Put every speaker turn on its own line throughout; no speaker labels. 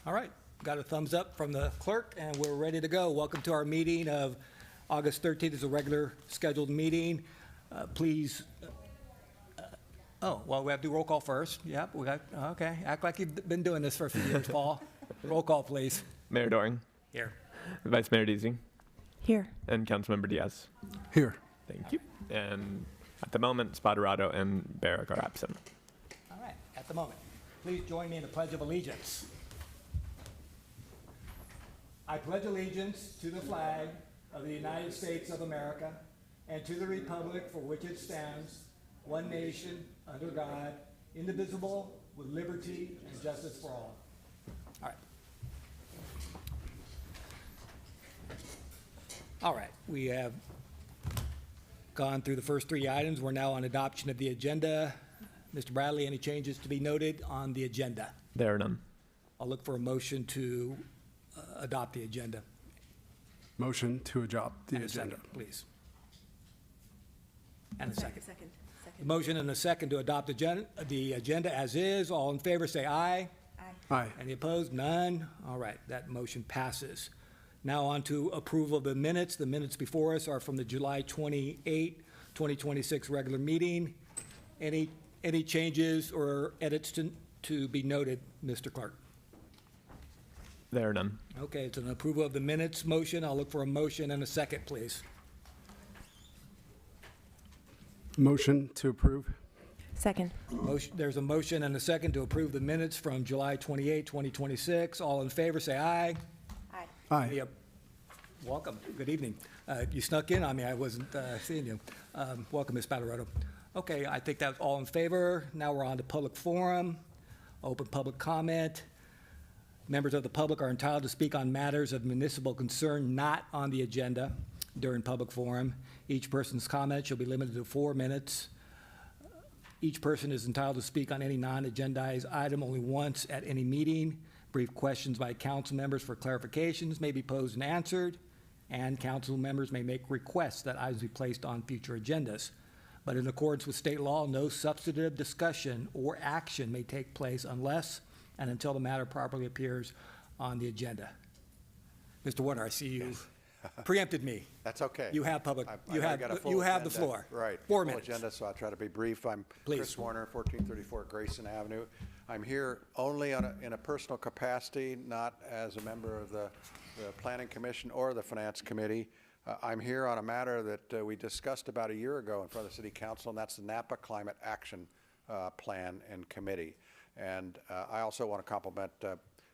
All right, got a thumbs up from the clerk, and we're ready to go. Welcome to our meeting of August 13th. It's a regular scheduled meeting. Please, well, we have to do roll call first. Yep, we got, okay. Act like you've been doing this for a few years, Paul. Roll call, please.
Mayor Doring,
Here.
Vice Mayor Deasy,
Here.
and Councilmember Diaz.
Here.
Thank you. And at the moment, Spadarato and Barrick are absent.
All right, at the moment. Please join me in the Pledge of Allegiance. I pledge allegiance to the flag of the United States of America and to the republic for which it stands, one nation, under God, indivisible, with liberty and justice for all. All right. All right, we have gone through the first three items. We're now on adoption of the agenda. Mr. Bradley, any changes to be noted on the agenda?
There are none.
I'll look for a motion to adopt the agenda.
Motion to adopt the
And a
agenda.
second, please. And a second.
Second.
A motion and a second to adopt the agenda as is. All in favor, say aye.
Aye.
Any opposed? None. All right, that motion passes. Now on to approval of the minutes. The minutes before us are from the July 28, 2026 regular meeting. Any changes or edits to be noted, Mr. Clark?
There are none.
Okay, it's an approval of the minutes motion. I'll look for a motion and a second, please.
Motion to approve.
Second.
There's a motion and a second to approve the minutes from July 28, 2026. All in favor, say aye.
Aye.
Yep. Welcome. Good evening. You snuck in on me. I wasn't seeing you. Welcome, Ms. Spadarato. Okay, I think that's all in favor. Now we're on to public forum, open public comment. Members of the public are entitled to speak on matters of municipal concern not on the agenda during public forum. Each person's comment shall be limited to 4 minutes. Each person is entitled to speak on any non-agendized item only once at any meeting. Brief questions by council members for clarifications may be posed and answered, and council members may make requests that items be placed on future agendas. But in accordance with state law, no substantive discussion or action may take place unless and until the matter properly appears on the agenda. Mr. Warner, I see you preempted me.
That's okay.
You have public,
I
you
know
have
got a full
the
agenda.
floor.
Right.
4
full
minutes.
agenda, so I'll try to be brief. I'm
Please.
Chris Warner, 1434 Grayson Avenue. I'm here only in a personal capacity, not as a member of the Planning Commission or the Finance Committee. I'm here on a matter that we discussed about a year ago in front of the City Council, and that's the Napa Climate Action Plan and Committee. And I also want to compliment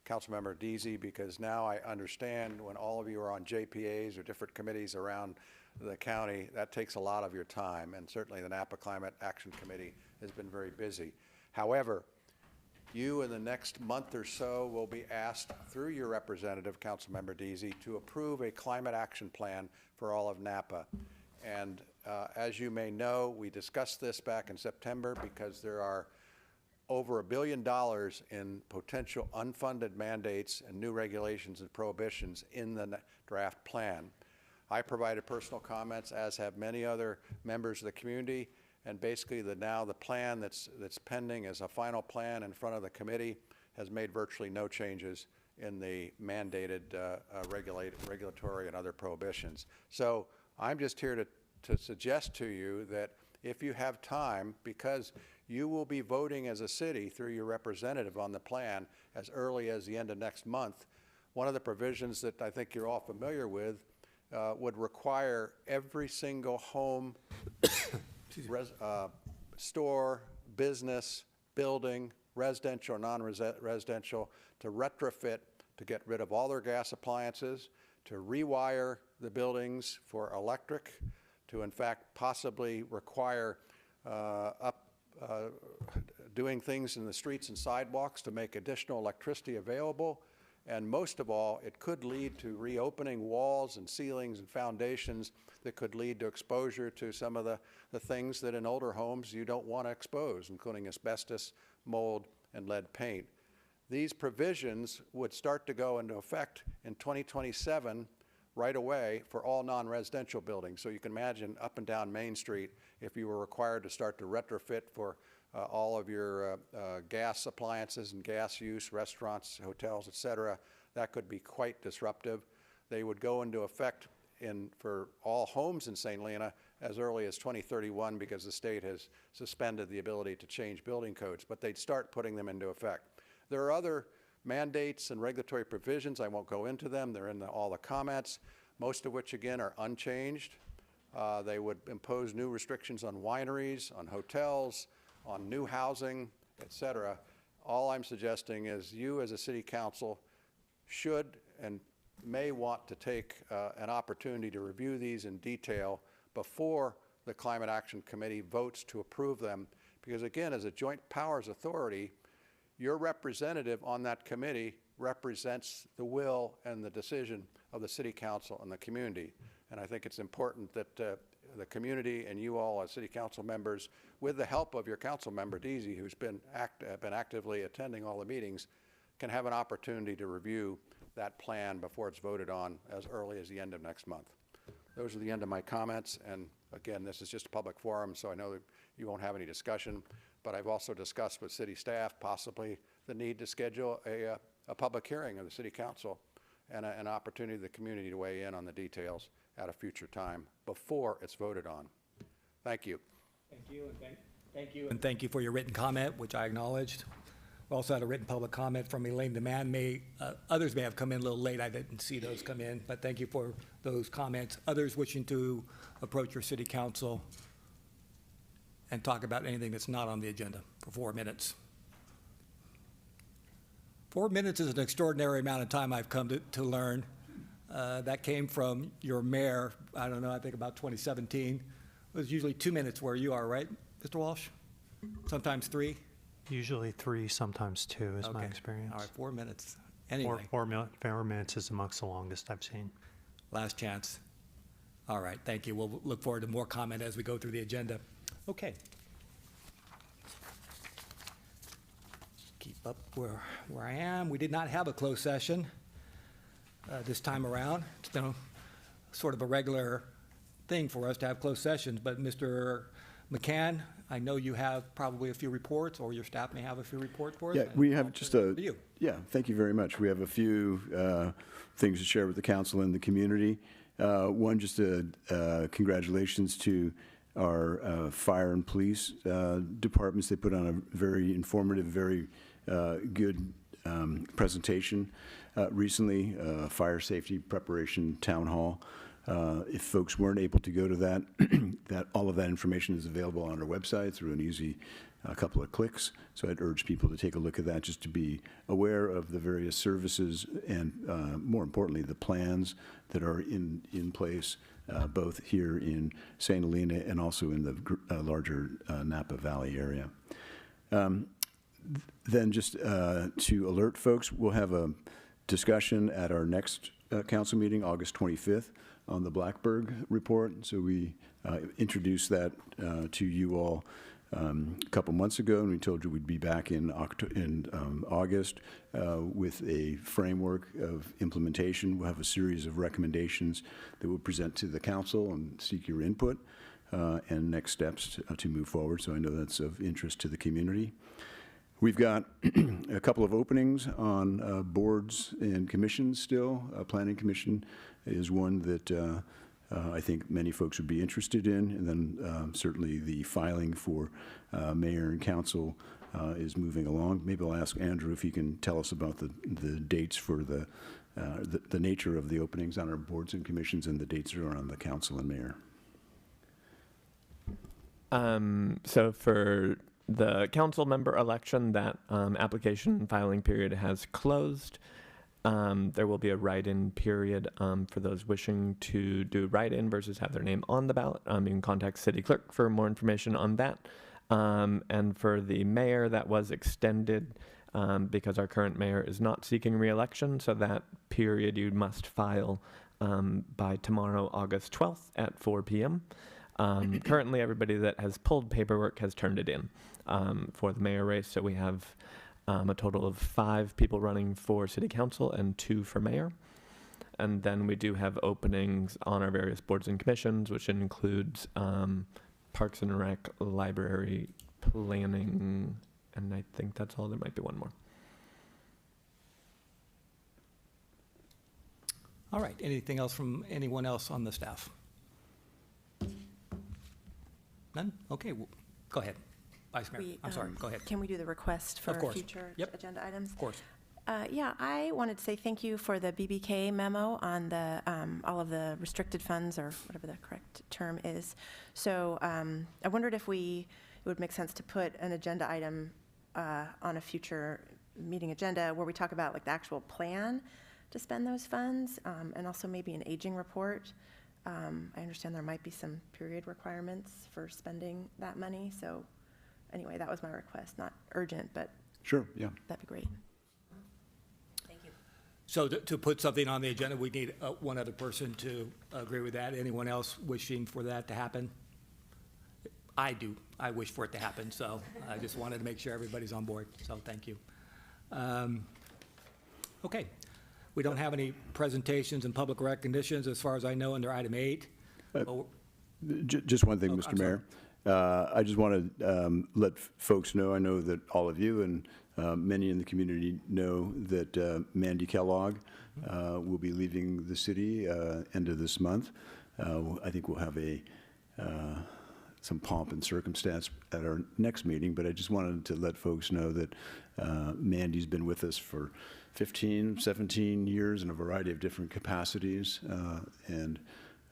Councilmember Deasy, because now I understand when all of you are on JPAs or different committees around the county, that takes a lot of your time, and certainly the Napa Climate Action Committee has been very busy. However, you in the next month or so will be asked through your representative, Councilmember Deasy, to approve a climate action plan for all of Napa. And as you may know, we discussed this back in September because there are over $1 billion in potential unfunded mandates and new regulations and prohibitions in the draft plan. I provided personal comments, as have many other members of the community, and basically now the plan that's pending as a final plan in front of the committee has made virtually no changes in the mandated regulatory and other prohibitions. So I'm just here to suggest to you that if you have time, because you will be voting as a city through your representative on the plan as early as the end of next month, one of the provisions that I think you're all familiar with would require every single home, store, business, building, residential or non-residential, to retrofit to get rid of all their gas appliances, to rewire the buildings for electric, to in fact possibly require doing things in the streets and sidewalks to make additional electricity available. And most of all, it could lead to reopening walls and ceilings and foundations that could lead to exposure to some of the things that in older homes you don't want to expose, including asbestos, mold, and lead paint. These provisions would start to go into effect in 2027 right away for all non-residential buildings. So you can imagine up and down Main Street, if you were required to start to retrofit for all of your gas appliances and gas use, restaurants, hotels, et cetera. That could be quite disruptive. They would go into effect for all homes in St. Helena as early as 2031 because the state has suspended the ability to change building codes, but they'd start putting them into effect. There are other mandates and regulatory provisions. I won't go into them. They're in all the comments, most of which, again, are unchanged. They would impose new restrictions on wineries, on hotels, on new housing, et cetera. All I'm suggesting is you as a city council should and may want to take an opportunity to review these in detail before the Climate Action Committee votes to approve them. Because again, as a joint powers authority, your representative on that committee represents the will and the decision of the city council and the community. And I think it's important that the community and you all as city council members, with the help of your council member, Deasy, who's been actively attending all the meetings, can have an opportunity to review that plan before it's voted on as early as the end of next month. Those are the end of my comments. And again, this is just a public forum, so I know that you won't have any discussion. But I've also discussed with city staff possibly the need to schedule a public hearing of the city council and an opportunity for the community to weigh in on the details at a future time before it's voted on. Thank you.
Thank you, and thank you for your written comment, which I acknowledged. We also had a written public comment from Elaine Demand. Others may have come in a little late. I didn't see those come in, but thank you for those comments. Others wishing to approach your city council and talk about anything that's not on the agenda for 4 minutes. 4 minutes is an extraordinary amount of time I've come to learn. That came from your mayor, I don't know, I think about 2017. It was usually 2 minutes where you are, right, Mr. Walsh? Sometimes 3?
Usually 3, sometimes 2 is my
Okay.
experience.
All right, 4 minutes. Anyway,
4 minutes is amongst the longest I've seen.
last chance. All right, thank you. We'll look forward to more comment as we go through the agenda. Okay. Keep up where I am. We did not have a closed session this time around. It's been sort of a regular thing for us to have closed sessions, but Mr. McCann, I know you have probably a few reports, or your staff may have a few reports for us.
Yeah, we have just a,
To you.
yeah, thank you very much. We have a few things to share with the council and the community. One, just congratulations to our fire and police departments. They put on a very informative, very good presentation recently, fire safety preparation town hall. If folks weren't able to go to that, all of that information is available on our website through an easy couple of clicks. So I'd urge people to take a look at that just to be aware of the various services and, more importantly, the plans that are in place, both here in St. Helena and also in the larger Napa Valley area. Then just to alert folks, we'll have a discussion at our next council meeting, August 25th, on the Blackberg report. So we introduced that to you all a couple months ago, and we told you we'd be back in August with a framework of implementation. We'll have a series of recommendations that we'll present to the council and seek your input and next steps to move forward. So I know that's of interest to the community. We've got a couple of openings on boards and commissions still. Planning Commission is one that I think many folks would be interested in. And then certainly the filing for mayor and council is moving along. Maybe I'll ask Andrew if he can tell us about the dates for the nature of the openings on our boards and commissions and the dates that are on the council and mayor.
So for the council member election, that application filing period has closed. There will be a write-in period for those wishing to do write-in versus have their name on the ballot. You can contact city clerk for more information on that. And for the mayor, that was extended because our current mayor is not seeking re-election. So that period you must file by tomorrow, August 12th at 4 p.m. Currently, everybody that has pulled paperwork has turned it in for the mayor race. So we have a total of 5 people running for city council and 2 for mayor. And then we do have openings on our various boards and commissions, which includes Parks and Rec, library, planning, and I think that's all. There might be one more.
All right, anything else from anyone else on the staff? None? Okay, go ahead. Vice Mayor,
We,
I'm sorry, go ahead.
Can we do the request
Of
for
course.
future
Yep.
agenda items?
Of course.
Yeah, I wanted to say thank you for the BBK memo on the, all of the restricted funds, or whatever the correct term is. So I wondered if it would make sense to put an agenda item on a future meeting agenda where we talk about like the actual plan to spend those funds, and also maybe an aging report. I understand there might be some period requirements for spending that money, so anyway, that was my request, not urgent, but
Sure, yeah.
that'd be great.
So to put something on the agenda, we need one other person to agree with that. Anyone else wishing for that to happen? I do. I wish for it to happen, so I just wanted to make sure everybody's on board, so thank you. Okay. We don't have any presentations and public recognitions, as far as I know, under item 8. Oh,
Just one thing,
Oh,
Mr.
I'm sorry.
Mayor. I just want to let folks know, I know that all of you and many in the community know that Mandy Kellogg will be leaving the city end of this month. I think we'll have some pomp and circumstance at our next meeting, but I just wanted to let folks know that Mandy's been with us for 15, 17 years in a variety of different capacities, and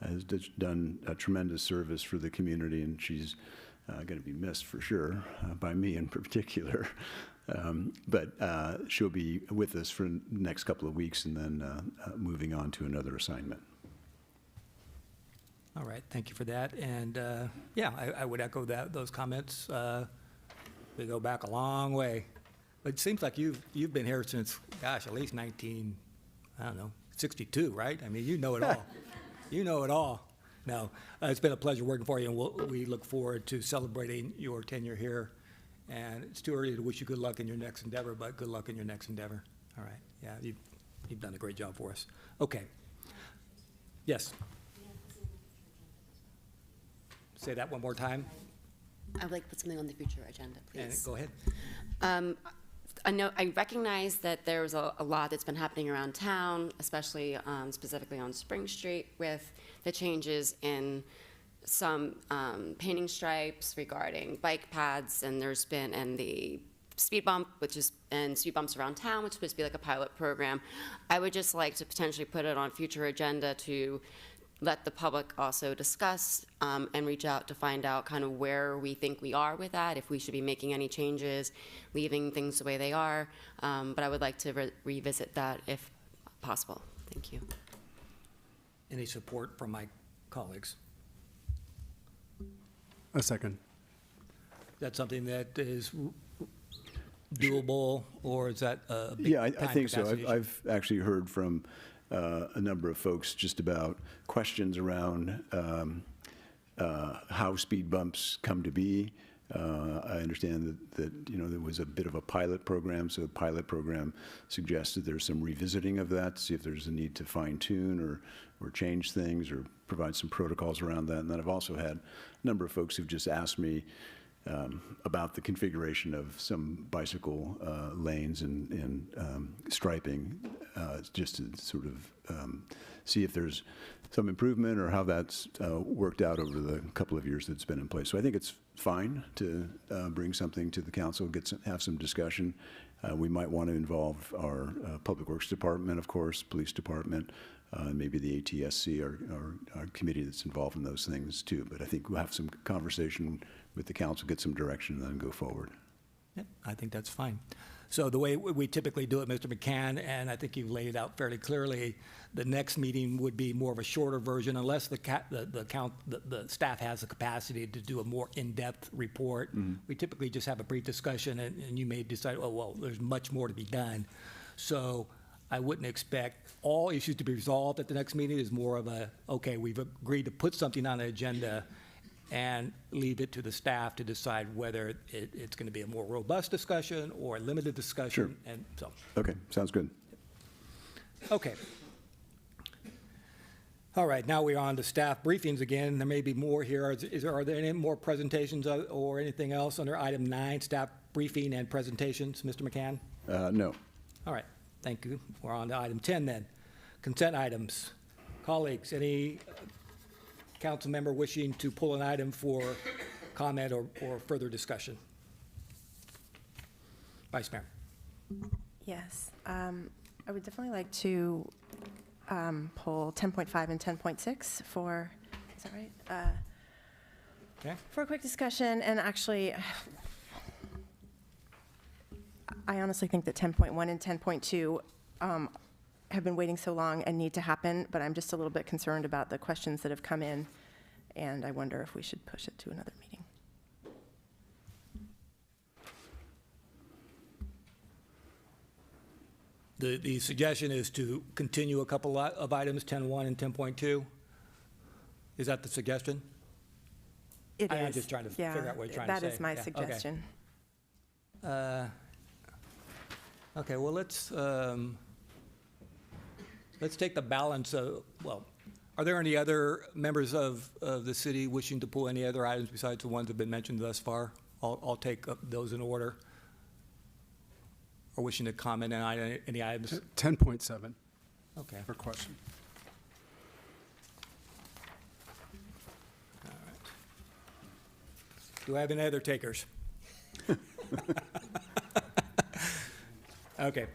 has done a tremendous service for the community, and she's going to be missed for sure, by me in particular. But she'll be with us for the next couple of weeks and then moving on to another assignment.
All right, thank you for that. And, yeah, I would echo those comments. We go back a long way. But it seems like you've been here since, gosh, at least 62, right? I mean, you know it all. You know it all. No, it's been a pleasure working for you, and we look forward to celebrating your tenure here. And it's too early to wish you good luck in your next endeavor, but good luck in your next endeavor. All right, yeah, you've done a great job for us. Okay. Yes? Say that one more time,
I would like to put something on the future agenda,
and
please.
go ahead.
I recognize that there's a lot that's been happening around town, especially specifically on Spring Street with the changes in some painting stripes regarding bike paths, and there's been, and the speed bump, and speed bumps around town, which is supposed to be like a pilot program. I would just like to potentially put it on future agenda to let the public also discuss and reach out to find out kind of where we think we are with that, if we should be making any changes, leaving things the way they are. But I would like to revisit that if possible. Thank you.
Any support from my colleagues?
A second.
Is that something that is doable, or is that a big
Yeah, I
time
think so.
capacity issue?
I've actually heard from a number of folks just about questions around how speed bumps come to be. I understand that there was a bit of a pilot program, so the pilot program suggested there's some revisiting of that, to see if there's a need to fine tune or change things or provide some protocols around that. And then I've also had a number of folks who've just asked me about the configuration of some bicycle lanes and striping, just to sort of see if there's some improvement or how that's worked out over the couple of years that's been in place. So I think it's fine to bring something to the council, have some discussion. We might want to involve our Public Works Department, of course, Police Department, maybe the ATSC, our committee that's involved in those things too. But I think we'll have some conversation with the council, get some direction, and then go forward.
Yeah, I think that's fine. So the way we typically do it, Mr. McCann, and I think you've laid it out fairly clearly, the next meeting would be more of a shorter version, unless the staff has the capacity to do a more in-depth report. We typically just have a brief discussion, and you may decide, oh, well, there's much more to be done. So I wouldn't expect all issues to be resolved at the next meeting. Is more of a, okay, we've agreed to put something on the agenda and leave it to the staff to decide whether it's going to be a more robust discussion or a limited discussion.
Sure.
And so,
Okay, sounds good.
okay. All right, now we're on to staff briefings again. There may be more here. Are there any more presentations or anything else under item 9, staff briefing and presentations, Mr. McCann?
No.
All right, thank you. We're on to item 10 then. Consent items. Colleagues, any council member wishing to pull an item for comment or further discussion? Vice Mayor.
Yes, I would definitely like to pull 10.5 and 10.6 for, is that right?
Okay.
For a quick discussion, and actually, I honestly think that 10.1 and 10.2 have been waiting so long and need to happen, but I'm just a little bit concerned about the questions that have come in, and I wonder if we should push it to another meeting.
The suggestion is to continue a couple of items, 10.1 and 10.2? Is that the suggestion?
It
I'm
is,
just trying to
yeah,
figure out what you're trying to say.
That is my
Yeah, okay.
suggestion.
Okay, well, let's take the balance of, well, are there any other members of the city wishing to pull any other items besides the ones that have been mentioned thus far? I'll take those in order. Or wishing to comment on any items?
10.7
Okay.
for question.
All right. Do I have any other takers? Okay.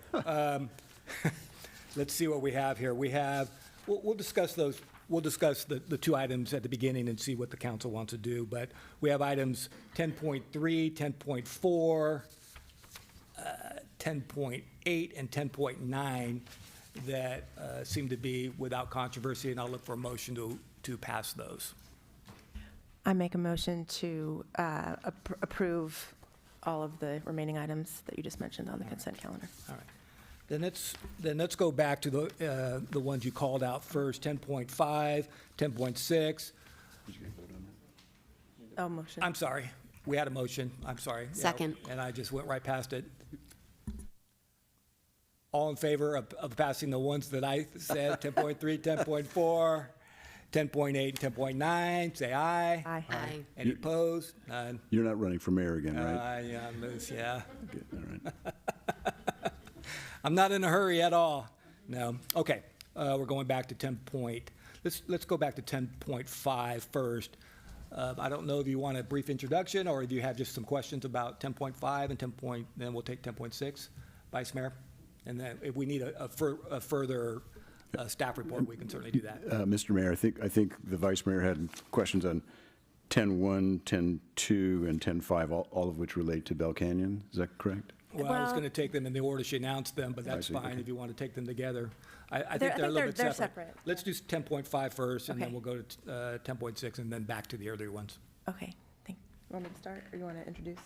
Let's see what we have here. We'll discuss those. We'll discuss the two items at the beginning and see what the council wants to do. But we have items 10.3, 10.4, 10.8, and 10.9 that seem to be without controversy, and I'll look for a motion to pass those.
I make a motion to approve all of the remaining items that you just mentioned on the consent calendar.
All right. Then let's go back to the ones you called out first, 10.5, 10.6.
Oh, motion.
I'm sorry. We had a motion. I'm sorry. Yeah,
Second.
and I just went right past it. All in favor of passing the ones that I said, 10.3, 10.4, 10.8, 10.9, say aye.
Aye.
Aye.
Any opposed? None.
You're not running for mayor again, right?
Yeah, I'm loose, yeah.
Good, all right.
I'm not in a hurry at all. No. Okay. We're going back to let's go back to 10.5 first. I don't know if you want a brief introduction or if you have just some questions about 10.5 and then we'll take 10.6, Vice Mayor. And then if we need a further staff report, we can certainly do that.
Mr. Mayor, I think the vice mayor had questions on 10.1, 10.2, and 10.5, all of which relate to Bell Canyon. Is that correct?
Well, I was
Well-
going to take them in the order she announced them, but that's
see,
fine
okay.
if you want to take them together. I think
I
they're a
think
little bit
they're
separate.
separate,
Let's do 10.5 first, and then
Okay.
we'll go to 10.6, and then back to the earlier ones.
Okay, you want me to start, or you want to introduce?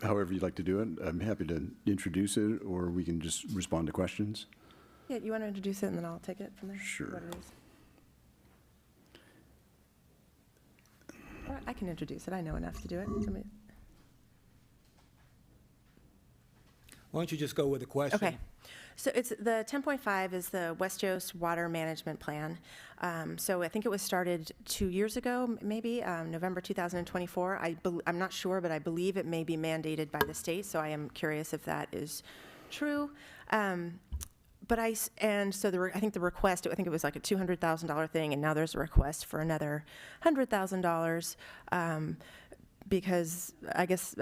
However you'd like to do it. I'm happy to introduce it, or we can just respond to questions.
Yeah, you want to introduce it, and then I'll take it from there?
Sure.
What it is. Or I can introduce it, I know enough to do it.
Why don't you just go with the question?
Okay. So it's, the 10.5 is the West Coast Water Management Plan. So I think it was started 2 years ago, maybe, November 2024. I'm not sure, but I believe it may be mandated by the state, so I am curious if that is true. But I think the request, I think it was like a $200,000 thing, and now there's a request for another $100,000. Because I guess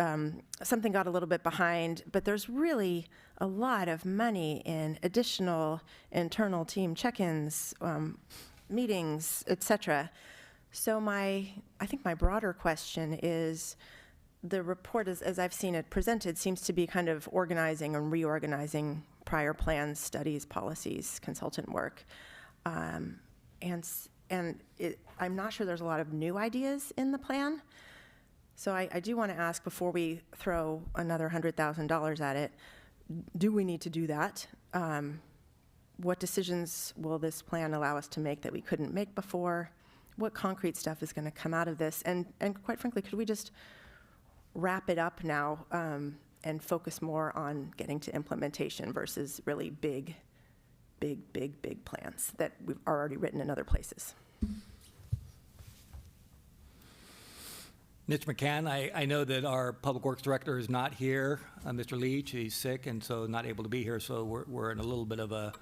something got a little bit behind, but there's really a lot of money in additional internal team check-ins, meetings, et cetera. So I think my broader question is, the report, as I've seen it presented, seems to be kind of organizing and reorganizing prior plans, studies, policies, consultant work. I'm not sure there's a lot of new ideas in the plan. So I do want to ask, before we throw another $100,000 at it, do we need to do that? What decisions will this plan allow us to make that we couldn't make before? What concrete stuff is going to come out of this? And quite frankly, could we just wrap it up now and focus more on getting to implementation versus really big big plans that we've already written in other places.
Mr. McCann, I know that our Public Works Director is not here, Mr. Leach, he's sick, and so not able to be here, so we're in a little bit of a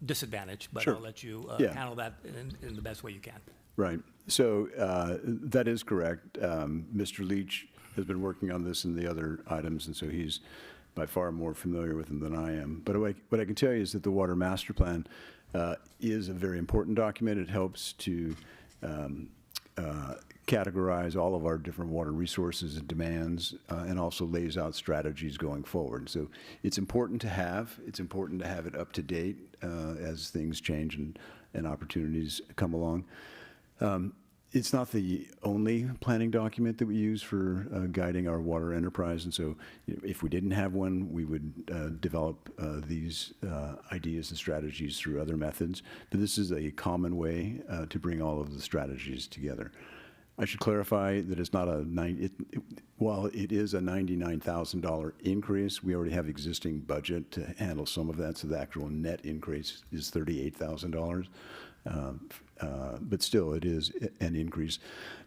disadvantage, but
Sure.
I'll let you
Yeah.
handle that in the best way you can.
Right. So that is correct. Mr. Leach has been working on this and the other items, and so he's by far more familiar with them than I am. But what I can tell you is that the Water Master Plan is a very important document. It helps to categorize all of our different water resources and demands, and also lays out strategies going forward. So it's important to have. It's important to have it up to date as things change and opportunities come along. It's not the only planning document that we use for guiding our water enterprise, and so if we didn't have one, we would develop these ideas and strategies through other methods. But this is a common way to bring all of the strategies together. I should clarify that it's not while it is a $99,000 increase, we already have existing budget to handle some of that, so the actual net increase is $38,000. But still, it is an increase.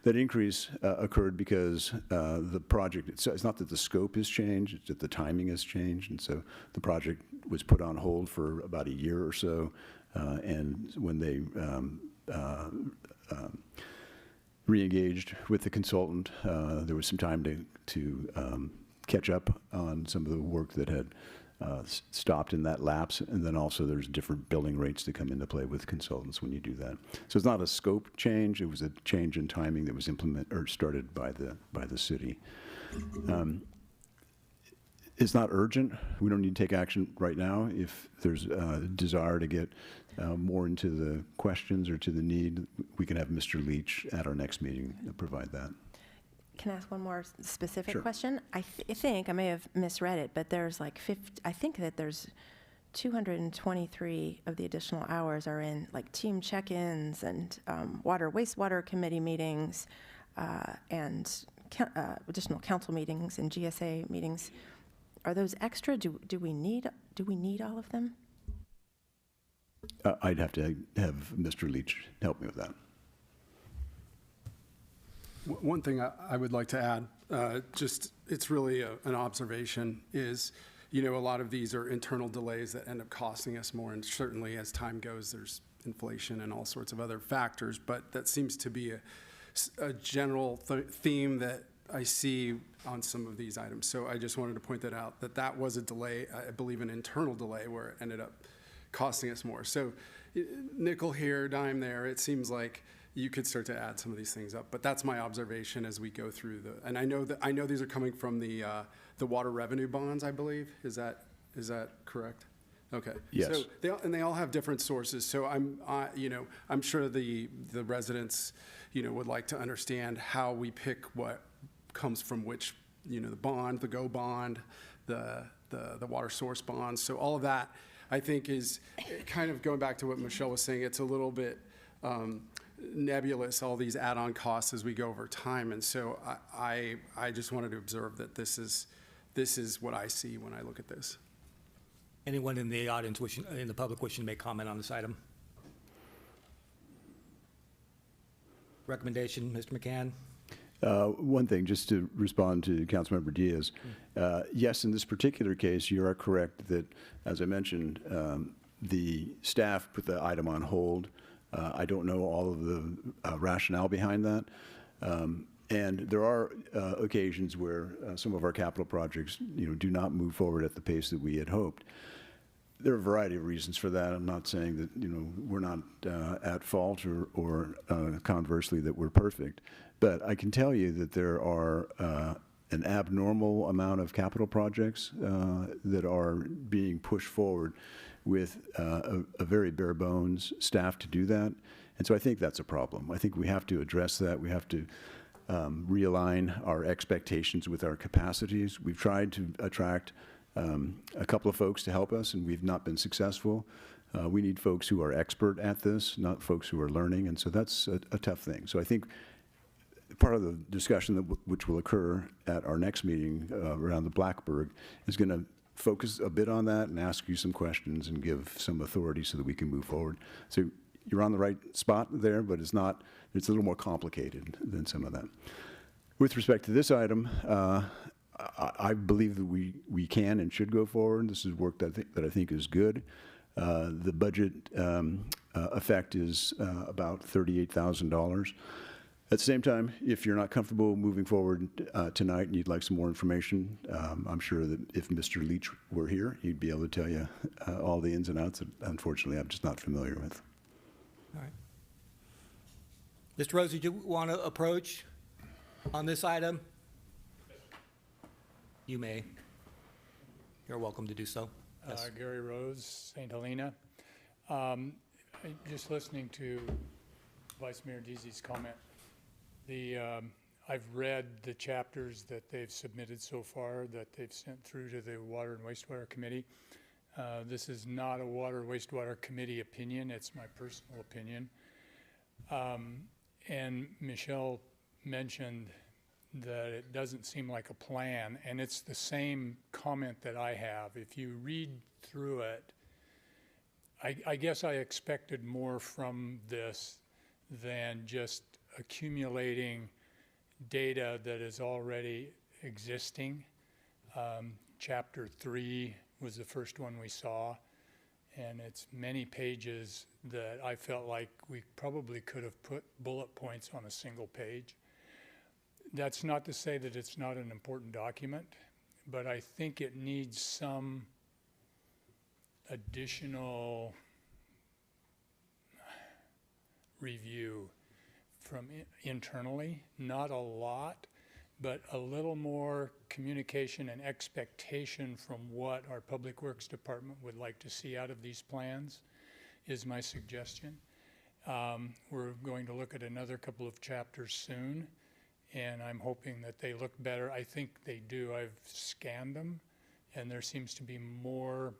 That increase occurred because the project, it's not that the scope has changed, it's that the timing has changed, and so the project was put on hold for about a year or so, and when they re-engaged with the consultant, there was some time to catch up on some of the work that had stopped in that lapse, and then also there's different billing rates that come into play with consultants when you do that. So it's not a scope change; it was a change in timing that was started by the city. It's not urgent. We don't need to take action right now. If there's a desire to get more into the questions or to the need, we can have Mr. Leach at our next meeting provide that.
Can I ask one more specific
Sure.
question? I think, I may have misread it, but there's like 50, I think that there's 223 of the additional hours are in like team check-ins and wastewater committee meetings and additional council meetings and GSA meetings. Are those extra? Do we need all of them?
I'd have to have Mr. Leach help me with that.
One thing I would like to add, it's really an observation, is, a lot of these are internal delays that end up costing us more, and certainly as time goes, there's inflation and all sorts of other factors, but that seems to be a general theme that I see on some of these items. So I just wanted to point that out, that was a delay, I believe an internal delay, where it ended up costing us more. So nickel here, dime there, it seems like you could start to add some of these things up, but that's my observation as we go through and I know these are coming from the water revenue bonds, I believe. Is that correct? Okay.
Yes.
So they all have different sources. So I'm sure the residents, would like to understand how we pick what comes from which, the bond, the GO bond, the water source bonds. So all of that, I think, is kind of going back to what Michelle was saying. It's a little bit nebulous, all these add-on costs as we go over time. And so I just wanted to observe that this is what I see when I look at this.
Anyone in the audience in the public wishing to make comment on this item? Recommendation, Mr. McCann?
One thing, just to respond to Councilmember Diaz. Yes, in this particular case, you are correct that, as I mentioned, the staff put the item on hold. I don't know all of the rationale behind that. And there are occasions where some of our capital projects, do not move forward at the pace that we had hoped. There are a variety of reasons for that. I'm not saying that, we're not at fault or conversely that we're perfect. But I can tell you that there are an abnormal amount of capital projects that are being pushed forward with a very bare bones staff to do that. And so I think that's a problem. I think we have to address that. We have to realign our expectations with our capacities. We've tried to attract a couple of folks to help us, and we've not been successful. We need folks who are expert at this, not folks who are learning, and so that's a tough thing. So I think part of the discussion which will occur at our next meeting around the Blackburg is going to focus a bit on that and ask you some questions and give some authority so that we can move forward. So you're on the right spot there, but it's a little more complicated than some of that. With respect to this item, I believe that we can and should go forward. This is work that I think is good. The budget effect is about $38,000. At the same time, if you're not comfortable moving forward tonight and you'd like some more information, I'm sure that if Mr. Leach were here, he'd be able to tell you all the ins and outs that unfortunately I'm just not familiar with.
All right. Mr. Rose, did you want to approach on this item? You may. You're welcome to do so. Yes.
Gary Rose, St. Helena. Just listening to Vice Mayor Deasy's comment, I've read the chapters that they've submitted so far that they've sent through to the Water and Wastewater Committee. This is not a Water and Wastewater Committee opinion, it's my personal opinion. And Michelle mentioned that it doesn't seem like a plan, and it's the same comment that I have. If you read through it, I guess I expected more from this than just accumulating data that is already existing. Chapter 3 was the first one we saw, and it's many pages that I felt like we probably could have put bullet points on a single page. That's not to say that it's not an important document, but I think it needs some additional review from internally, not a lot, but a little more communication and expectation from what our Public Works Department would like to see out of these plans is my suggestion. We're going to look at another couple of chapters soon, and I'm hoping that they look better. I think they do. I've scanned them, and there seems to be more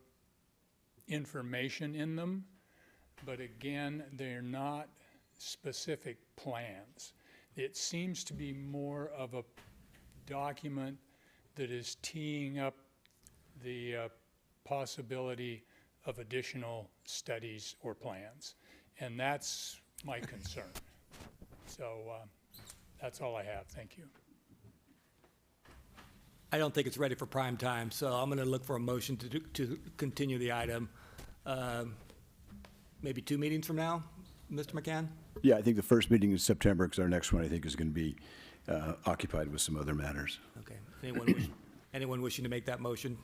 information in them, but again, they're not specific plans. It seems to be more of a document that is teeing up the possibility of additional studies or plans, and that's my concern. So that's all I have. Thank you.
I don't think it's ready for prime time, so I'm going to look for a motion to continue the item. Maybe 2 meetings from now, Mr. McCann?
Yeah, I think the first meeting is September because our next one I think is going to be occupied with some other matters.
Okay. Anyone wishing to make that motion?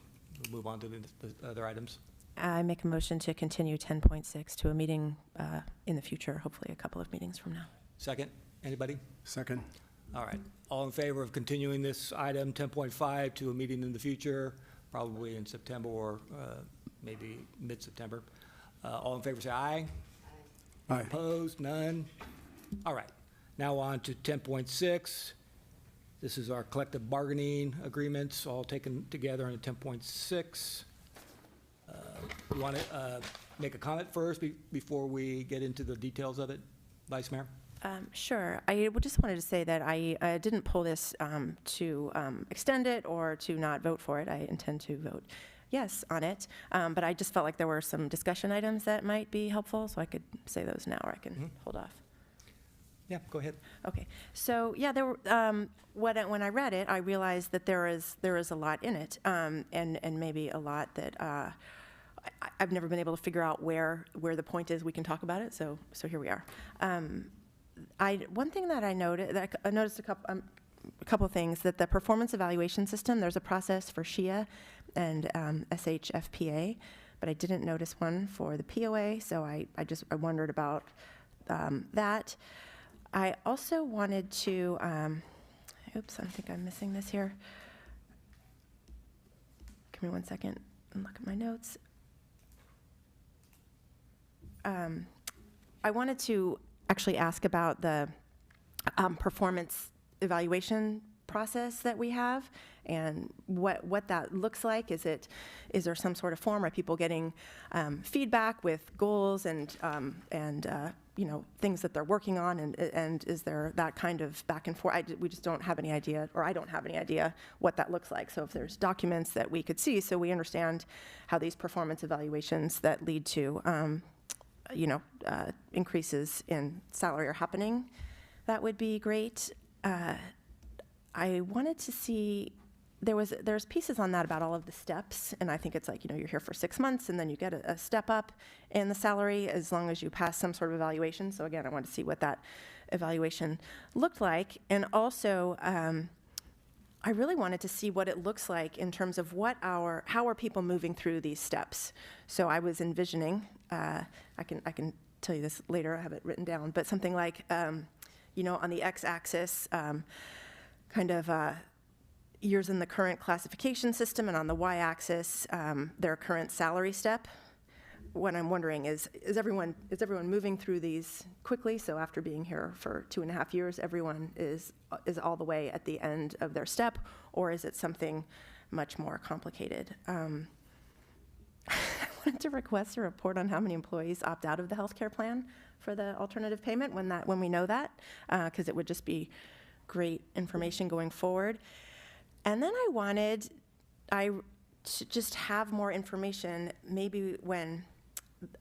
We'll move on to the other items.
I make a motion to continue 10.6 to a meeting in the future, hopefully a couple of meetings from now.
Second? Anybody?
Second.
All right. All in favor of continuing this item 10.5 to a meeting in the future, probably in September or maybe mid-September? All in favor say aye.
Aye.
Opposed? None? All right. Now on to 10.6. This is our collective bargaining agreements, all taken together in 10.6. You want to make a comment first before we get into the details of it, Vice Mayor?
Sure. I just wanted to say that I didn't pull this to extend it or to not vote for it. I intend to vote yes on it, but I just felt like there were some discussion items that might be helpful, so I could say those now, or I can hold off.
Yeah, go ahead.
Okay. So yeah, there were, when I read it, I realized that there is a lot in it, and maybe a lot that I've never been able to figure out where the point is. We can talk about it. So here we are. One thing that I noticed a couple of things, that the performance evaluation system, there's a process for SHIA and SHFPA, but I didn't notice one for the POA, so I wondered about that. I also wanted to, oops, I think I'm missing this here. Give me 1 second and look at my notes. I wanted to actually ask about the performance evaluation process that we have and what that looks like. Is there some sort of form? Are people getting feedback with goals and things that they're working on, and is there that kind of back and forth? We just don't have any idea, or I don't have any idea what that looks like. So if there's documents that we could see so we understand how these performance evaluations that lead to, increases in salary are happening, that would be great. I wanted to see, there's pieces on that about all of the steps, and I think it's like, you're here for 6 months, and then you get a step up in the salary as long as you pass some sort of evaluation. So again, I wanted to see what that evaluation looked like. And also, I really wanted to see what it looks like in terms of how are people moving through these steps. So I was envisioning, I can tell you this later, I have it written down, but something like, on the x-axis, years in the current classification system, and on the y-axis, their current salary step. What I'm wondering is everyone moving through these quickly? So after being here for 2.5 years, everyone is all the way at the end of their step, or is it something much more complicated? I wanted to request a report on how many employees opt out of the healthcare plan for the alternative payment when we know that, because it would just be great information going forward. And then I wanted to just have more information, maybe when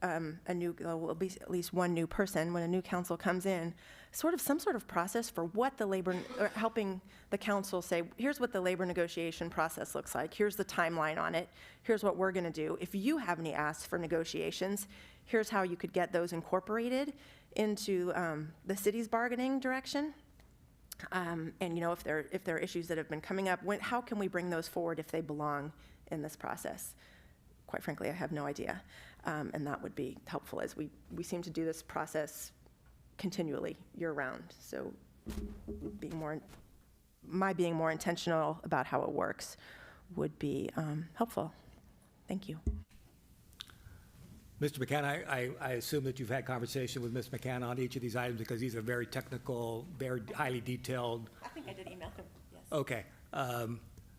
will be at least one new person, when a new council comes in, some sort of process for what the labor, or helping the council say, here's what the labor negotiation process looks like, here's the timeline on it, here's what we're gonna do. If you have any asks for negotiations, here's how you could get those incorporated into the city's bargaining direction. And if there are issues that have been coming up, how can we bring those forward if they belong in this process? Quite frankly, I have no idea. And that would be helpful, as we seem to do this process continually year-round. So being more intentional about how it works would be helpful. Thank you.
Mr. McCann, I assume that you've had conversation with Ms. McCann on each of these items, because these are very technical, very highly detailed.
I think I did email him, yes.
Okay.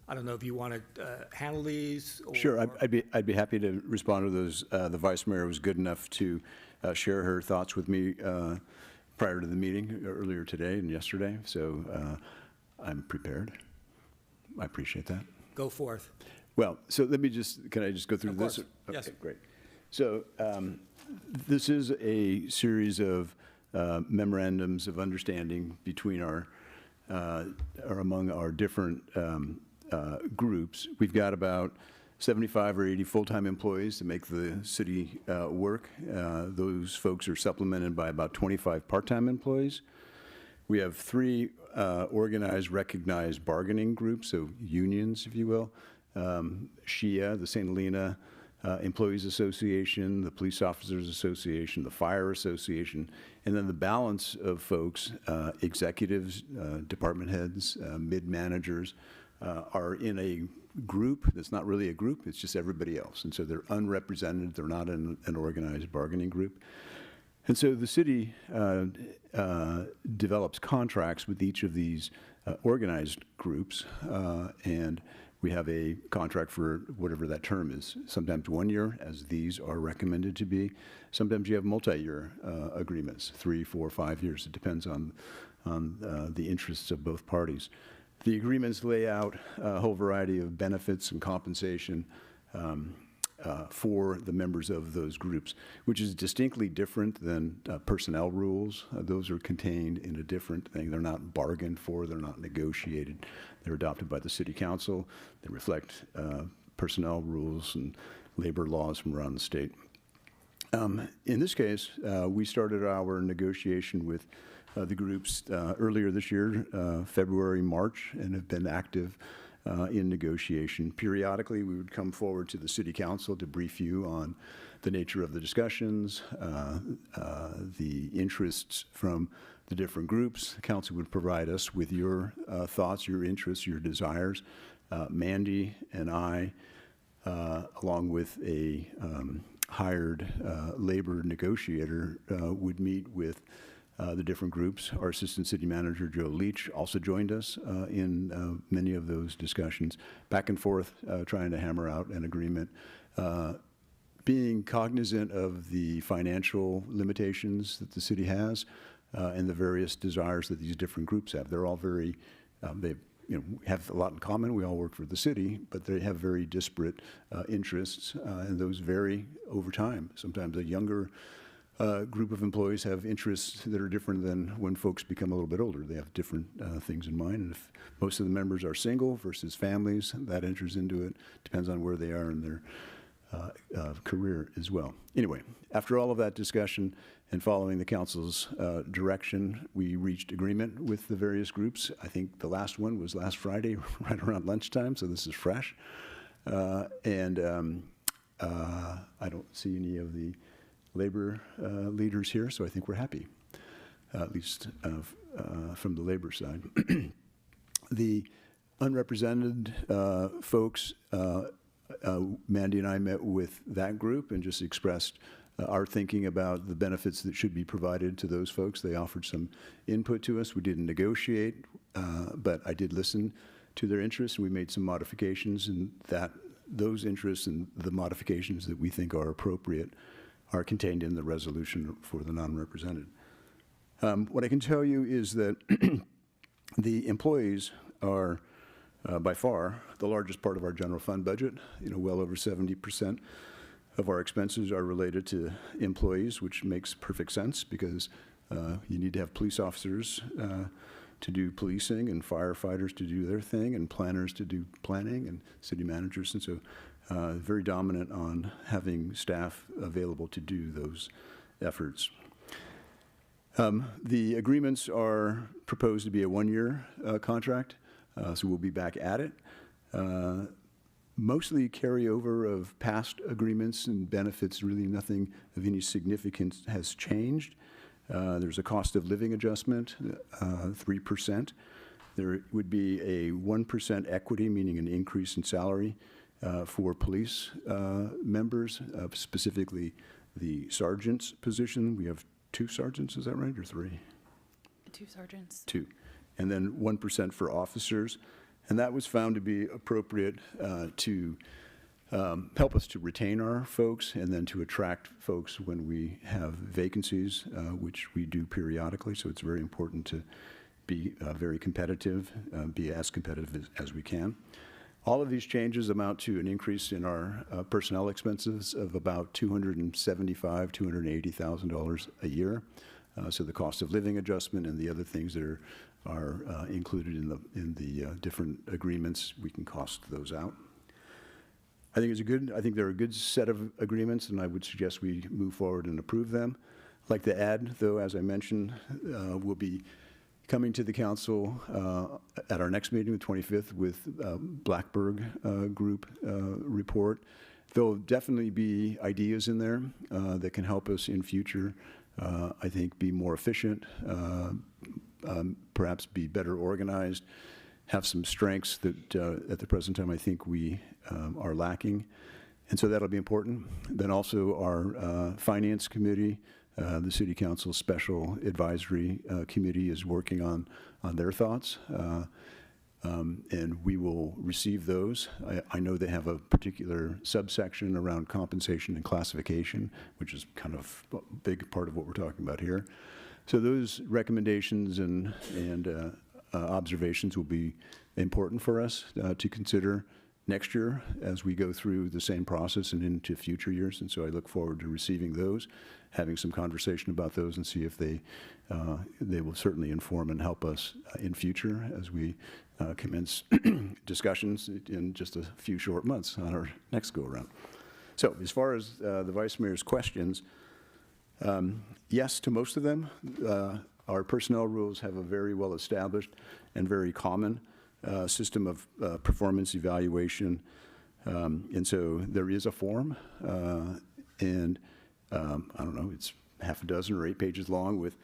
I don't know if you want to handle these? Or,
Sure, I'd be happy to respond to those. The Vice Mayor was good enough to share her thoughts with me prior to the meeting earlier today and yesterday, so I'm prepared. I appreciate that.
Go forth.
Well, so can I just go through
Of
this?
course.
Okay,
Yes.
great. So this is a series of memorandums of understanding between or among our different groups. We've got about 75 or 80 full-time employees to make the city work. Those folks are supplemented by about 25 part-time employees. We have 3 organized, recognized bargaining groups, so unions, if you will. SHIA, the St. Helena Employees Association, the Police Officers Association, the Fire Association, and then the balance of folks, executives, department heads, mid-managers, are in a group that's not really a group, it's just everybody else. And so they're unrepresented, they're not in an organized bargaining group. And so the city develops contracts with each of these organized groups, and we have a contract for whatever that term is, sometimes 1 year, as these are recommended to be. Sometimes you have multi-year agreements, 3, 4, 5 years. It depends on the interests of both parties. The agreements lay out a whole variety of benefits and compensation for the members of those groups, which is distinctly different than personnel rules. Those are contained in a different thing. They're not bargained for, they're not negotiated. They're adopted by the city council. They reflect personnel rules and labor laws from around the state. In this case, we started our negotiation with the groups earlier this year, February, March, and have been active in negotiation. Periodically, we would come forward to the city council to brief you on the nature of the discussions, the interests from the different groups. The council would provide us with your thoughts, your interests, your desires. Mandy and I, along with a hired labor negotiator, would meet with the different groups. Our Assistant City Manager, Joe Leach, also joined us in many of those discussions, back and forth, trying to hammer out an agreement being cognizant of the financial limitations that the city has and the various desires that these different groups have. They're all very, they have a lot in common. We all work for the city, but they have very disparate interests, and those vary over time. Sometimes a younger group of employees have interests that are different than when folks become a little bit older. They have different things in mind. And if most of the members are single versus families, that enters into it. Depends on where they are in their career as well. Anyway, after all of that discussion and following the council's direction, we reached agreement with the various groups. I think the last one was last Friday, right around lunchtime, so this is fresh. I don't see any of the labor leaders here, so I think we're happy, at least from the labor side. The unrepresented folks, Mandy and I met with that group and just expressed our thinking about the benefits that should be provided to those folks. They offered some input to us. We didn't negotiate, but I did listen to their interests, and we made some modifications, and that those interests and the modifications that we think are appropriate are contained in the resolution for the non-represented. What I can tell you is that the employees are by far the largest part of our general fund budget. Well over 70% of our expenses are related to employees, which makes perfect sense because you need to have police officers to do policing and firefighters to do their thing and planners to do planning and city managers. And so very dominant on having staff available to do those efforts. The agreements are proposed to be a one-year contract, so we'll be back at it. Mostly carryover of past agreements and benefits. Really nothing of any significance has changed. There's a cost of living adjustment, 3%. There would be a 1% equity, meaning an increase in salary for police members, specifically the sergeant's position. We have 2 sergeants, is that right, or 3?
2 sergeants.
2. And then 1% for officers. And that was found to be appropriate to help us to retain our folks and then to attract folks when we have vacancies, which we do periodically. So it's very important to be very competitive, be as competitive as we can. All of these changes amount to an increase in our personnel expenses of about $275,000, $280,000 a year. So the cost of living adjustment and the other things that are included in the different agreements, we can cost those out. I think they're a good set of agreements, and I would suggest we move forward and approve them. I'd like to add, though, as I mentioned, we'll be coming to the council at our next meeting, the 25th, with Blackburg Group report. There'll definitely be ideas in there that can help us in future, I think, be more efficient, perhaps be better organized, have some strengths that at the present time I think we are lacking. And so that'll be important. Then also our finance committee, the City Council Special Advisory Committee is working on their thoughts, and we will receive those. I know they have a particular subsection around compensation and classification, which is kind of a big part of what we're talking about here. So those recommendations and observations will be important for us to consider next year as we go through the same process and into future years. And so I look forward to receiving those, having some conversation about those, and see if they will certainly inform and help us in future as we commence discussions in just a few short months on our next go-around. So as far as the Vice Mayor's questions, yes to most of them. Our personnel rules have a very well-established and very common system of performance evaluation. And so there is a form, and I don't know, it's half a dozen or 8 pages long with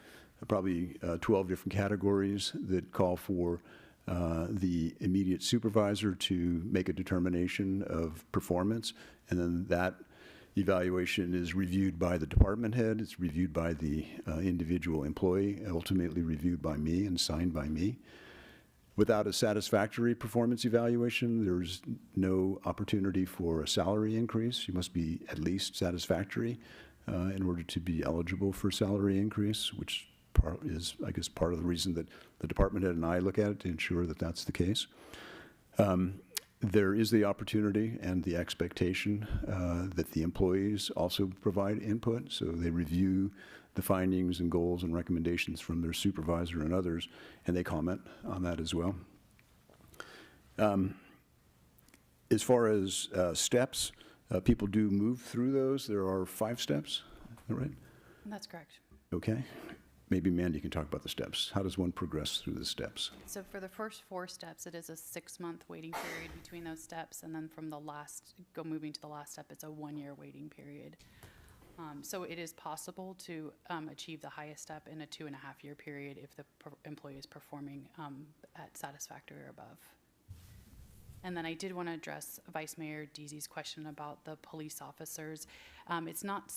probably 12 different categories that call for the immediate supervisor to make a determination of performance. And then that evaluation is reviewed by the department head, it's reviewed by the individual employee, ultimately reviewed by me and signed by me. Without a satisfactory performance evaluation, there's no opportunity for a salary increase. You must be at least satisfactory in order to be eligible for salary increase, which is, I guess, part of the reason that the department head and I look at it to ensure that that's the case. There is the opportunity and the expectation that the employees also provide input, so they review the findings and goals and recommendations from their supervisor and others, and they comment on that as well. As far as steps, people do move through those. There are 5 steps, is that right?
That's correct.
Okay. Maybe Mandy can talk about the steps. How does one progress through the steps?
So for the first 4 steps, it is a 6-month waiting period between those steps, and then from the moving to the last step, it's a 1-year waiting period. So it is possible to achieve the highest step in a 2.5-year period if the employee is performing at satisfactory or above. And then I did want to address Vice Mayor Deasy's question about the police officers. It's not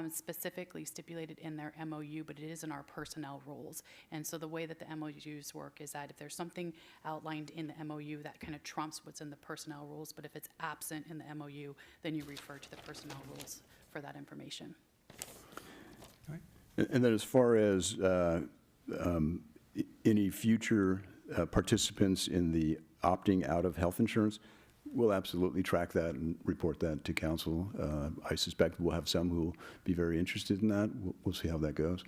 specifically stipulated in their MOU, but it is in our personnel rules. And so the way that the MOUs work is that if there's something outlined in the MOU, that kind of trumps what's in the personnel rules. But if it's absent in the MOU, then you refer to the personnel rules for that information.
And then as far as any future participants in the opting out of health insurance, we'll absolutely track that and report that to council. I suspect we'll have some who will be very interested in that. We'll see how that goes.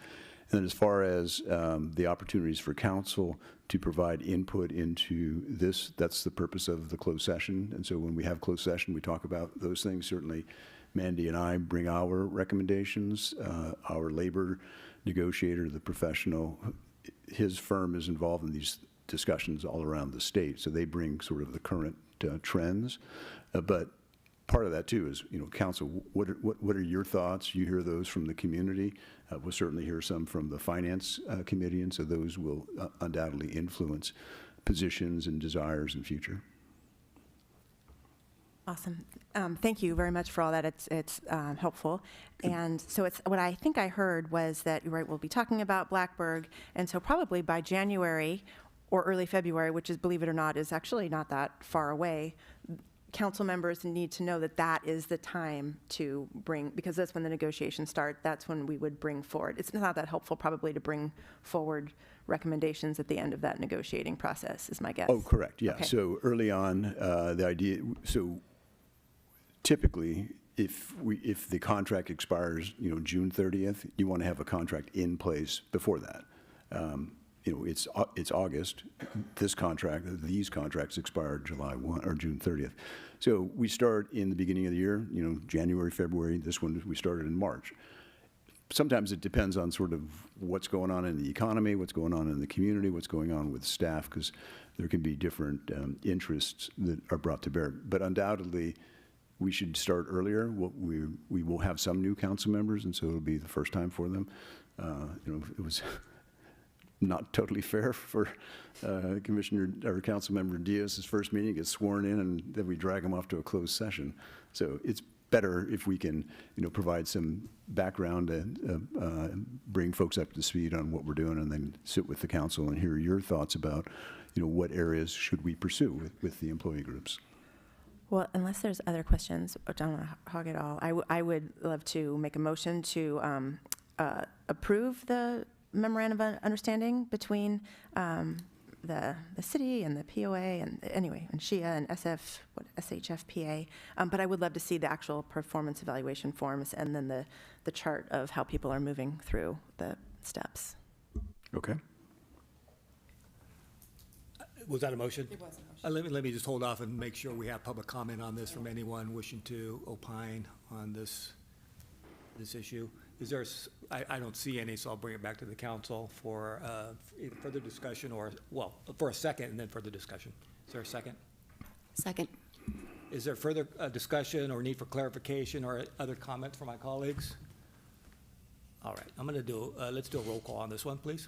And then as far as the opportunities for council to provide input into this, that's the purpose of the closed session. And so when we have closed session, we talk about those things. Certainly, Mandy and I bring our recommendations. Our labor negotiator, the professional, his firm is involved in these discussions all around the state. So they bring sort of the current trends. But part of that too is, council, what are your thoughts? You hear those from the community. We'll certainly hear some from the finance committee, and so those will undoubtedly influence positions and desires in future.
Awesome. Thank you very much for all that. It's helpful. And so it's what I think I heard was that, right, we'll be talking about Blackburg, and so probably by January or early February, which is, believe it or not, is actually not that far away, council members need to know that that is the time to bring, because that's when the negotiations start, that's when we would bring forward. It's not that helpful probably to bring forward recommendations at the end of that negotiating process, is my guess.
Oh, correct, yeah.
Okay.
So early on, the idea, so typically, if the contract expires, June 30th, you want to have a contract in place before that. It's August. These contracts expire July 1 or June 30th. So we start in the beginning of the year, January, February. This one we started in March. Sometimes it depends on sort of what's going on in the economy, what's going on in the community, what's going on with staff, because there can be different interests that are brought to bear. But undoubtedly, we should start earlier. We will have some new council members, and so it'll be the first time for them. It was not totally fair for Commissioner or Councilmember Diaz's first meeting, gets sworn in, and then we drag him off to a closed session. So it's better if we can, provide some background and bring folks up to speed on what we're doing, and then sit with the council and hear your thoughts about, what areas should we pursue with the employee groups.
Well, unless there's other questions, I don't want to hog it all. I would love to make a motion to approve the memorandum of understanding between the city and the POA and SHIA and SHFPA. But I would love to see the actual performance evaluation forms and then the chart of how people are moving through the steps.
Okay.
Was that a motion?
It was a motion.
Let me just hold off and make sure we have public comment on this from anyone wishing to opine on this issue. Is there, I don't see any, so I'll bring it back to the council for further discussion for a second and then further discussion. Is there a second?
Second.
Is there further discussion or need for clarification or other comments from my colleagues? All right, I'm going to let's do a roll call on this one, please.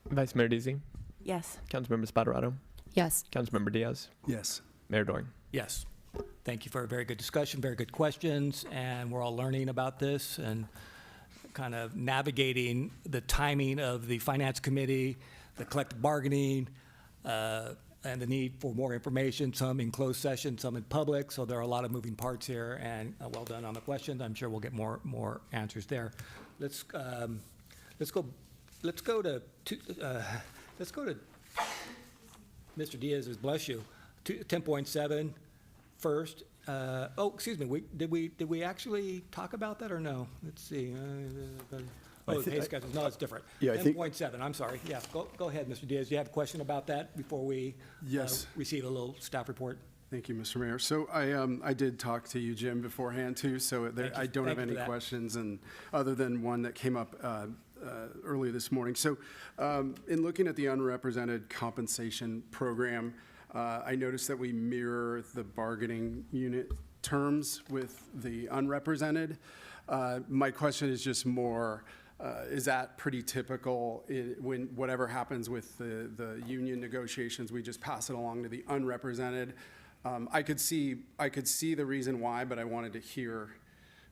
Vice Mayor Deasy,
Yes.
Councilmember Spatarato,
Yes.
Councilmember Diaz,
Yes.
Mayor Doring.
Yes. Thank you for a very good discussion, very good questions, and we're all learning about this and kind of navigating the timing of the Finance Committee, the collective bargaining, and the need for more information, some in closed session, some in public, so there are a lot of moving parts here, and well done on the questions. I'm sure we'll get more answers there. Let's go to Mr. Diaz's, bless you, 10.7 first. Excuse me, did we actually talk about that or no? Let's see. Pay schedules, no, it's different.
Yeah, I think-
10.7, I'm sorry, yeah, go ahead, Mr. Diaz, do you have a question about that before we
Yes.
receive a little staff report?
Thank you, Mr. Mayor. So I did talk to you, Jim, beforehand too, so I don't have
Thank you
any
for that.
questions, and other than one that came up earlier this morning. So in looking at the unrepresented compensation program, I noticed that we mirror the bargaining unit terms with the unrepresented. My question is just more, is that pretty typical when whatever happens with the union negotiations, we just pass it along to the unrepresented? I could see the reason why, but I wanted to hear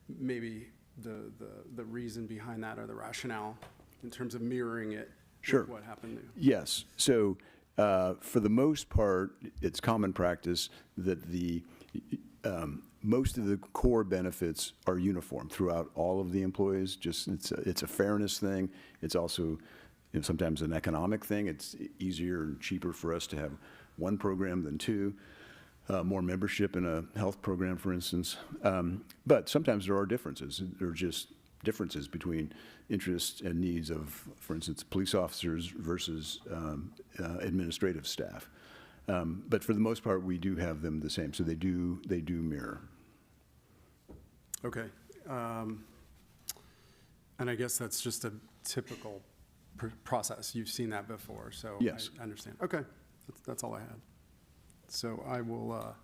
maybe the reason behind that or the rationale in terms of mirroring it
Sure.
with what happened there.
Yes. So for the most part, it's common practice that most of the core benefits are uniform throughout all of the employees. Just it's a fairness thing. It's also sometimes an economic thing. It's easier and cheaper for us to have one program than two. More membership in a health program, for instance. But sometimes there are differences. There are just differences between interests and needs of, for instance, police officers versus administrative staff. But for the most part, we do have them the same. So they do mirror.
Okay. And I guess that's just a typical process. You've seen that before, so
Yes.
I understand. Okay, that's all I had. So I will,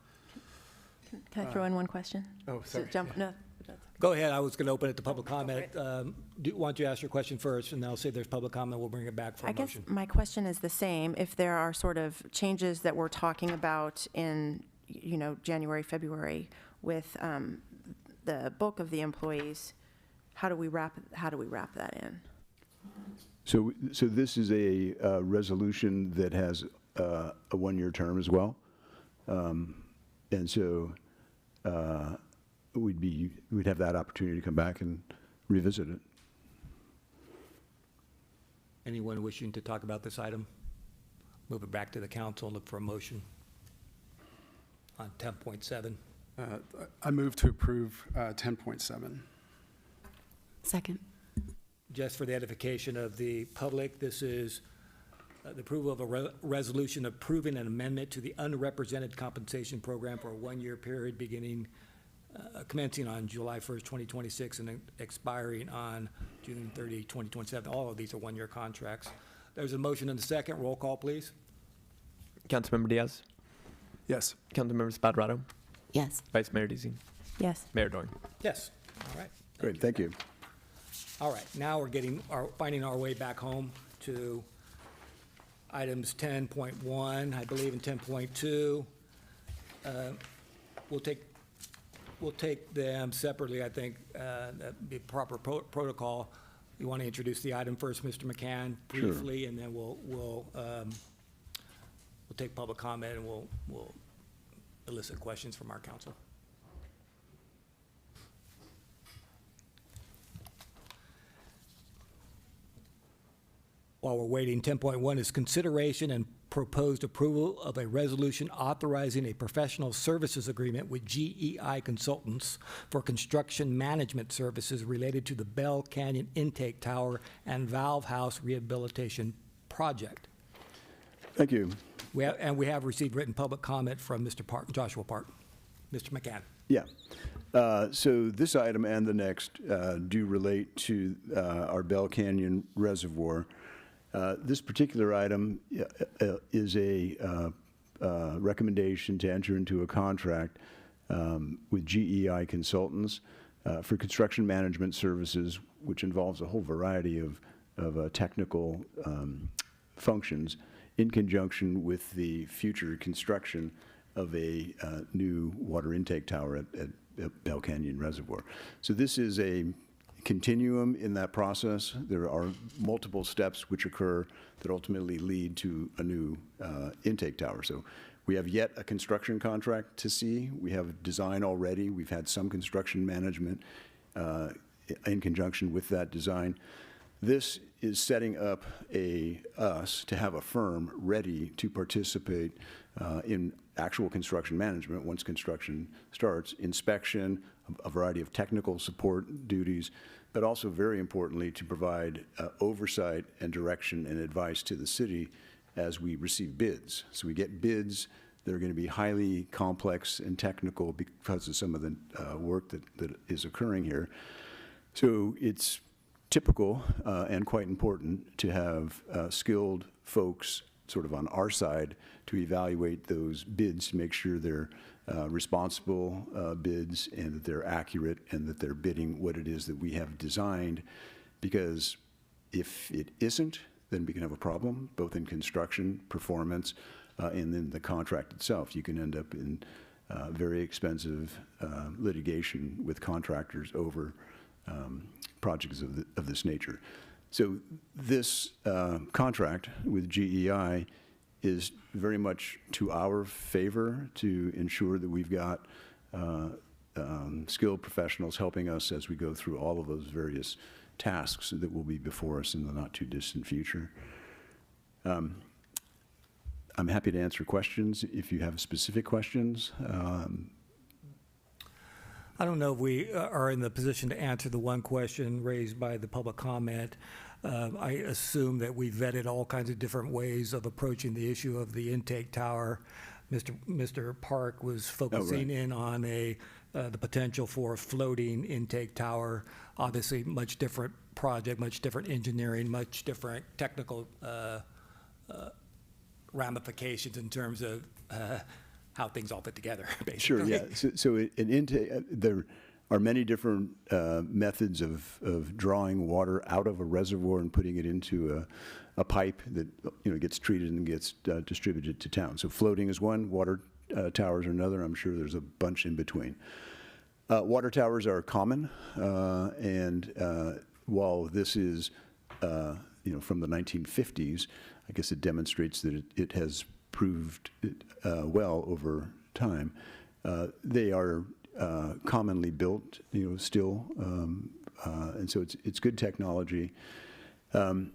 Can I throw in one question?
oh,
So
sorry.
jump, no, that's
Go ahead, I was going to open it to public comment. Why don't you ask your question first, and then I'll see if there's public comment, we'll bring it back for a
I guess
motion.
my question is the same. If there are sort of changes that we're talking about in, January, February with the bulk of the employees, how do we wrap that in?
So this is a resolution that has a one-year term as well. And so we'd have that opportunity to come back and revisit it.
Anyone wishing to talk about this item? Move it back to the council and look for a motion on 10.7.
I move to approve 10.7.
Second.
Just for the edification of the public, this is the approval of a resolution approving an amendment to the unrepresented compensation program for a one-year period commencing on July 1st, 2026 and expiring on June 30, 2027. All of these are one-year contracts. There's a motion and a second. Roll call, please.
Councilmember Diaz,
Yes.
Councilmember Spadrato,
Yes.
Vice Mayor Dizzy,
Yes.
Mayor Doring.
Yes. All right.
Great, thank you.
All right, now we're finding our way back home to items 10.1, I believe, and 10.2. We'll take them separately, I think, that'd be proper protocol. You want to introduce the item first, Mr. McCann,
Sure.
briefly, and then we'll take public comment, and we'll elicit questions from our council. While we're waiting, 10.1 is consideration and proposed approval of a resolution authorizing a professional services agreement with GEI Consultants for construction management services related to the Bell Canyon Intake Tower and Valve House Rehabilitation Project.
Thank you.
We have received written public comment from Mr. Park, Joshua Park. Mr. McCann.
Yeah. So this item and the next do relate to our Bell Canyon Reservoir. This particular item is a recommendation to enter into a contract with GEI Consultants for construction management services, which involves a whole variety of technical functions in conjunction with the future construction of a new water intake tower at Bell Canyon Reservoir. So this is a continuum in that process. There are multiple steps which occur that ultimately lead to a new intake tower. So we have yet a construction contract to see. We have design already. We've had some construction management in conjunction with that design. This is setting up us to have a firm ready to participate in actual construction management once construction starts, inspection, a variety of technical support duties, but also very importantly to provide oversight and direction and advice to the city as we receive bids. So we get bids that are going to be highly complex and technical because of some of the work that is occurring here. So it's typical and quite important to have skilled folks sort of on our side to evaluate those bids to make sure they're responsible bids and that they're accurate and that they're bidding what it is that we have designed. Because if it isn't, then we can have a problem, both in construction, performance, and then the contract itself. You can end up in very expensive litigation with contractors over projects of this nature. So this contract with GEI is very much to our favor to ensure that we've got skilled professionals helping us as we go through all of those various tasks that will be before us in the not too distant future. I'm happy to answer questions if you have specific questions.
I don't know if we are in the position to answer the one question raised by the public comment. I assume that we vetted all kinds of different ways of approaching the issue of the intake tower. Mr. Park was focusing in on the potential for a floating intake tower. Obviously, much different project, much different engineering, much different technical ramifications in terms of how things all fit together, basically.
Sure, yeah. So an intake, there are many different methods of drawing water out of a reservoir and putting it into a pipe that gets treated and gets distributed to town. So floating is one, water towers are another. I'm sure there's a bunch in between. Water towers are common, and while this is from the 1950s, I guess it demonstrates that it has proved well over time. They are commonly built, still, and so it's good technology. The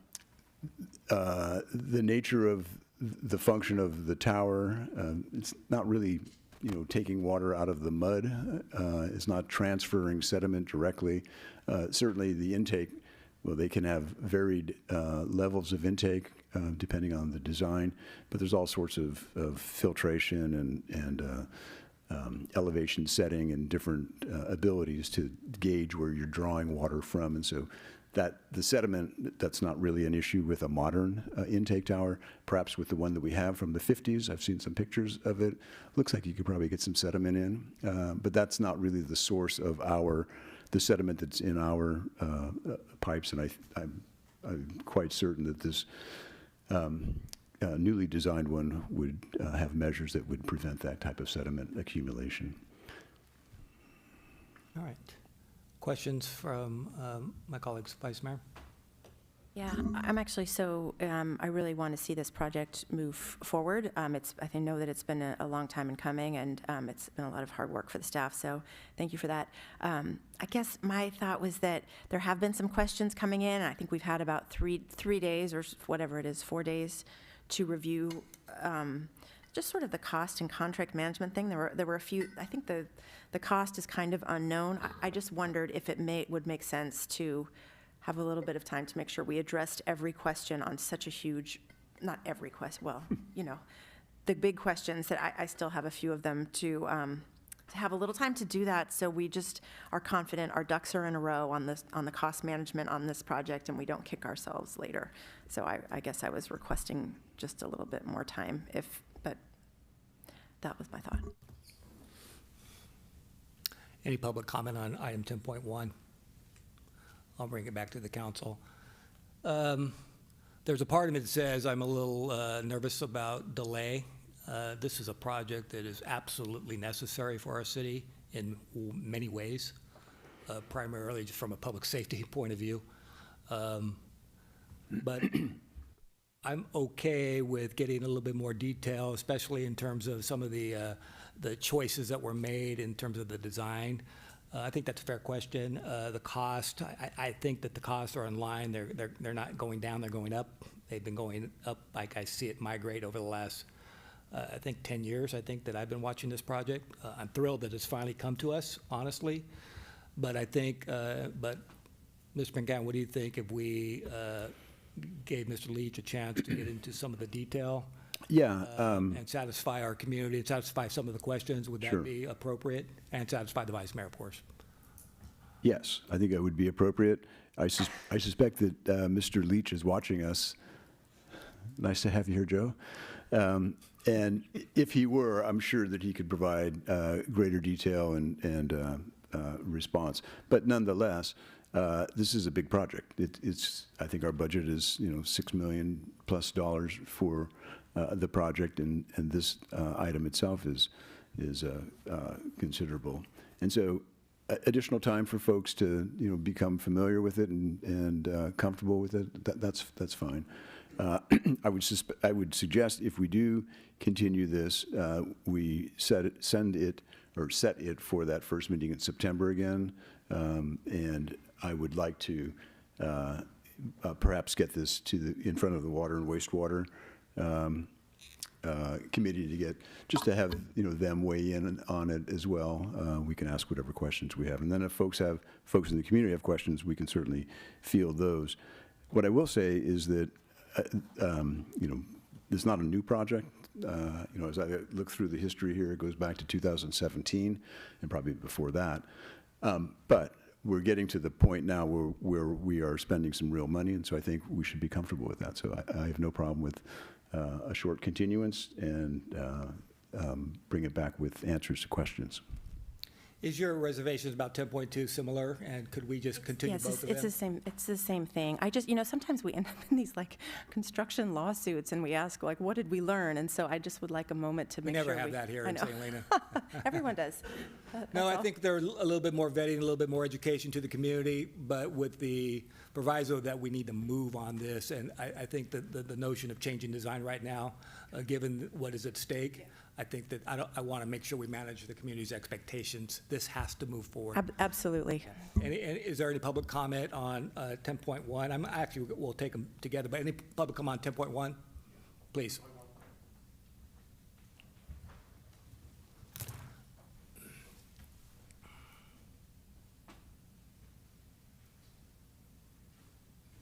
nature of the function of the tower, it's not really, taking water out of the mud. It's not transferring sediment directly. Certainly the intake, well, they can have varied levels of intake depending on the design, but there's all sorts of filtration and elevation setting and different abilities to gauge where you're drawing water from. And so that the sediment, that's not really an issue with a modern intake tower. Perhaps with the one that we have from the 50s, I've seen some pictures of it. Looks like you could probably get some sediment in, but that's not really the source of the sediment that's in our pipes. And I'm quite certain that this newly designed one would have measures that would prevent that type of sediment accumulation.
All right. Questions from my colleagues, Vice Mayor?
Yeah, I'm actually I really want to see this project move forward. I know that it's been a long time in coming, and it's been a lot of hard work for the staff, so thank you for that. I guess my thought was that there have been some questions coming in. I think we've had about three days or whatever it is, 4 days to review just sort of the cost and contract management thing. There were a few. I think the cost is kind of unknown. I just wondered if it would make sense to have a little bit of time to make sure we addressed every question on such a huge, not every question, well, the big questions that I still have a few of them to have a little time to do that, so we just are confident our ducks are in a row on the cost management on this project, and we don't kick ourselves later. So I guess I was requesting just a little bit more time, but that was my thought.
Any public comment on item 10.1? I'll bring it back to the council. There's a part of me that says I'm a little nervous about delay. This is a project that is absolutely necessary for our city in many ways. primarily just from a public safety point of view. But I'm okay with getting a little bit more detail, especially in terms of some of the choices that were made in terms of the design. I think that's a fair question. The cost, I think that the costs are in line. They're not going down, they're going up. They've been going up, like I see it migrate over the last, I think 10 years, I think, that I've been watching this project. I'm thrilled that it's finally come to us, honestly. But I think, but Mr. McGowan, what do you think if we gave Mr. Leach a chance to get into some of the detail?
Yeah.
And satisfy our community, and satisfy some of the questions? Would
Sure.
that be appropriate? And satisfy the vice mayor, of course.
Yes, I think that would be appropriate. I suspect that Mr. Leach is watching us. Nice to have you here, Joe. And if he were, I'm sure that he could provide greater detail and response. But nonetheless, this is a big project. I think our budget is, $6 million plus for the project, and this item itself is considerable. And so additional time for folks to, become familiar with it and comfortable with it, that's fine. I would suggest if we do continue this, we set it for that first meeting in September again. And I would like to perhaps get this in front of the Water and Wastewater committee to have them weigh in on it as well. We can ask whatever questions we have, and then if folks in the community have questions, we can certainly field those. What I will say is that this is not a new project. As I look through the history here, it goes back to 2017 and probably before that. But we're getting to the point now where we are spending some real money, and so I think we should be comfortable with that. So I have no problem with a short continuance and bring it back with answers to questions.
Is your reservations about 10.2 similar, and could we just continue
Yes,
both of them?
it's the same thing. I just, sometimes we end up in these construction lawsuits and we ask what did we learn? And so I just would like a moment to
We
make sure
never have that here
I
in
know.
St. Helena.
Everyone does.
No,
That's
I think there are a little bit more vetting, a little bit more education to the community, but with the proviso that we need to move on this. And I think that the notion of changing design right now, given what is at stake, I think that I want to make sure we manage the community's expectations. This has to move forward.
Absolutely.
And is there any public comment on 10.1? We'll take them together, but any public comment on 10.1? Please.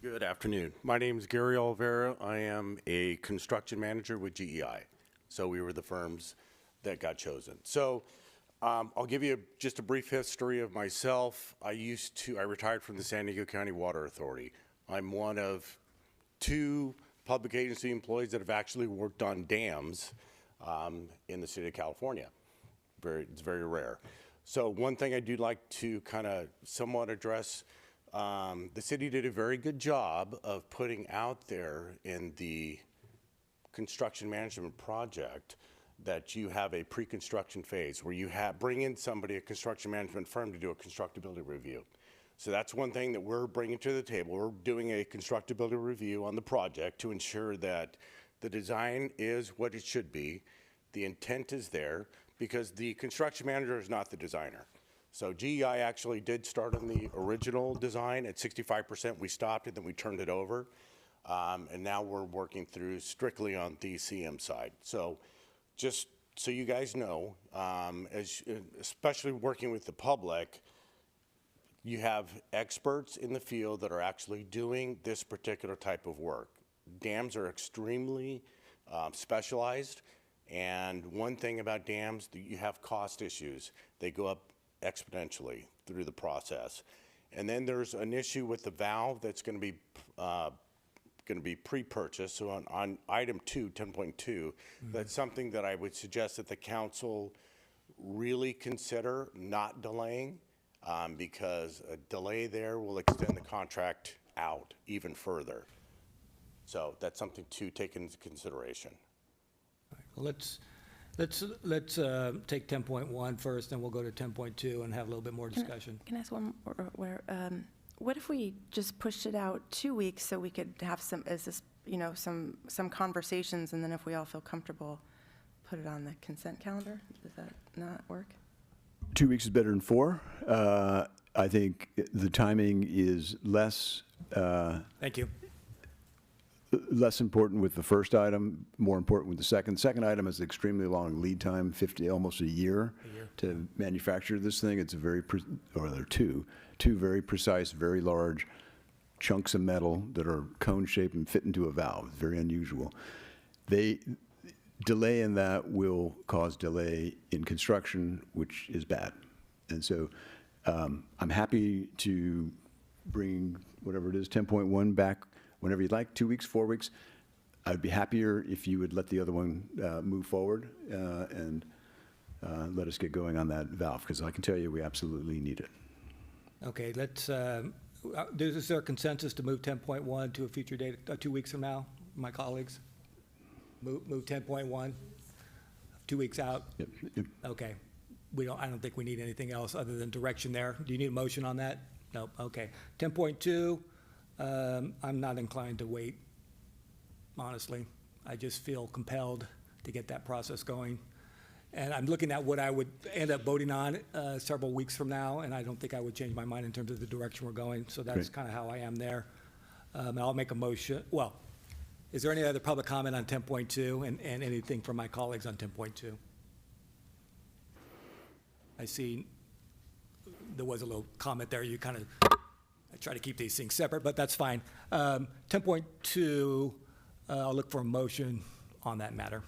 Good afternoon. My name is Gary Oliveira. I am a construction manager with GEI. So we were the firms that got chosen. So I'll give you just a brief history of myself. I retired from the San Diego County Water Authority. I'm one of 2 public agency employees that have actually worked on dams in the state of California. It's very rare. So one thing I do like to kind of somewhat address, the city did a very good job of putting out there in the construction management project that you have a pre-construction phase where you bring in a construction management firm to do a constructability review. So that's one thing that we're bringing to the table. We're doing a constructability review on the project to ensure that the design is what it should be, the intent is there, because the construction manager is not the designer. So GEI actually did start on the original design at 65%. We stopped it, then we turned it over. And now we're working through strictly on the CM side. So just so you guys know, especially working with the public, you have experts in the field that are actually doing this particular type of work. Dams are extremely specialized, and one thing about dams, you have cost issues. They go up exponentially through the process. And then there's an issue with the valve that's going to be pre-purchased. So on item 2, 10.2, that's something that I would suggest that the council really consider not delaying, because a delay there will extend the contract out even further. So that's something to take into consideration.
Let's Let's take 10.1 first, then we'll go to 10.2 and have a little bit more discussion.
Can I ask one more? What if we just pushed it out 2 weeks so we could have some conversations, and then if we all feel comfortable, put it on the consent calendar? Does that not work?
2 weeks is better than 4. I think the timing is less
Thank you.
less important with the first item, more important with the second. Second item is extremely long lead time, almost a year to manufacture this thing. It's a very, or there are two very precise, very large chunks of metal that are cone-shaped and fit into a valve. Very unusual. Delay in that will cause delay in construction, which is bad. And so I'm happy to bring whatever it is, 10.1 back whenever you'd like, 2 weeks, 4 weeks. I'd be happier if you would let the other one move forward and let us get going on that valve, because I can tell you we absolutely need it.
Okay, let's, is there a consensus to move 10.1 to a future date, 2 weeks from now, my colleagues? Move 10.1, 2 weeks out?
Yep.
Okay. I don't think we need anything else other than direction there. Do you need a motion on that? No, okay. 10.2, I'm not inclined to wait, honestly. I just feel compelled to get that process going. And I'm looking at what I would end up voting on several weeks from now, and I don't think I would change my mind in terms of the direction we're going. So that's
Great.
kind of how I am there. I'll make a motion. Well, is there any other public comment on 10.2 and anything from my colleagues on 10.2? I see there was a little comment there. You kind of, I try to keep these things separate, but that's fine. 10.2, I'll look for a motion on that matter.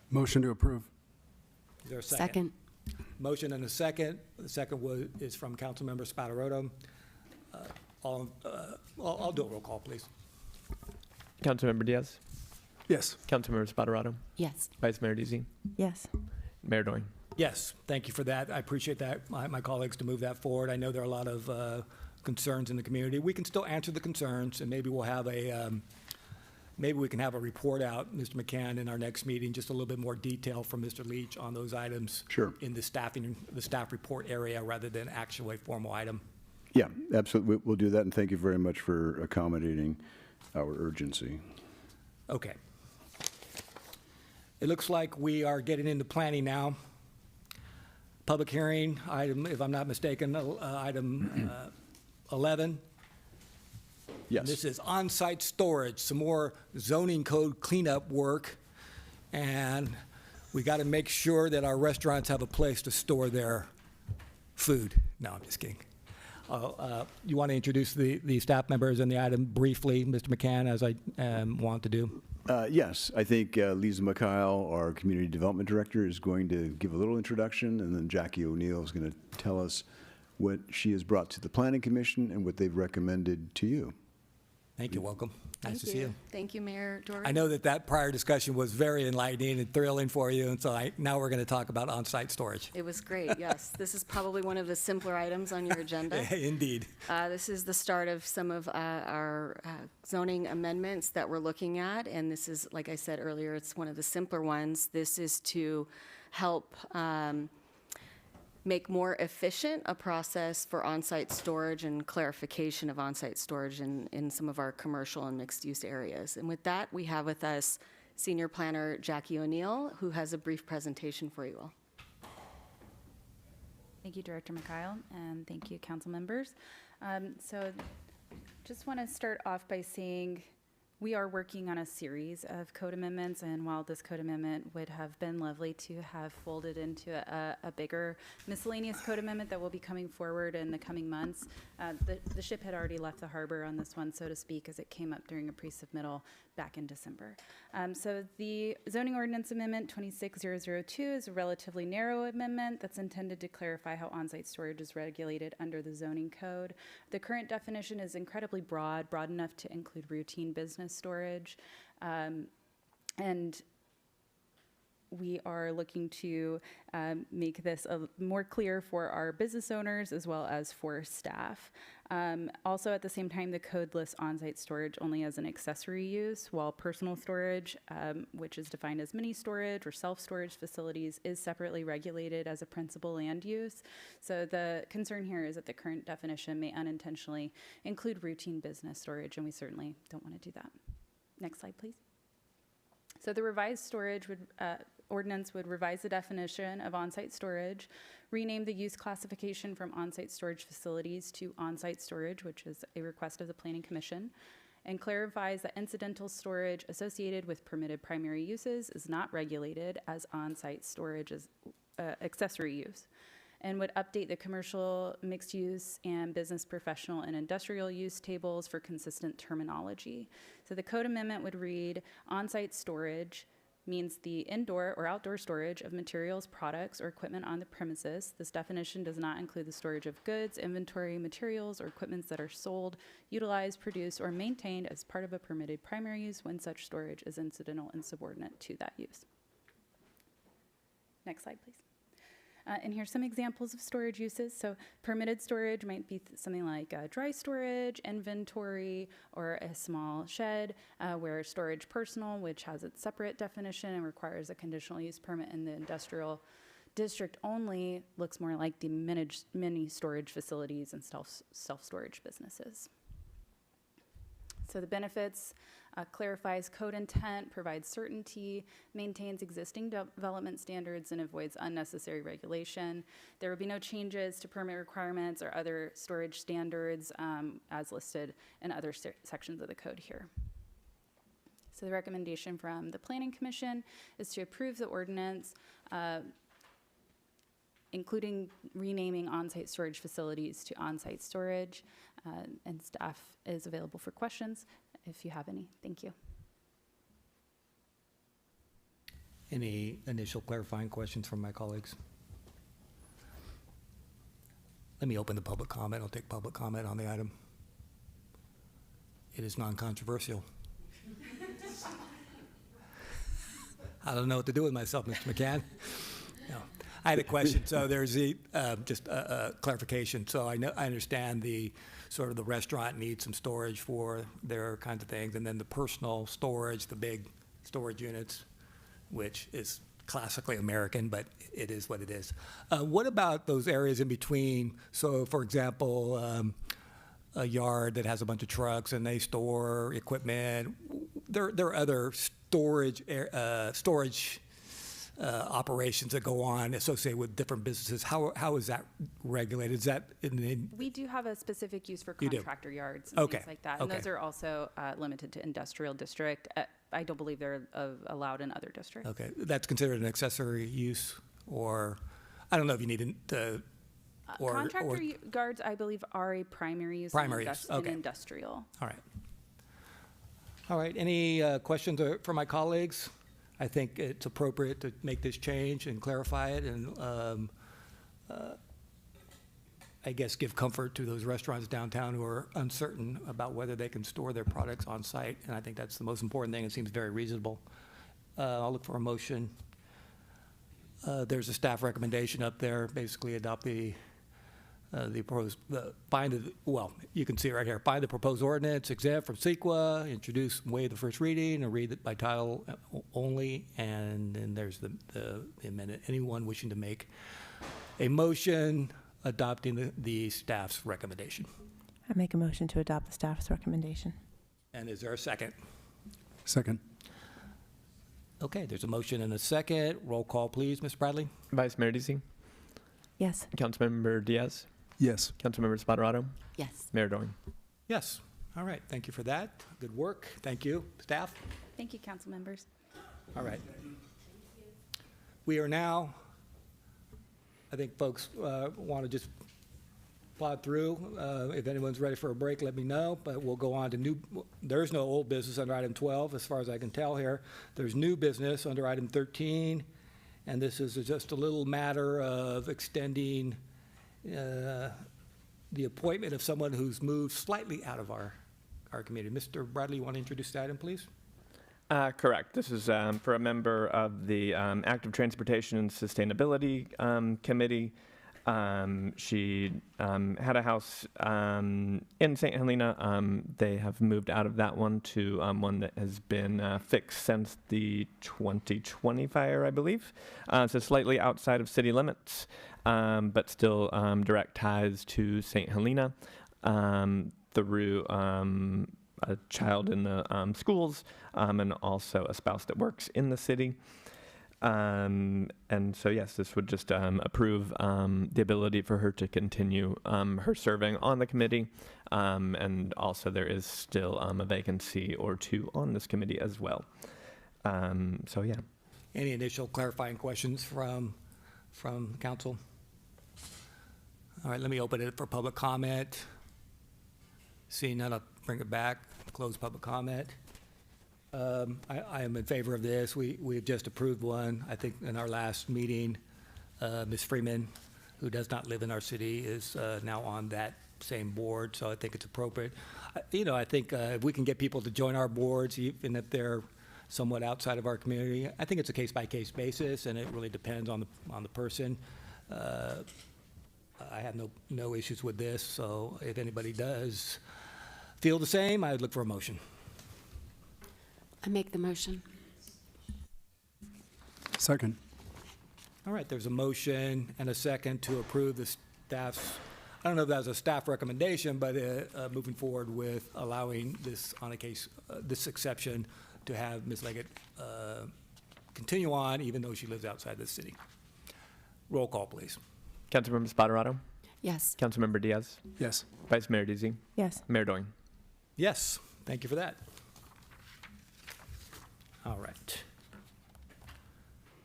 Motion to approve.
Is there a second?
Second.
Motion and a second. The second is from Councilmember Spataroto. I'll do a roll call, please.
Councilmember Diaz,
Yes.
Councilmember Spataroto,
Yes.
Vice Mayor Deasy,
Yes.
Mayor Doing.
Yes, thank you for that. I appreciate that, my colleagues, to move that forward. I know there are a lot of concerns in the community. We can still answer the concerns, and maybe we'll have maybe we can have a report out, Mr. McCann, in our next meeting, just a little bit more detail from Mr. Leach on those items.
Sure.
In the staff report area, rather than actually a formal item.
Yeah, absolutely. We'll do that, and thank you very much for accommodating our urgency.
Okay. It looks like we are getting into planning now. Public hearing, item, if I'm not mistaken, item 11.
Yes.
This is on-site storage, some more zoning code cleanup work, and we got to make sure that our restaurants have a place to store their food. No, I'm just kidding. You want to introduce the staff members and the item briefly, Mr. McCann, as I want to do?
Yes, I think Lisa McKyle, our Community Development Director, is going to give a little introduction, and then Jackie O'Neill is going to tell us what she has brought to the Planning Commission and what they've recommended to you.
Thank you, welcome. Nice to see you.
Thank you, Mayor Dory.
I know that prior discussion was very enlightening and thrilling for you, and so now we're going to talk about on-site storage.
It was great, yes. This is probably one of the simpler items on your agenda.
Indeed.
This is the start of some of our zoning amendments that we're looking at, and this is, like I said earlier, it's one of the simpler ones. This is to help make more efficient a process for on-site storage and clarification of on-site storage in some of our commercial and mixed-use areas. And with that, we have with us Senior Planner Jackie O'Neill, who has a brief presentation for you all.
Thank you, Director McKyle, and thank you, council members. So just want to start off by saying we are working on a series of code amendments, and while this code amendment would have been lovely to have folded into a bigger miscellaneous code amendment that will be coming forward in the coming months, the ship had already left the harbor on this one, so to speak, as it came up during a pre-submittal back in December. So the zoning ordinance amendment 26002 is a relatively narrow amendment that's intended to clarify how on-site storage is regulated under the zoning code. The current definition is incredibly broad enough to include routine business storage. And We are looking to make this more clear for our business owners as well as for staff. Also, at the same time, the code lists on-site storage only as an accessory use, while personal storage, which is defined as mini storage or self-storage facilities, is separately regulated as a principal land use. So the concern here is that the current definition may unintentionally include routine business storage, and we certainly don't want to do that. Next slide, please. So the revised storage ordinance would revise the definition of on-site storage, rename the use classification from on-site storage facilities to on-site storage, which is a request of the Planning Commission, and clarifies that incidental storage associated with permitted primary uses is not regulated as on-site storage as accessory use, and would update the commercial, mixed use, and business, professional, and industrial use tables for consistent terminology. So the code amendment would read, on-site storage means the indoor or outdoor storage of materials, products, or equipment on the premises. This definition does not include the storage of goods, inventory, materials, or equipments that are sold, utilized, produced, or maintained as part of a permitted primary use when such storage is incidental and subordinate to that use. Next slide, please. And here's some examples of storage uses. So permitted storage might be something like dry storage, inventory, or a small shed, where storage personal, which has its separate definition and requires a conditional use permit in the industrial district only, looks more like the mini storage facilities and self-storage businesses. So the benefits clarifies code intent, provides certainty, maintains existing development standards, and avoids unnecessary regulation. There will be no changes to permit requirements or other storage standards as listed in other sections of the code here. So the recommendation from the Planning Commission is to approve the ordinance, including renaming on-site storage facilities to on-site storage, and staff is available for questions if you have any. Thank you.
Any initial clarifying questions from my colleagues? Let me open the public comment. I'll take public comment on the item. It is non-controversial. I don't know what to do with myself, Mr. McCann. No. I had a question. So there's just a clarification. So I understand the sort of the restaurant needs some storage for their kinds of things, and then the personal storage, the big storage units, which is classically American, but it is what it is. What about those areas in between? So, for example, a yard that has a bunch of trucks and they store equipment. There are other storage operations that go on associated with different businesses. How is that regulated? Is that
We do have a specific use for
You do?
contractor yards and things like that. And those are also limited to industrial district. I don't believe they're allowed in other districts.
Okay, that's considered an accessory use, or I don't know if you need to.
Contractor yards, I believe, are a primary use
Primary
in
use, okay.
industrial.
All right. All right, any questions for my colleagues? I think it's appropriate to make this change and clarify it, and I guess give comfort to those restaurants downtown who are uncertain about whether they can store their products on site, and I think that's the most important thing. It seems very reasonable. I'll look for a motion. There's a staff recommendation up there, basically adopt the proposed, you can see it right here. Find the proposed ordinance exempt from CEQA, introduce and waive the first reading, and read it by title only. And then there's the amendment. Anyone wishing to make a motion adopting the staff's recommendation?
I make a motion to adopt the staff's recommendation.
And is there a second?
Second.
Okay, there's a motion and a second. Roll call, please, Ms. Bradley.
Vice Mayor Deasing,
Yes.
Councilmember Diaz,
Yes.
Councilmember Spatarato,
Yes.
Mayor Doring.
Yes. All right, thank you for that. Good work. Thank you, staff.
Thank you, council members.
All right. We are now, I think folks want to just plod through. If anyone's ready for a break, let me know, but we'll go on to there's no old business under item 12, as far as I can tell here. There's new business under item 13, and this is just a little matter of extending the appointment of someone who's moved slightly out of our community. Mr. Bradley, you want to introduce the item, please?
Correct. This is for a member of the Active Transportation and Sustainability Committee. She had a house in St. Helena. They have moved out of that one to one that has been fixed since the 2020 fire, I believe. So slightly outside of city limits, but still direct ties to St. Helena through a child in the schools and also a spouse that works in the city. And so, yes, this would just approve the ability for her to continue her serving on the committee. And also there is still a vacancy or two on this committee as well. So, yeah.
Any initial clarifying questions from council? All right, let me open it for public comment. Seeing none, I'll bring it back, close public comment. I am in favor of this. We've just approved one. I think in our last meeting, Ms. Freeman, who does not live in our city, is now on that same board, so I think it's appropriate. I think if we can get people to join our boards, even if they're somewhat outside of our community, I think it's a case-by-case basis, and it really depends on the person. I have no issues with this, so if anybody does feel the same, I would look for a motion.
I make the motion.
Second.
All right, there's a motion and a second to approve the staff's, I don't know if that was a staff recommendation, but moving forward with allowing this on a case, this exception to have Ms. Leggett continue on even though she lives outside the city. Roll call, please.
Councilmember Spoterato?
Yes.
Councilmember Diaz?
Yes.
Vice Mayor Dizzy?
Yes.
Mayor Doing?
Yes, thank you for that. All right.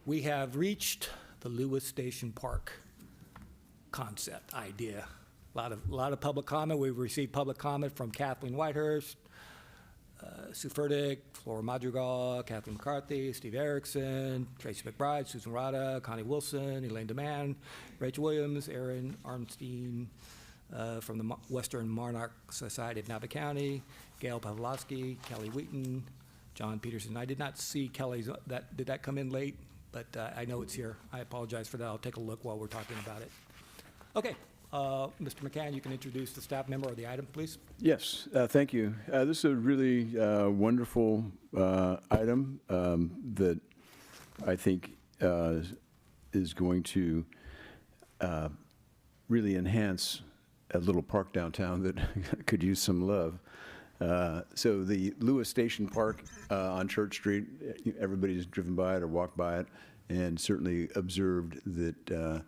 We have reached the Lewis Station Park concept, idea. A lot of public comment. We've received public comment from Kathleen Whitehurst, Sue Furtick, Flora Madrigal, Kathleen McCarthy, Steve Erickson, Tracy McBride, Susan Rada, Connie Wilson, Elaine DeMann, Rachel Williams, Aaron Arnstein from the Western Monarch Society of Napa County, Gail Pavlovsky, Kelly Wheaton, John Peterson. I did not see Kelly's, did that come in late? But I know it's here. I apologize for that. I'll take a look while we're talking about it. Okay, Mr. McCann, you can introduce the staff member or the item, please.
Yes, thank you. This is a really wonderful item that I think is going to really enhance a little park downtown that could use some love. So the Lewis Station Park on Church Street, everybody's driven by it or walked by it and certainly observed that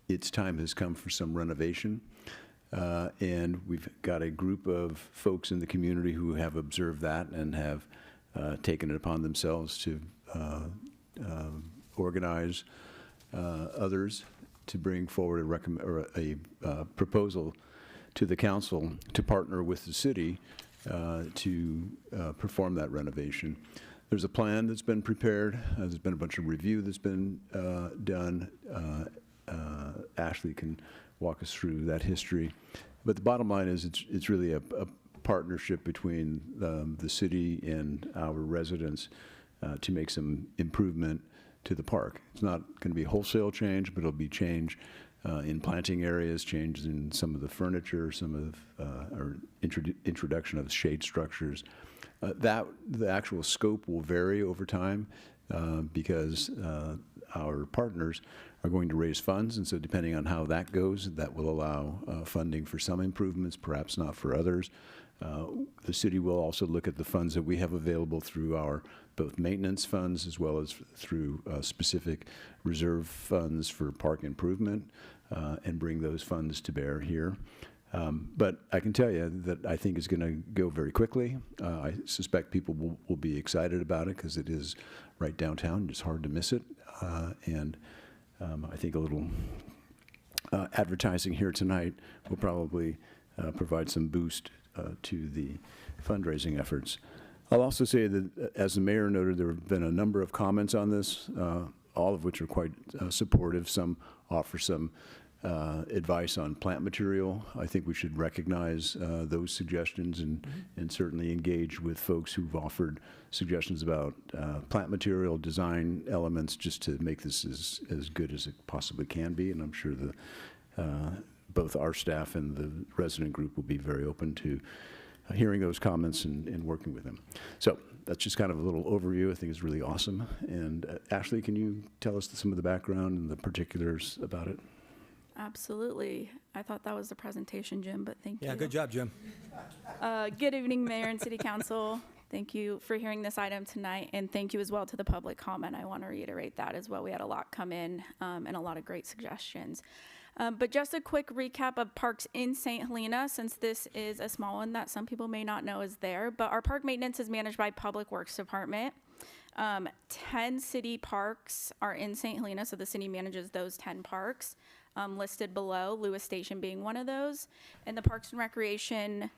its time has come for some renovation. And we've got a group of folks in the community who have observed that and have taken it upon themselves to organize others to bring forward a proposal to the council to partner with the city to perform that renovation. There's a plan that's been prepared. There's been a bunch of review that's been done. Ashley can walk us through that history. But the bottom line is it's really a partnership between the city and our residents to make some improvement to the park. It's not going to be a wholesale change, but it'll be change in planting areas, change in some of the furniture, some of or introduction of shade structures. The actual scope will vary over time because our partners are going to raise funds, and so depending on how that goes, that will allow funding for some improvements, perhaps not for others. The city will also look at the funds that we have available through our both maintenance funds as well as through specific reserve funds for park improvement and bring those funds to bear here. But I can tell you that I think it's going to go very quickly. I suspect people will be excited about it because it is right downtown. It's hard to miss it. And I think a little advertising here tonight will probably provide some boost to the fundraising efforts. I'll also say that, as the mayor noted, there have been a number of comments on this, all of which are quite supportive. Some offer some advice on plant material. I think we should recognize those suggestions and certainly engage with folks who've offered suggestions about plant material, design elements, just to make this as good as it possibly can be. And I'm sure both our staff and the resident group will be very open to hearing those comments and working with them. So that's just kind of a little overview. I think it's really awesome. And Ashley, can you tell us some of the background and the particulars about it?
Absolutely. I thought that was the presentation, Jim, but thank you.
Yeah, good job, Jim.
Good evening, Mayor and City Council. Thank you for hearing this item tonight, and thank you as well to the public comment. I want to reiterate that as well. We had a lot come in and a lot of great suggestions. But just a quick recap of parks in St. Helena, since this is a small one that some people may not know is there. But our park maintenance is managed by Public Works Department. 10 city parks are in St. Helena, so the city manages those 10 parks listed below, Lewis Station being one of those. And the Parks and Recreation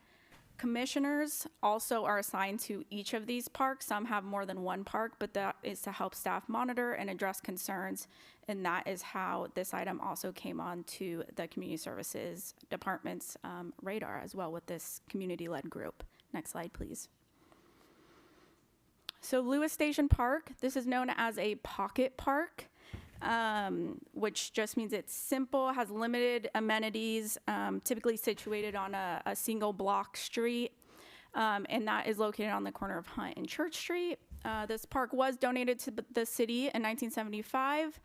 commissioners also are assigned to each of these parks. Some have more than one park, but that is to help staff monitor and address concerns. And that is how this item also came on to the Community Services Department's radar as well with this community-led group. Next slide, please. So Lewis Station Park, this is known as a pocket park, which just means it's simple, has limited amenities, typically situated on a single block street, and that is located on the corner of Hunt and Church Street. This park was donated to the city in 1975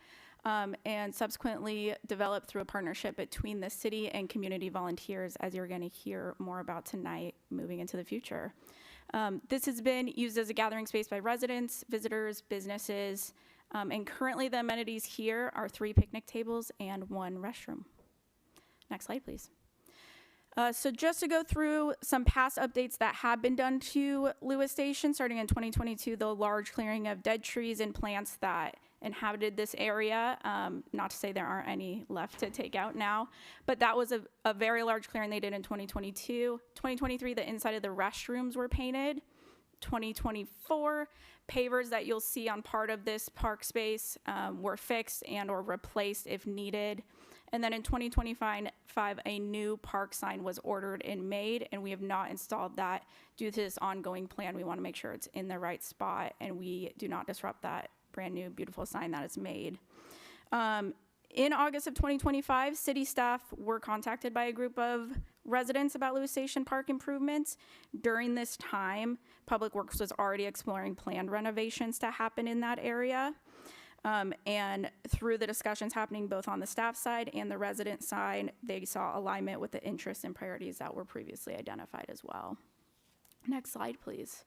and subsequently developed through a partnership between the city and community volunteers, as you're going to hear more about tonight moving into the future. This has been used as a gathering space by residents, visitors, businesses, and currently the amenities here are 3 picnic tables and 1 restroom. Next slide, please. So just to go through some past updates that have been done to Lewis Station, starting in 2022, the large clearing of dead trees and plants that inhabited this area, not to say there aren't any left to take out now, but that was a very large clearing they did in 2022. 2023, the inside of the restrooms were painted. 2024, pavers that you'll see on part of this park space were fixed and or replaced if needed. And then in 2025, a new park sign was ordered and made, and we have not installed that due to this ongoing plan. We want to make sure it's in the right spot and we do not disrupt that brand new beautiful sign that is made. In August of 2025, city staff were contacted by a group of residents about Lewis Station Park improvements. During this time, Public Works was already exploring planned renovations to happen in that area. And through the discussions happening both on the staff side and the resident side, they saw alignment with the interests and priorities that were previously identified as well. Next slide, please.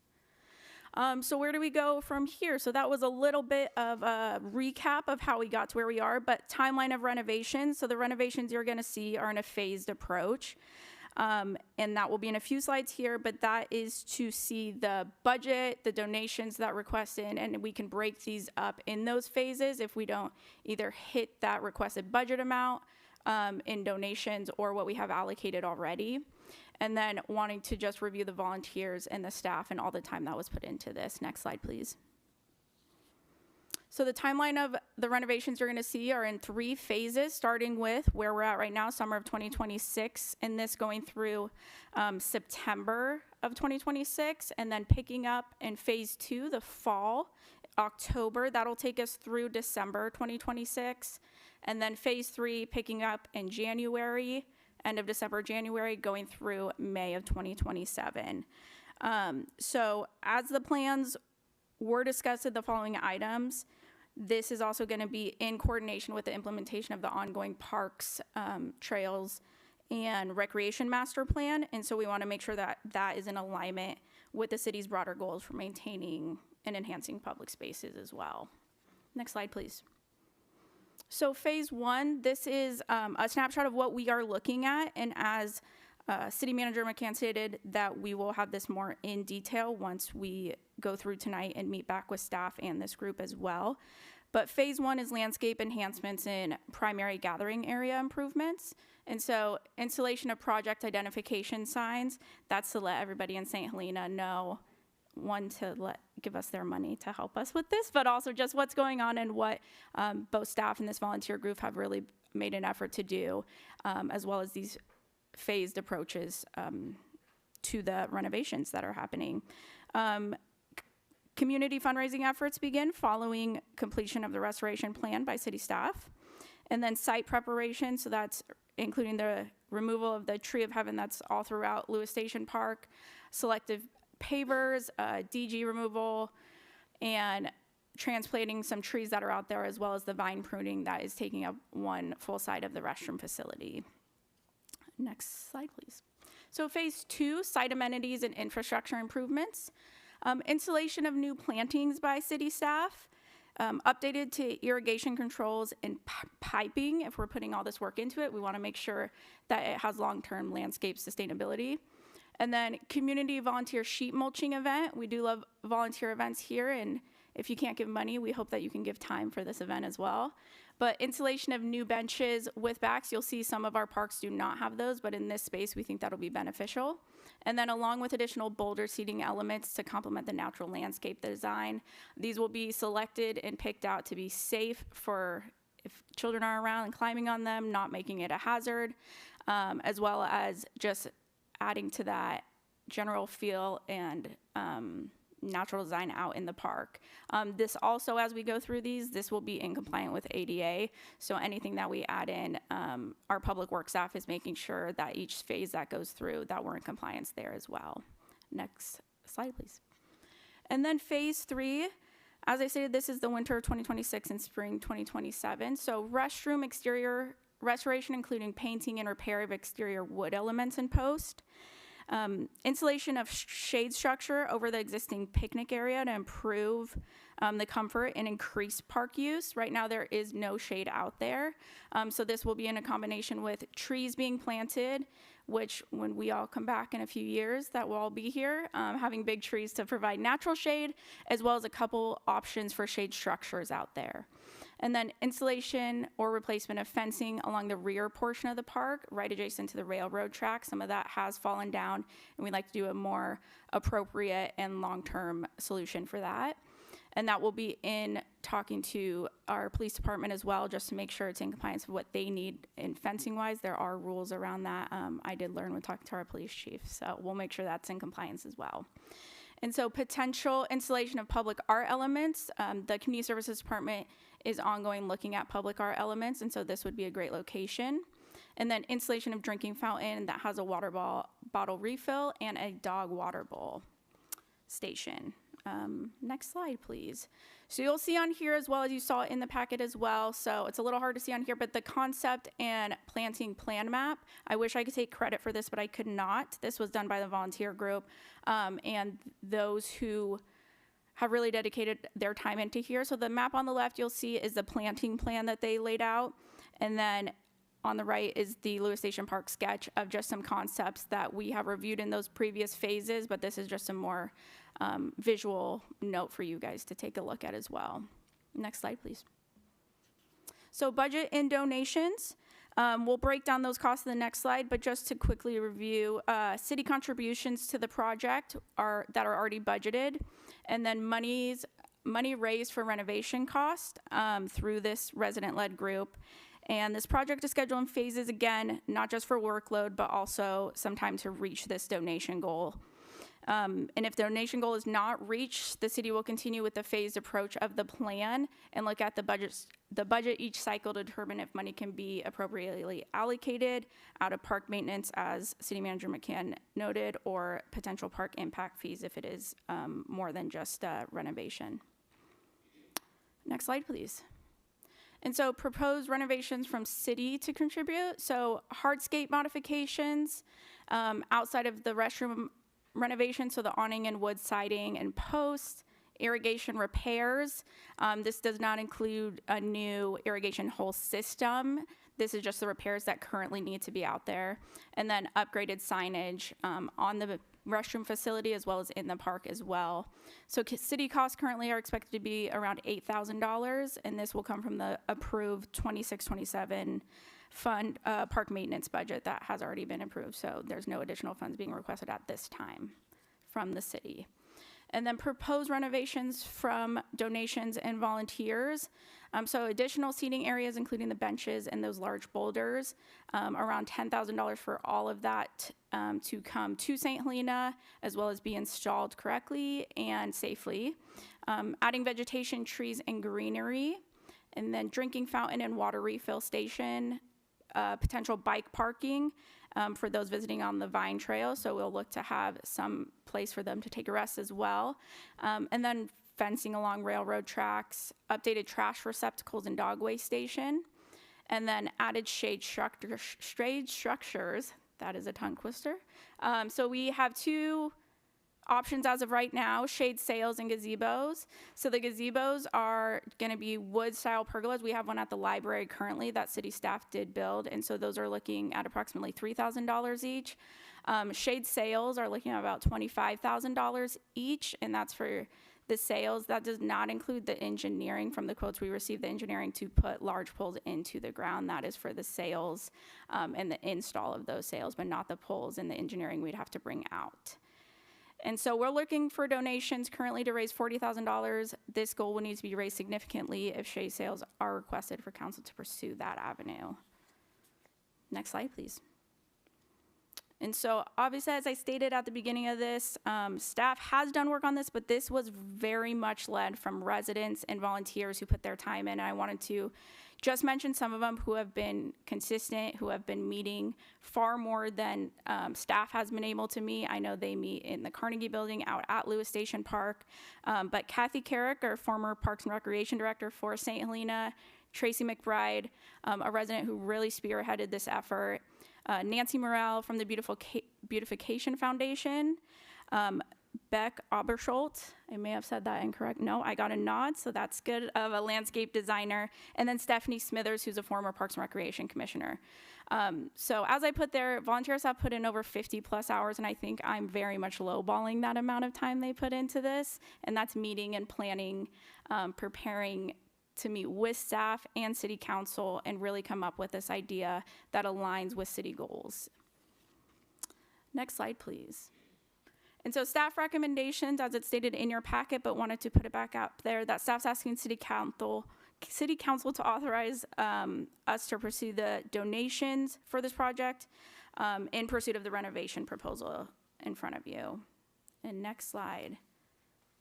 So where do we go from here? So that was a little bit of a recap of how we got to where we are, but timeline of renovations. So the renovations you're going to see are in a phased approach. And that will be in a few slides here, but that is to see the budget, the donations that requested, and we can break these up in those phases if we don't either hit that requested budget amount in donations or what we have allocated already. And then wanting to just review the volunteers and the staff and all the time that was put into this. Next slide, please. So the timeline of the renovations you're going to see are in 3 phases, starting with where we're at right now, summer of 2026, and this going through September of 2026, and then picking up in phase 2, the fall, October. That'll take us through December 2026, and then phase 3 picking up in January, end of December, January, going through May of 2027. So as the plans were discussed in the following items, this is also going to be in coordination with the implementation of the ongoing parks, trails, and recreation master plan. And so we want to make sure that that is in alignment with the city's broader goals for maintaining and enhancing public spaces as well. Next slide, please. So phase 1, this is a snapshot of what we are looking at. And as City Manager McCann stated, that we will have this more in detail once we go through tonight and meet back with staff and this group as well. But phase 1 is landscape enhancements and primary gathering area improvements. And so installation of project identification signs, that's to let everybody in St. Helena know, one, to give us their money to help us with this, but also just what's going on and what both staff and this volunteer group have really made an effort to do, as well as these phased approaches to the renovations that are happening. Community fundraising efforts begin following completion of the restoration plan by city staff. And then site preparation, so that's including the removal of the tree of heaven that's all throughout Lewis Station Park, selective pavers, DG removal, and transplanting some trees that are out there, as well as the vine pruning that is taking up one full side of the restroom facility. Next slide, please. So phase 2, site amenities and infrastructure improvements. Installation of new plantings by city staff, updated to irrigation controls and piping. If we're putting all this work into it, we want to make sure that it has long-term landscape sustainability. And then community volunteer sheet mulching event. We do love volunteer events here, and if you can't give money, we hope that you can give time for this event as well. But installation of new benches with backs, you'll see some of our parks do not have those, but in this space, we think that'll be beneficial. And then along with additional boulder seating elements to complement the natural landscape design, these will be selected and picked out to be safe for if children are around and climbing on them, not making it a hazard, as well as just adding to that general feel and natural design out in the park. This also, as we go through these, this will be in compliant with ADA. So anything that we add in, our public works staff is making sure that each phase that goes through, that we're in compliance there as well. Next slide, please. And then phase 3, as I stated, this is the winter of 2026 and spring 2027. So restroom exterior restoration, including painting and repair of exterior wood elements and post. Installation of shade structure over the existing picnic area to improve the comfort and increase park use. Right now there is no shade out there. So this will be in a combination with trees being planted, which when we all come back in a few years, that will all be here, having big trees to provide natural shade, as well as a couple options for shade structures out there. And then installation or replacement of fencing along the rear portion of the park, right adjacent to the railroad track. Some of that has fallen down, and we'd like to do a more appropriate and long-term solution for that. And that will be in talking to our police department as well, just to make sure it's in compliance with what they need in fencing-wise. There are rules around that. I did learn when talking to our police chief, so we'll make sure that's in compliance as well. And so potential installation of public art elements. The Community Services Department is ongoing looking at public art elements, and so this would be a great location. And then installation of drinking fountain that has a water bottle refill and a dog water bowl station. Next slide, please. So you'll see on here, as well as you saw in the packet as well, so it's a little hard to see on here, but the concept and planting plan map, I wish I could take credit for this, but I could not. This was done by the volunteer group, and those who have really dedicated their time into here. So the map on the left you'll see is the planting plan that they laid out, and then on the right is the Lewis Station Park sketch of just some concepts that we have reviewed in those previous phases, but this is just a more visual note for you guys to take a look at as well. Next slide, please. So budget and donations. We'll break down those costs in the next slide, but just to quickly review, city contributions to the project that are already budgeted, and then money raised for renovation cost through this resident-led group. And this project is scheduled in phases, again, not just for workload, but also some time to reach this donation goal. And if the donation goal is not reached, the city will continue with the phased approach of the plan and look at the budget each cycle to determine if money can be appropriately allocated out of park maintenance, as City Manager McCann noted, or potential park impact fees if it is more than just renovation. Next slide, please. And so proposed renovations from city to contribute. So hardscape modifications outside of the restroom renovation, so the awning and wood siding and posts, irrigation repairs. This does not include a new irrigation hole system. This is just the repairs that currently need to be out there. And then upgraded signage on the restroom facility as well as in the park as well. So city costs currently are expected to be around $8,000, and this will come from the approved 26-27 fund park maintenance budget that has already been approved. So there's no additional funds being requested at this time from the city. And then proposed renovations from donations and volunteers. So additional seating areas, including the benches and those large boulders, around $10,000 for all of that to come to St. Helena, as well as be installed correctly and safely. Adding vegetation, trees, and greenery, and then drinking fountain and water refill station, potential bike parking for those visiting on the Vine Trail. So we'll look to have some place for them to take a rest as well. And then fencing along railroad tracks, updated trash receptacles and dog waste station, and then added shade structures. That is a tongue twister. So we have two options as of right now: shade sails and gazebos. So the gazebos are going to be wood-style pergolas. We have one at the library currently that city staff did build, and so those are looking at approximately $3,000 each. Shade sails are looking at about $25,000 each, and that's for the sails. That does not include the engineering. From the quotes we received, the engineering to put large poles into the ground. That is for the sails and the install of those sails, but not the poles and the engineering we'd have to bring out. And so we're looking for donations currently to raise $40,000. This goal will need to be raised significantly if shade sails are requested for council to pursue that avenue. Next slide, please. And so obviously, as I stated at the beginning of this, staff has done work on this, but this was very much led from residents and volunteers who put their time in. And I wanted to just mention some of them who have been consistent, who have been meeting far more than staff has been able to meet. I know they meet in the Carnegie Building out at Lewis Station Park. But Kathy Carrick, our former Parks and Recreation Director for St. Helena, Tracy McBride, a resident who really spearheaded this effort, Nancy Morrell from the Beautification Foundation, Beck Oberschult, I may have said that incorrect. No, I got a nod, so that's good, of a landscape designer, and then Stephanie Smithers, who's a former Parks and Recreation Commissioner. So as I put there, volunteers have put in over 50 plus hours, and I think I'm very much lowballing that amount of time they put into this, and that's meeting and planning, preparing to meet with staff and city council and really come up with this idea that aligns with city goals. Next slide, please. And so staff recommendations, as it's stated in your packet, but wanted to put it back up there, that staff's asking city council to authorize us to pursue the donations for this project in pursuit of the renovation proposal in front of you. And next slide.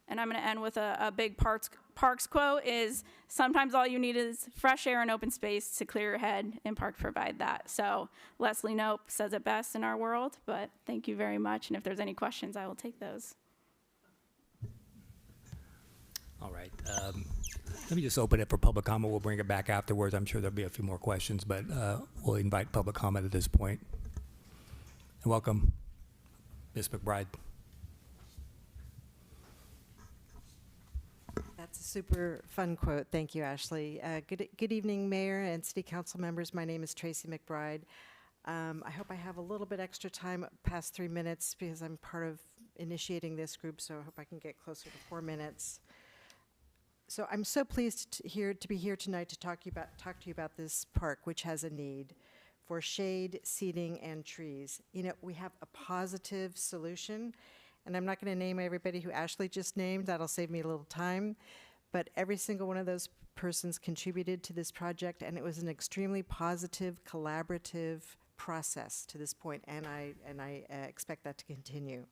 And I'm going to end with a big Parks quote is, sometimes all you need is fresh air and open space to clear your head, and Parks provide that. So Leslie Knope says it best in our world, but thank you very much. And if there's any questions, I will take those.
All right. Let me just open it for public comment. We'll bring it back afterwards. I'm sure there'll be a few more questions, but we'll invite public comment at this point. And welcome, Ms. McBride.
That's a super fun quote. Thank you, Ashley. Good evening, Mayor and City Council members. My name is Tracy McBride. I hope I have a little bit extra time past 3 minutes because I'm part of initiating this group, so I hope I can get closer to 4 minutes. So I'm so pleased to be here tonight to talk to you about this park, which has a need for shade, seating, and trees. You know, we have a positive solution. And I'm not going to name everybody who Ashley just named. That'll save me a little time. But every single one of those persons contributed to this project, and it was an extremely positive, collaborative process to this point, and I expect that to continue.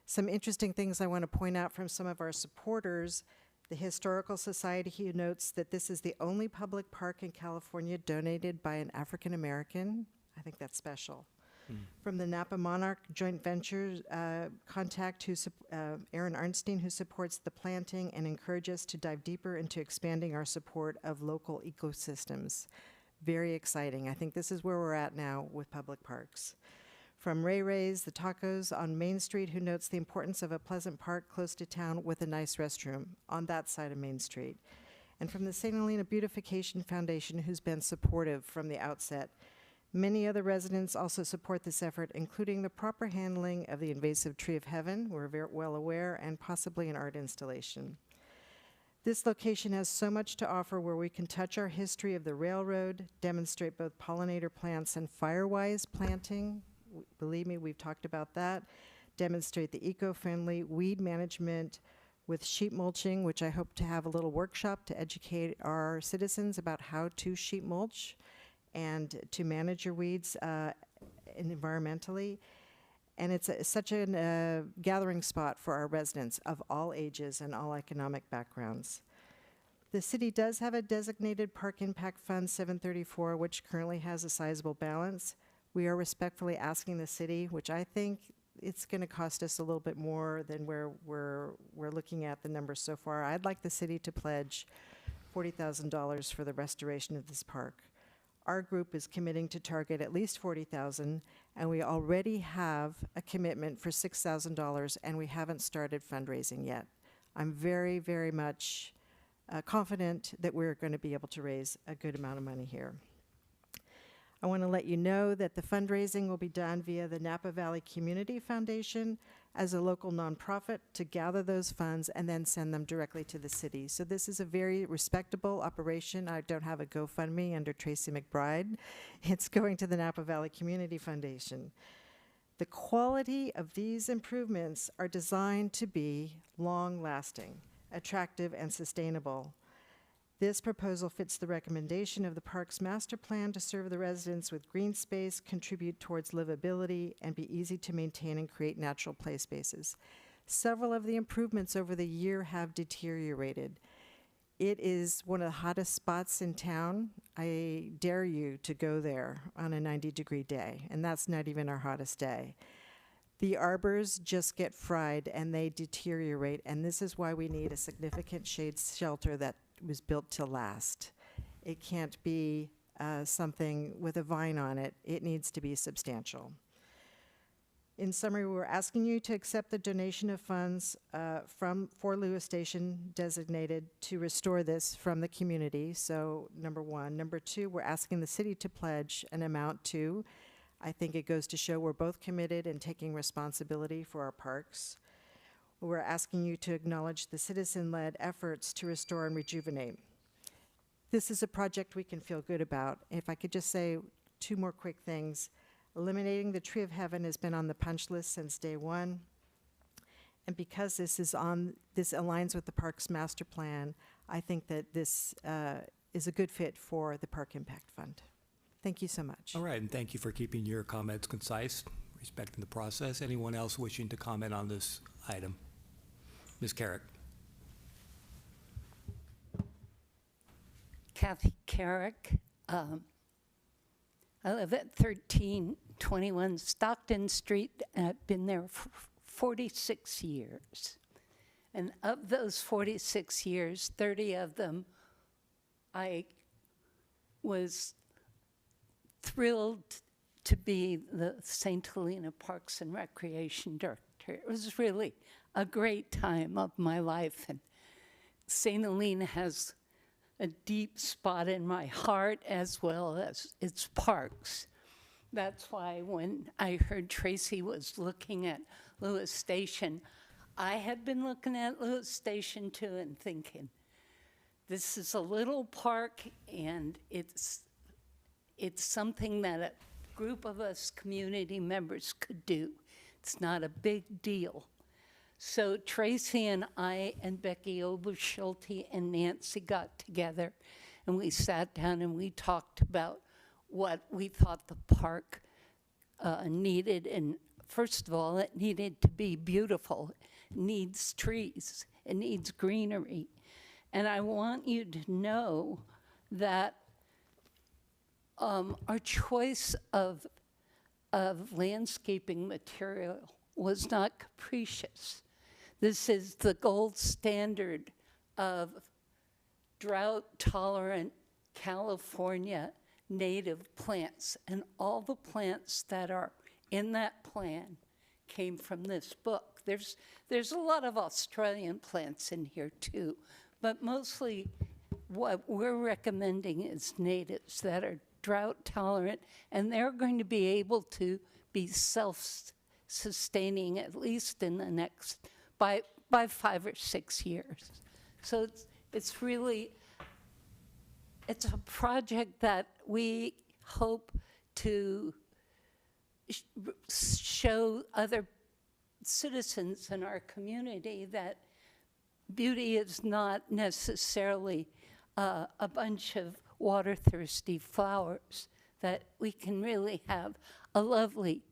Some interesting things I want to point out from some of our supporters. The Historical Society, who notes that this is the only public park in California donated by an African American. I think that's special. From the Napa Monarch Joint Venture contact, Aaron Arnstein, who supports the planting and encourages us to dive deeper into expanding our support of local ecosystems. Very exciting. I think this is where we're at now with public parks. From Ray Ray's The Tacos on Main Street, who notes the importance of a pleasant park close to town with a nice restroom on that side of Main Street. And from the St. Helena Beautification Foundation, who's been supportive from the outset. Many other residents also support this effort, including the proper handling of the invasive tree of heaven, we're very well aware, and possibly an art installation. This location has so much to offer where we can touch our history of the railroad, demonstrate both pollinator plants and firewise planting. Believe me, we've talked about that. Demonstrate the eco-friendly weed management, with sheet mulching, which I hope to have a little workshop to educate our citizens about how to sheet mulch and to manage your weeds environmentally. And it's such a gathering spot for our residents of all ages and all economic backgrounds. The city does have a designated Park Impact Fund 734, which currently has a sizable balance. We are respectfully asking the city, which I think it's going to cost us a little bit more than where we're looking at the numbers so far. I'd like the city to pledge $40,000 for the restoration of this park. Our group is committing to target at least $40,000, and we already have a commitment for $6,000, and we haven't started fundraising yet. I'm very, very much confident that we're going to be able to raise a good amount of money here. I want to let you know that the fundraising will be done via the Napa Valley Community Foundation as a local nonprofit to gather those funds and then send them directly to the city. So this is a very respectable operation. I don't have a GoFundMe under Tracy McBride. It's going to the Napa Valley Community Foundation. The quality of these improvements are designed to be long-lasting, attractive, and sustainable. This proposal fits the recommendation of the park's master plan to serve the residents with green space, contribute towards livability, and be easy to maintain and create natural play spaces. Several of the improvements over the year have deteriorated. It is one of the hottest spots in town. I dare you to go there on a 90-degree day, and that's not even our hottest day. The arbors just get fried and they deteriorate, and this is why we need a significant shade shelter that was built to last. It can't be something with a vine on it. It needs to be substantial. In summary, we're asking you to accept the donation of funds for Lewis Station designated to restore this from the community. So number one. Number two, we're asking the city to pledge an amount to. I think it goes to show we're both committed and taking responsibility for our parks. We're asking you to acknowledge the citizen-led efforts to restore and rejuvenate. This is a project we can feel good about. If I could just say two more quick things. Eliminating the Tree of Heaven has been on the punch list since day one. And because this aligns with the park's master plan, I think that this is a good fit for the Park Impact Fund. Thank you so much.
All right, and thank you for keeping your comments concise, respecting the process. Anyone else wishing to comment on this item? Ms. Carrick.
Kathy Carrick. I live at 1321 Stockton Street. I've been there for 46 years. And of those 46 years, 30 of them, I was thrilled to be the St. Helena Parks and Recreation Director. It was really a great time of my life, and St. Helena has a deep spot in my heart as well as its parks. That's why when I heard Tracy was looking at Lewis Station, I had been looking at Lewis Station too and thinking, this is a little park and it's something that a group of us community members could do. It's not a big deal. So Tracy and I and Becky Oberschulte and Nancy got together and we sat down and we talked about what we thought the park needed. And first of all, it needed to be beautiful. It needs trees. It needs greenery. And I want you to know that our choice of landscaping material was not capricious. This is the gold standard of drought-tolerant California native plants, and all the plants that are in that plan came from this book. There's a lot of Australian plants in here too, but mostly what we're recommending is natives that are drought tolerant, and they're going to be able to be self-sustaining at least in the next, by 5 or 6 years. So it's really, it's a project that we hope to show other citizens in our community that beauty is not necessarily a bunch of water-thirsty flowers, that we can really have a lovely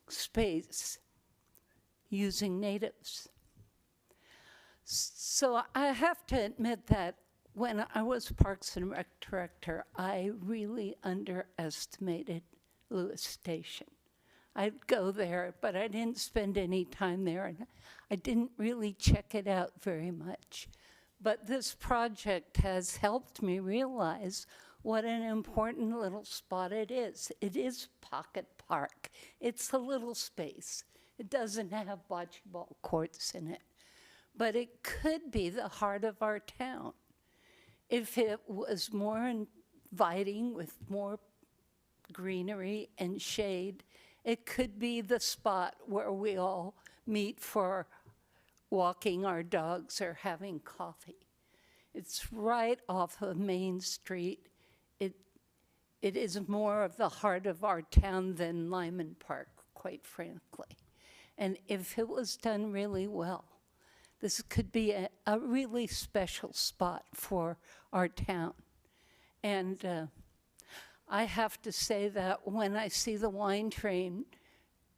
space using natives. So I have to admit that when I was Parks and Rec director, I really underestimated Lewis Station. I'd go there, but I didn't spend any time there, and I didn't really check it out very much. But this project has helped me realize what an important little spot it is. It is Pocket Park. It's a little space. It doesn't have bocce ball courts in it, but it could be the heart of our town if it was more inviting with more greenery and shade. It could be the spot where we all meet for walking our dogs or having coffee. It's right off of Main Street. It is more of the heart of our town than Lyman Park, quite frankly. And if it was done really well, this could be a really special spot for our town. And I have to say that when I see the wine train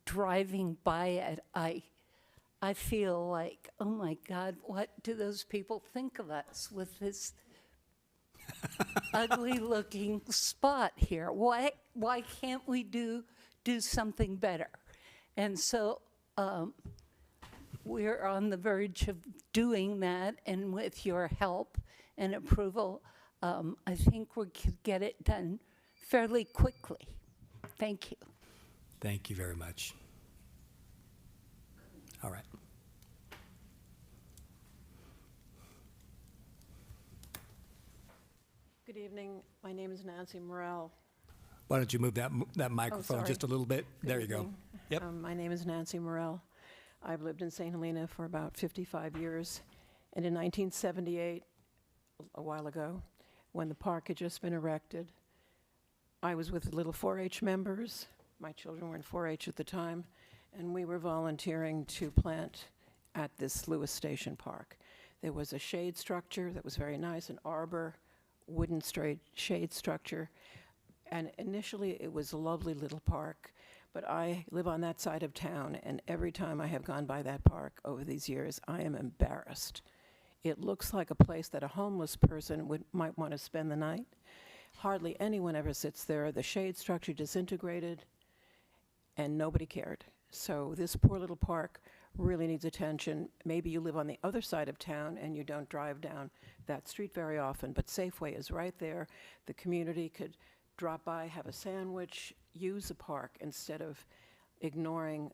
driving by it, I feel like, oh my God, what do those people think of us with this ugly looking spot here? Why can't we do something better? And so we're on the verge of doing that, and with your help and approval, I think we could get it done fairly quickly. Thank you.
Thank you very much. All right.
Good evening. My name is Nancy Morrell.
Why don't you move that microphone
sorry.
just a little bit?
Good
There you go.
evening.
Yep.
My name is Nancy Morrell. I've lived in St. Helena for about 55 years. And in 1978, a while ago, when the park had just been erected, I was with the little 4-H members. My children were in 4-H at the time, and we were volunteering to plant at this Lewis Station Park. There was a shade structure that was very nice, an arbor, wooden straight shade structure. And initially, it was a lovely little park, but I live on that side of town, and every time I have gone by that park over these years, I am embarrassed. It looks like a place that a homeless person might want to spend the night. Hardly anyone ever sits there. The shade structure disintegrated, and nobody cared. So this poor little park really needs attention. Maybe you live on the other side of town and you don't drive down that street very often, but Safeway is right there. The community could drop by, have a sandwich, use the park instead of ignoring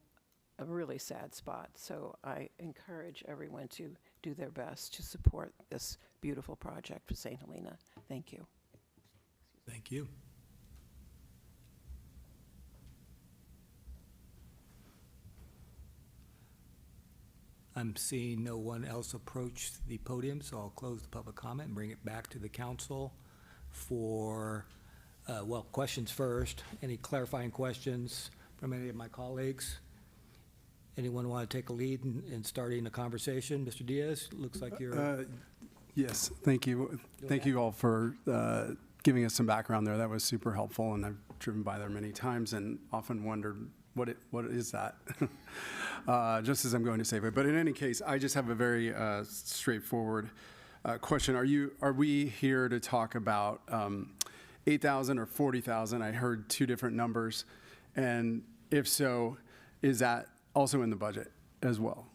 a really sad spot. So I encourage everyone to do their best to support this beautiful project for St. Helena. Thank you.
Thank you. I'm seeing no one else approach the podium, so I'll close the public comment and bring it back to the council for, well, questions first. Any clarifying questions from any of my colleagues? Anyone want to take a lead in starting the conversation? Mr. Diaz, looks like you're...
Yes, thank you. Thank you all for giving us some background there. That was super helpful, and I've driven by there many times and often wondered what is that, just as I'm going to Safeway. But in any case, I just have a very straightforward question. Are we here to talk about 8,000 or 40,000? I heard two different numbers, and if so, is that also in the budget as well?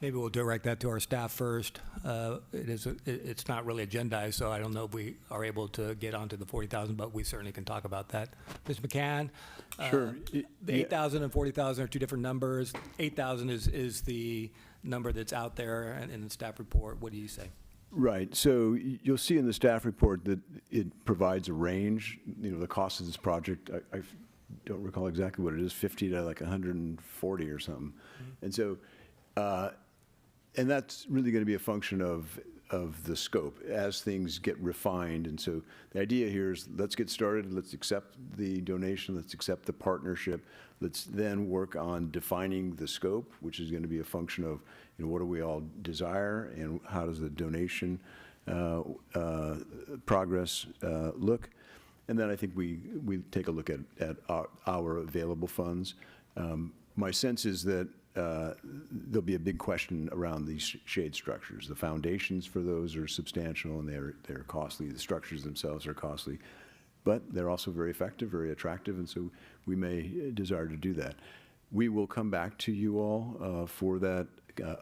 Maybe we'll direct that to our staff first. It's not really agendized, so I don't know if we are able to get onto the 40,000, but we certainly can talk about that. Ms. McCann?
Sure.
The 8,000 and 40,000 are two different numbers. 8,000 is the number that's out there in the staff report. What do you say?
Right. So you'll see in the staff report that it provides a range. The cost of this project, I don't recall exactly what it is, 50 to like 140 or something. Mm-hmm. And so, and that's really going to be a function of of the scope as things get refined. And so the idea here is let's get started, let's accept the donation, let's accept the partnership, let's then work on defining the scope, which is going to be a function of, you know, what do we all desire and how does the donation progress look. And then I think we take a look at our available funds. My sense is that there'll be a big question around these shade structures. The foundations for those are substantial and they're costly. The structures themselves are costly, but they're also very effective, very attractive, and so we may desire to do that. We will come back to you all for that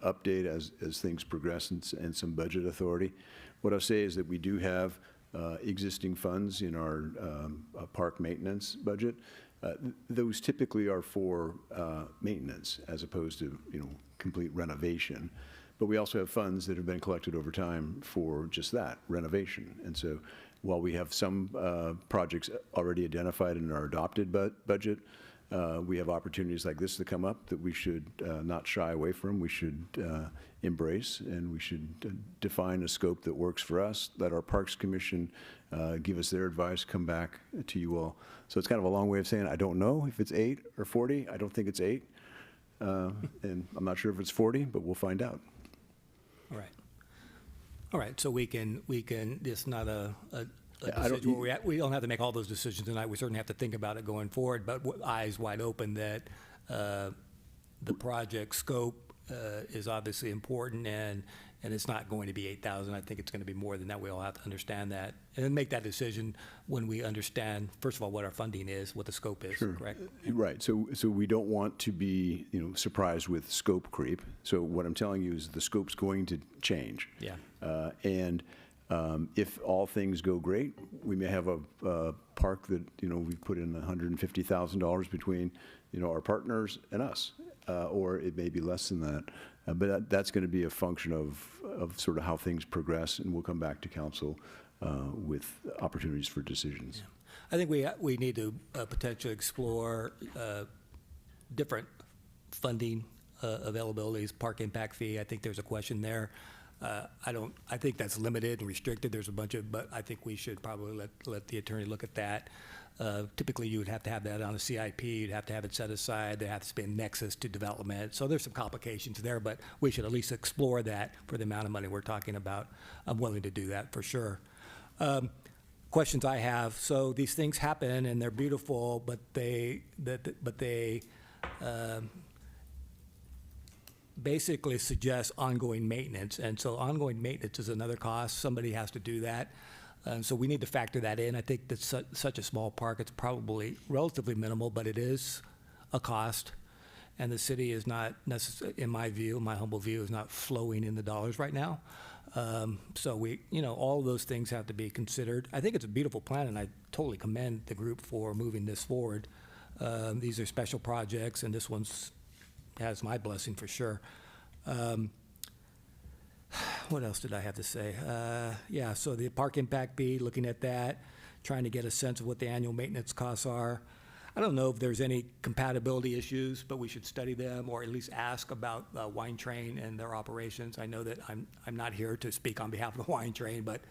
update as things progress and some budget authority. What I'll say is that we do have existing funds in our park maintenance budget. Those typically are for maintenance as opposed to, you know, complete renovation. But we also have funds that have been collected over time for just that, renovation. And so while we have some projects already identified in our adopted budget, we have opportunities like this to come up that we should not shy away from. We should embrace, and we should define a scope that works for us. Let our Parks Commission give us their advice, come back to you all. So it's kind of a long way of saying I don't know if it's 8 or 40. I don't think it's 8, and I'm not sure if it's 40, but we'll find out.
All right. So we can. It's not a
Yeah,
decision where we don't have to make all those decisions tonight. We certainly have to think about it going forward, but eyes wide open that the project scope is obviously important, and it's not going to be 8,000. I think it's going to be more than that. We all have to understand that and then make that decision when we understand, first of all, what our funding is, what the scope is,
Sure.
correct?
Right. So we don't want to be, you know, surprised with scope creep. So what I'm telling you is the scope's going to change.
Yeah.
If all things go great, we may have a park that, you know, we've put in $150,000 between, you know, our partners and us, or it may be less than that. But that's going to be a function of sort of how things progress, and we'll come back to council with opportunities for decisions.
Yeah. I think we need to potentially explore different funding availabilities, park impact fee. I think there's a question there. I think that's limited and restricted. There's a bunch of, but I think we should probably let the attorney look at that. Typically, you would have to have that on a CIP. You'd have to have it set aside. There has to be a nexus to development. So there's some complications there, but we should at least explore that for the amount of money we're talking about. I'm willing to do that for sure. Questions I have. So these things happen and they're beautiful, but they basically suggest ongoing maintenance. And so ongoing maintenance is another cost. Somebody has to do that. So we need to factor that in. I think that's such a small park, it's probably relatively minimal, but it is a cost. And the city is not necessarily, in my view, my humble view, is not flowing in the dollars right now. So we, you know, all of those things have to be considered. I think it's a beautiful plan, and I totally commend the group for moving this forward. These are special projects, and this one's has my blessing for sure. What else did I have to say? Yeah, so the park impact fee, looking at that, trying to get a sense of what the annual maintenance costs are. I don't know if there's any compatibility issues, but we should study them or at least ask about Wine Train and their operations. I know that I'm not here to speak on behalf of the Wine Train, but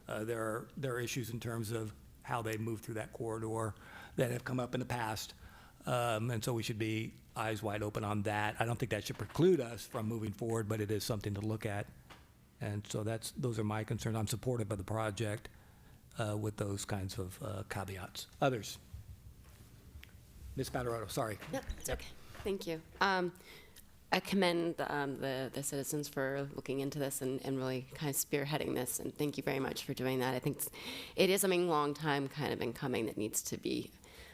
there are issues in terms of how they move through that corridor that have come up in the past. And so we should be eyes wide open on that. I don't think that should preclude us from moving forward, but it is something to look at. And so those are my concerns. I'm supportive of the project with those kinds of caveats. Others? Ms. Patarotto, sorry.
No, it's okay. Thank you. I commend the citizens for looking into this and really kind of spearheading this, and thank you very much for doing that. I think it is something long time kind of been coming that needs to be,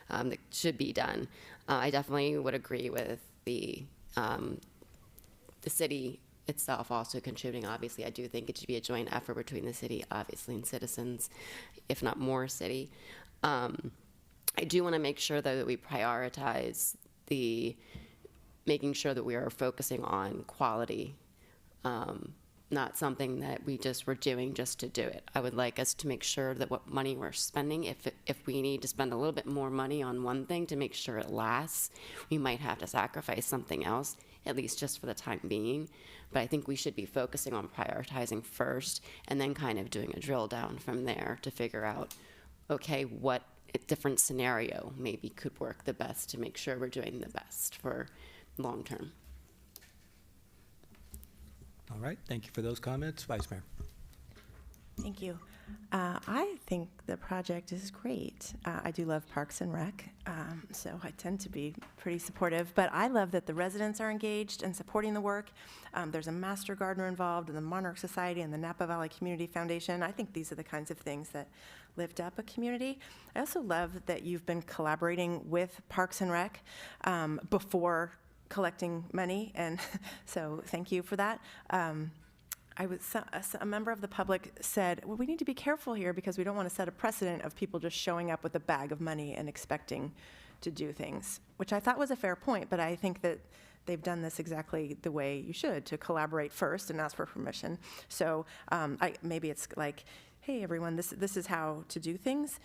that should be done. I definitely would agree with the city itself also contributing. Obviously, I do think it should be a joint effort between the city, obviously, and citizens, if not more city. I do want to make sure, though, that we prioritize making sure that we are focusing on quality, not something that we just were doing just to do it. I would like us to make sure that what money we're spending, if we need to spend a little bit more money on one thing to make sure it lasts, we might have to sacrifice something else at least just for the time being. But I think we should be focusing on prioritizing first and then kind of doing a drill down from there to figure out, okay, what different scenario maybe could work the best to make sure we're doing the best for long term.
All right, thank you for those comments. Vice Mayor.
Thank you. I think the project is great. I do love Parks and Rec, so I tend to be pretty supportive. But I love that the residents are engaged and supporting the work. There's a master gardener involved in the Monarch Society and the Napa Valley Community Foundation. I think these are the kinds of things that lift up a community. I also love that you've been collaborating with Parks and Rec before collecting money, and so thank you for that. A member of the public said, well, we need to be careful here because we don't want to set a precedent of people just showing up with a bag of money and expecting to do things, which I thought was a fair point, but I think that they've done this exactly the way you should, to collaborate first and ask for permission. So maybe it's like, hey, everyone, this is how to do things.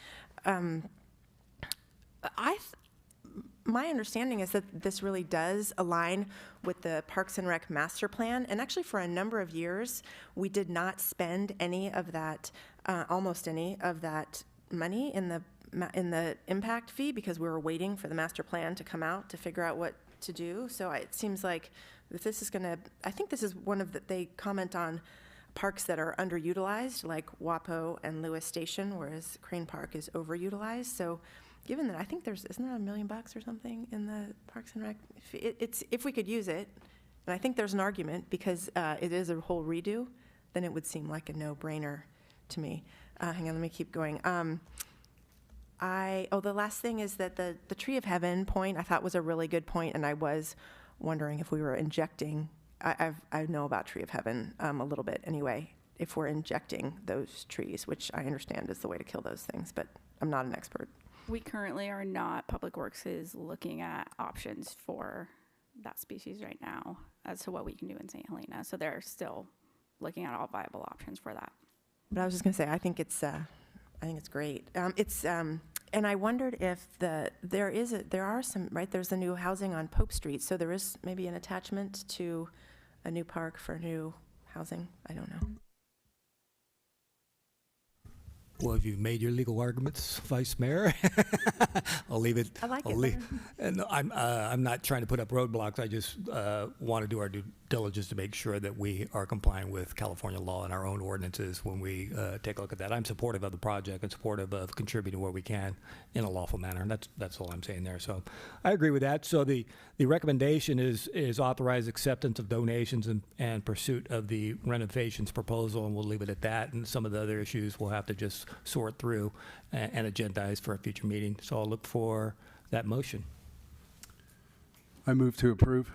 My understanding is that this really does align with the Parks and Rec master plan. And actually, for a number of years, we did not spend any of that, almost any of that money in the impact fee because we were waiting for the master plan to come out to figure out what to do. So it seems like if this is going to, I think this is one of they comment on parks that are underutilized, like WAPO and Lewis Station, whereas Crane Park is overutilized. So given that, I think isn't there $1 million or something in the Parks and Rec? If we could use it, and I think there's an argument because it is a whole redo, then it would seem like a no-brainer to me. Hang on, let me keep going. The last thing is that the Tree of Heaven point I thought was a really good point, and I was wondering if we were injecting. I know about Tree of Heaven a little bit anyway. If we're injecting those trees, which I understand is the way to kill those things, but I'm not an expert.
We currently are not. Public Works is looking at options for that species right now as to what we can do in St. Helena. So they're still looking at all viable options for that.
But I was just going to say, I think it's great. And I wondered if there are some, right, there's the new housing on Pope Street. So there is maybe an attachment to a new park for new housing. I don't know.
Well, if you've made your legal arguments, Vice Mayor, I'll leave it.
I like it.
And I'm not trying to put up roadblocks. I just want to do our due diligence to make sure that we are complying with California law and our own ordinances when we take a look at that. I'm supportive of the project and supportive of contributing where we can in a lawful manner. And that's all I'm saying there. So I agree with that. So the recommendation is authorize acceptance of donations and pursuit of the renovations proposal, and we'll leave it at that. And some of the other issues we'll have to just sort through and agendize for a future meeting. So I'll look for that motion.
I move to approve.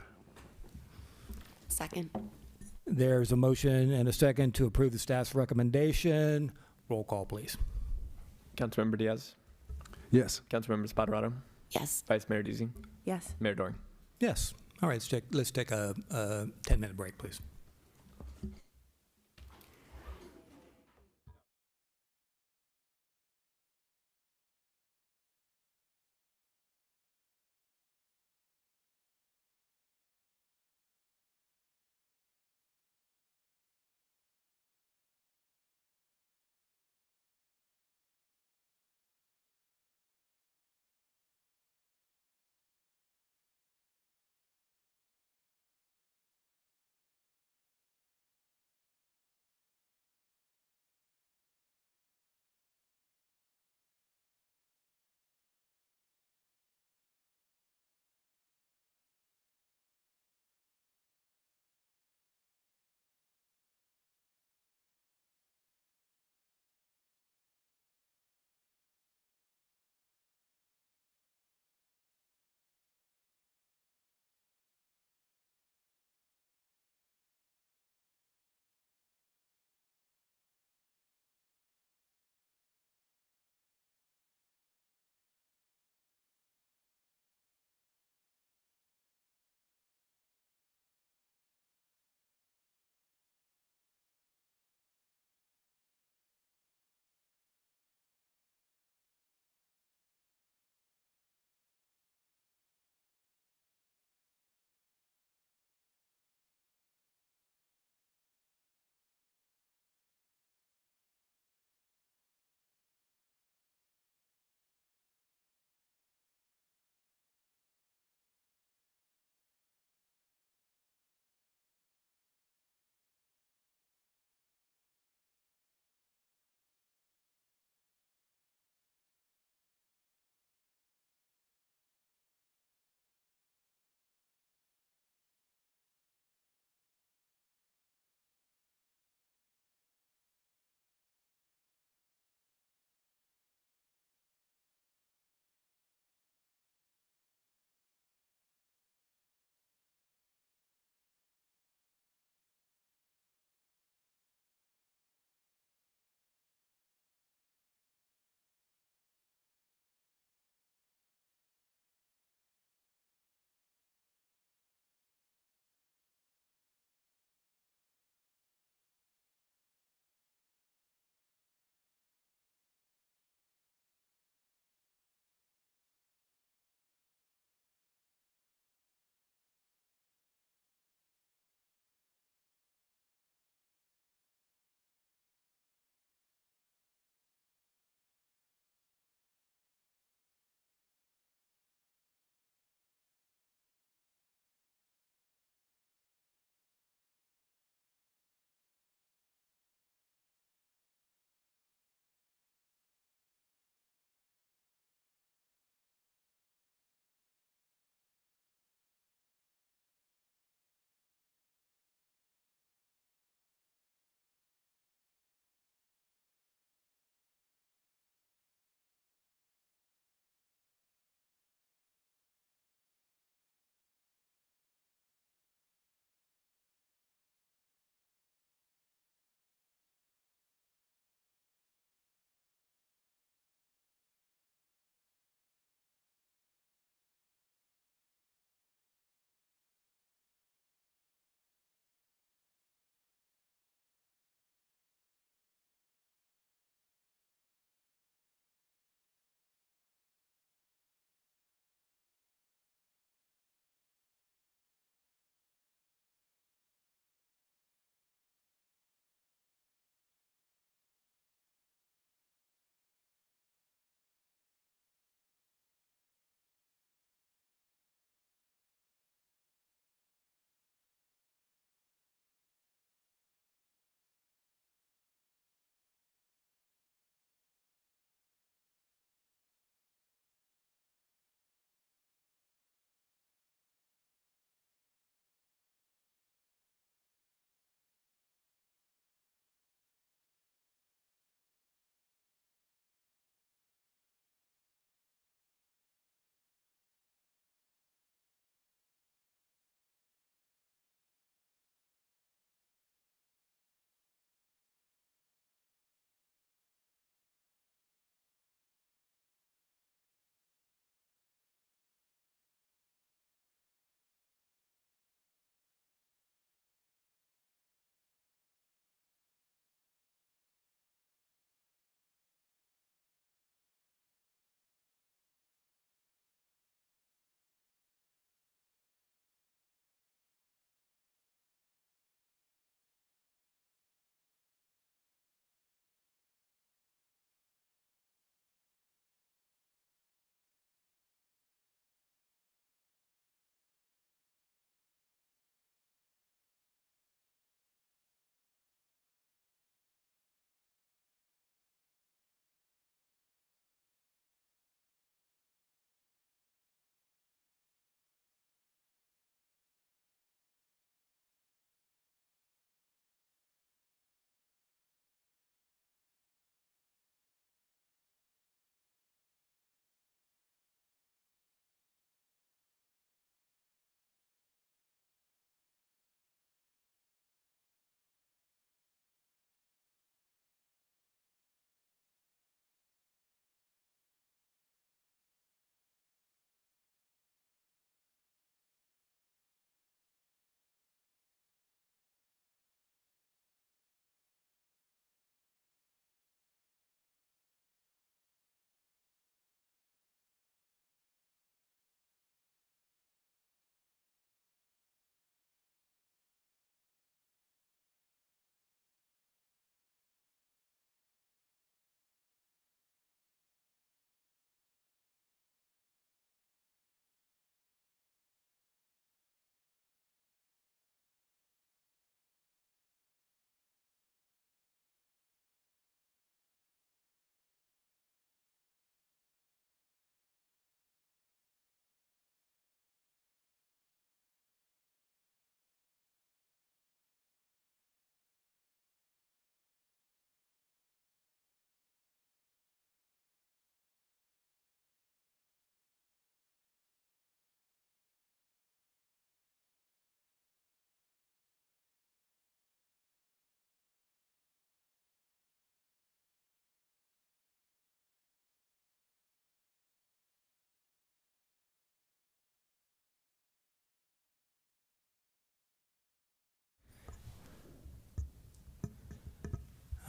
Second.
There's a motion and a second to approve the staff's recommendation. Roll call, please.
Councilmember Diaz?
Yes.
Councilmember Spoterato?
Yes.
Vice Mayor Deasy?
Yes.
Mayor Doring?
Yes. All right, let's take a 10-minute break, please.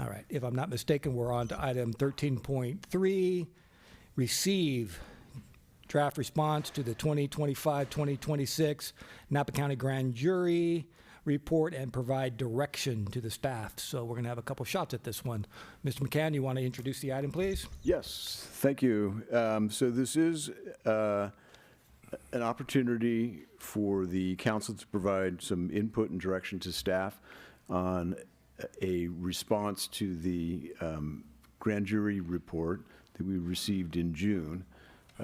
All right, if I'm not mistaken, we're on to item 13.3, receive draft response to the 2025-2026 Napa County Grand Jury report and provide direction to the staff. So we're going to have a couple shots at this one. Mr. McCann, you want to introduce the item, please?
Yes, thank you. So this is an opportunity for the council to provide some input and direction to staff on a response to the grand jury report that we received in June.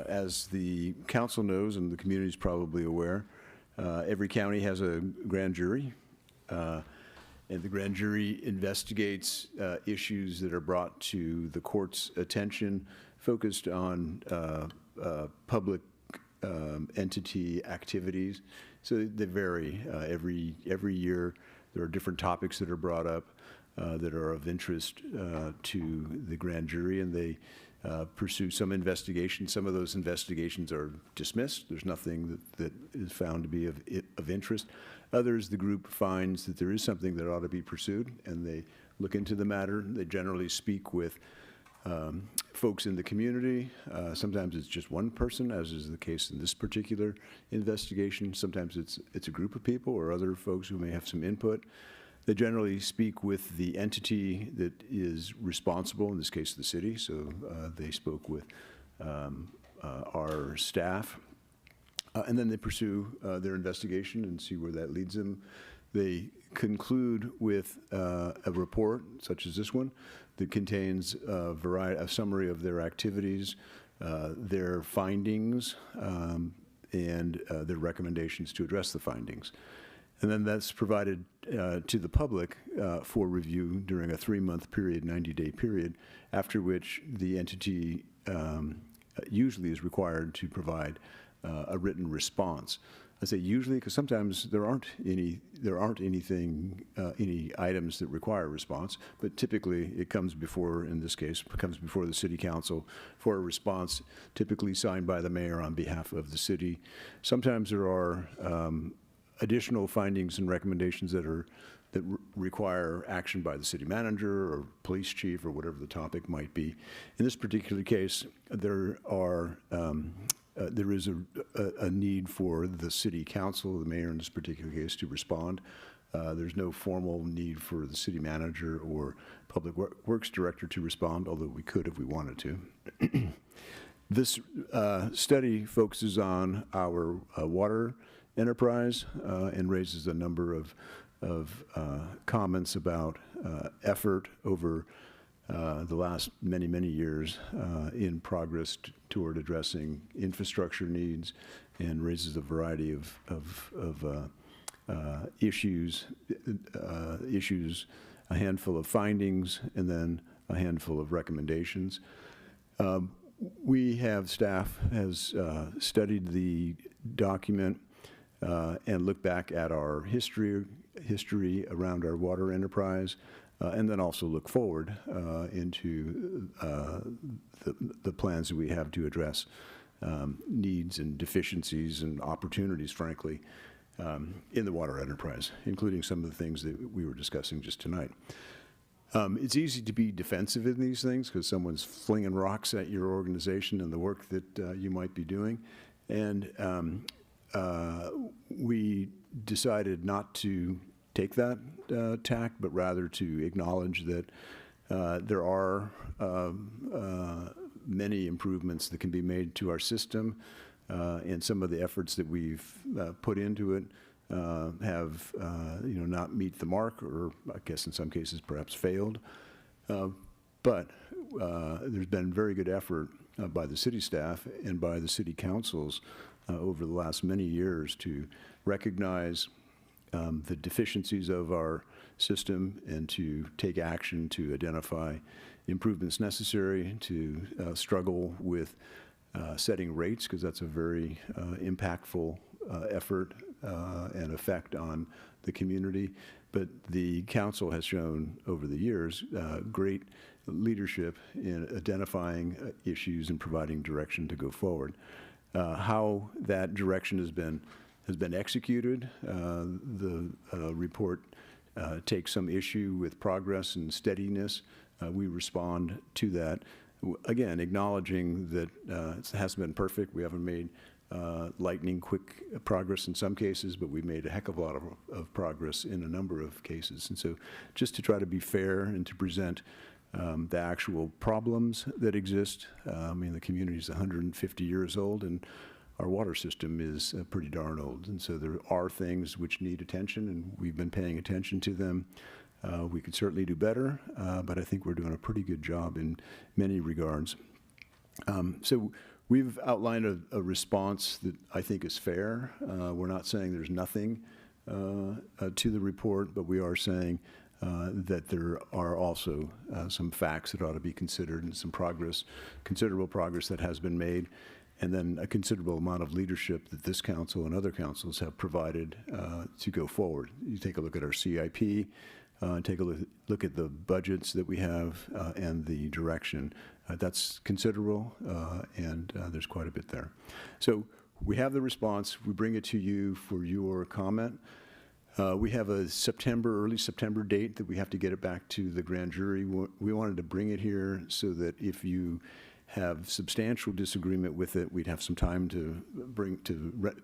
As the council knows, and the community is probably aware, every county has a grand jury, and the grand jury investigates issues that are brought to the court's attention, focused on public entity activities. So they vary. Every year, there are different topics that are brought up that are of interest to the grand jury, and they pursue some investigations. Some of those investigations are dismissed. There's nothing that is found to be of interest. Others, the group finds that there is something that ought to be pursued, and they look into the matter. They generally speak with folks in the community. Sometimes it's just one person, as is the case in this particular investigation. Sometimes it's a group of people or other folks who may have some input. They generally speak with the entity that is responsible, in this case the city, so they spoke with our staff. And then they pursue their investigation and see where that leads them. They conclude with a report, such as this one, that contains a summary of their activities, their findings, and their recommendations to address the findings. And then that's provided to the public for review during a 3-month period, 90-day period, after which the entity usually is required to provide a written response. I say usually because sometimes there aren't any items that require a response, but typically it comes before, in this case, it comes before the city council for a response, typically signed by the mayor on behalf of the city. Sometimes there are additional findings and recommendations that require action by the city manager or police chief or whatever the topic might be. In this particular case, there is a need for the city council, the mayor in this particular case, to respond. There's no formal need for the city manager or public works director to respond, although we could if we wanted to. This study focuses on our water enterprise and raises a number of comments about effort over the last many years in progress toward addressing infrastructure needs, and raises a variety of issues, a handful of findings, and then a handful of recommendations. Staff has studied the document and looked back at our history around our water enterprise, and then also look forward into the plans that we have to address needs and deficiencies and opportunities, frankly, in the water enterprise, including some of the things that we were discussing just tonight. It's easy to be defensive in these things because someone's flinging rocks at your organization and the work that you might be doing. And we decided not to take that tack, but rather to acknowledge that there are many improvements that can be made to our system, and some of the efforts that we've put into it have not meet the mark, or I guess in some cases perhaps failed. But there's been very good effort by the city staff and by the city councils over the last many years to recognize the deficiencies of our system and to take action to identify improvements necessary, to struggle with setting rates, because that's a very impactful effort and effect on the community. But the council has shown over the years great leadership in identifying issues and providing direction to go forward. How that direction has been executed, the report take some issue with progress and steadiness, we respond to that. Again, acknowledging that it hasn't been perfect. We haven't made lightning quick progress in some cases, but we've made a heck of a lot of progress in a number of cases. And so just to try to be fair and to present the actual problems that exist. I mean, the community is 150 years old, and our water system is pretty darn old. And so there are things which need attention, and we've been paying attention to them. We could certainly do better, but I think we're doing a pretty good job in many regards. So we've outlined a response that I think is fair. We're not saying there's nothing to the report, but we are saying that there are also some facts that ought to be considered and some progress, considerable progress that has been made, and then a considerable amount of leadership that this council and other councils have provided to go forward. You take a look at our CIP, take a look at the budgets that we have and the direction. That's considerable, and there's quite a bit there. So we have the response. We bring it to you for your comment. We have a early September date that we have to get it back to the grand jury. We wanted to bring it here so that if you have substantial disagreement with it, we'd have some time to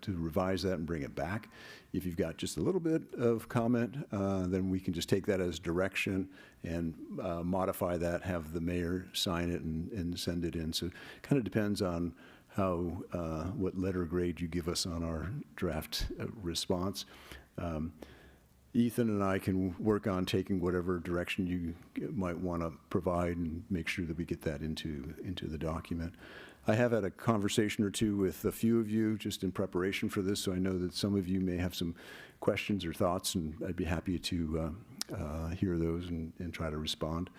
revise that and bring it back. If you've got just a little bit of comment, then we can just take that as direction and modify that, have the mayor sign it and send it in. So it kind of depends on how, what letter grade you give us on our draft response. Ethan and I can work on taking whatever direction you might want to provide and make sure that we get that into the document. I have had a conversation or two with a few of you just in preparation for this, so I know that some of you may have some questions or thoughts, and I'd be happy to hear those and try to respond.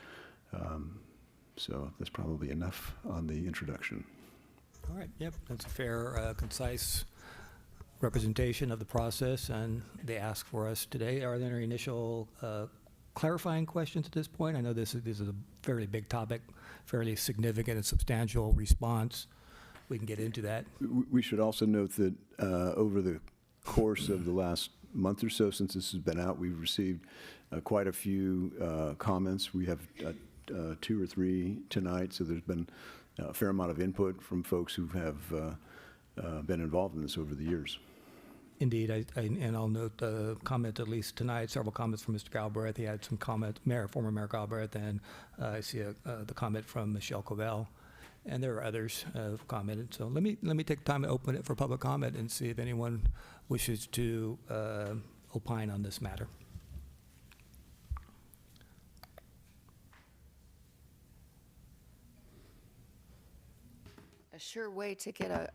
So that's probably enough on the introduction.
All right, yep, that's a fair, concise representation of the process, and they ask for us today. Are there any initial clarifying questions at this point? I know this is a fairly big topic, fairly significant and substantial response. We can get into that.
We should also note that over the course of the last month or so since this has been out, we've received quite a few comments. We have 2 or 3 tonight, so there's been a fair amount of input from folks who have been involved in this over the years.
Indeed, and I'll note the comment at least tonight, several comments from Mr. Galbraith. He had some comment, former Mayor Galbraith, and I see the comment from Michelle Covell, and there are others who've commented. So let me take time to open it for public comment and see if anyone wishes to opine on this matter.
A sure way to get a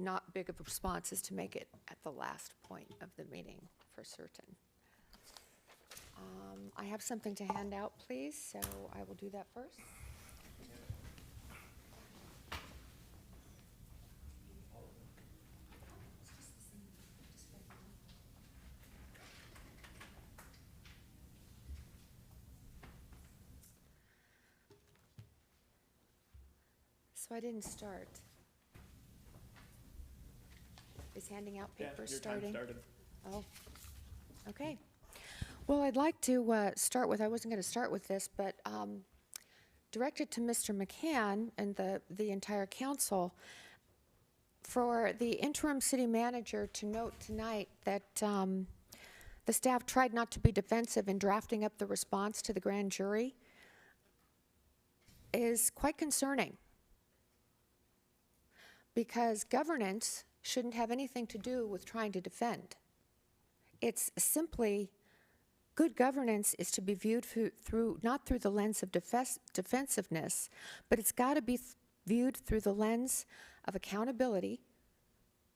not big of a response is to make it at the last point of the meeting, for certain. I have something to hand out, please, so I will do that first. So I didn't start. Is handing out papers starting? Oh, okay. Well, I'd like to start with, I wasn't going to start with this, but directed to Mr. McCann and the entire council, for the interim city manager to note tonight that the staff tried not to be defensive in drafting up the response to the grand jury is quite concerning, because governance shouldn't have anything to do with trying to defend. It's simply, good governance is to be viewed through not through the lens of defensiveness, but it's got to be viewed through the lens of accountability,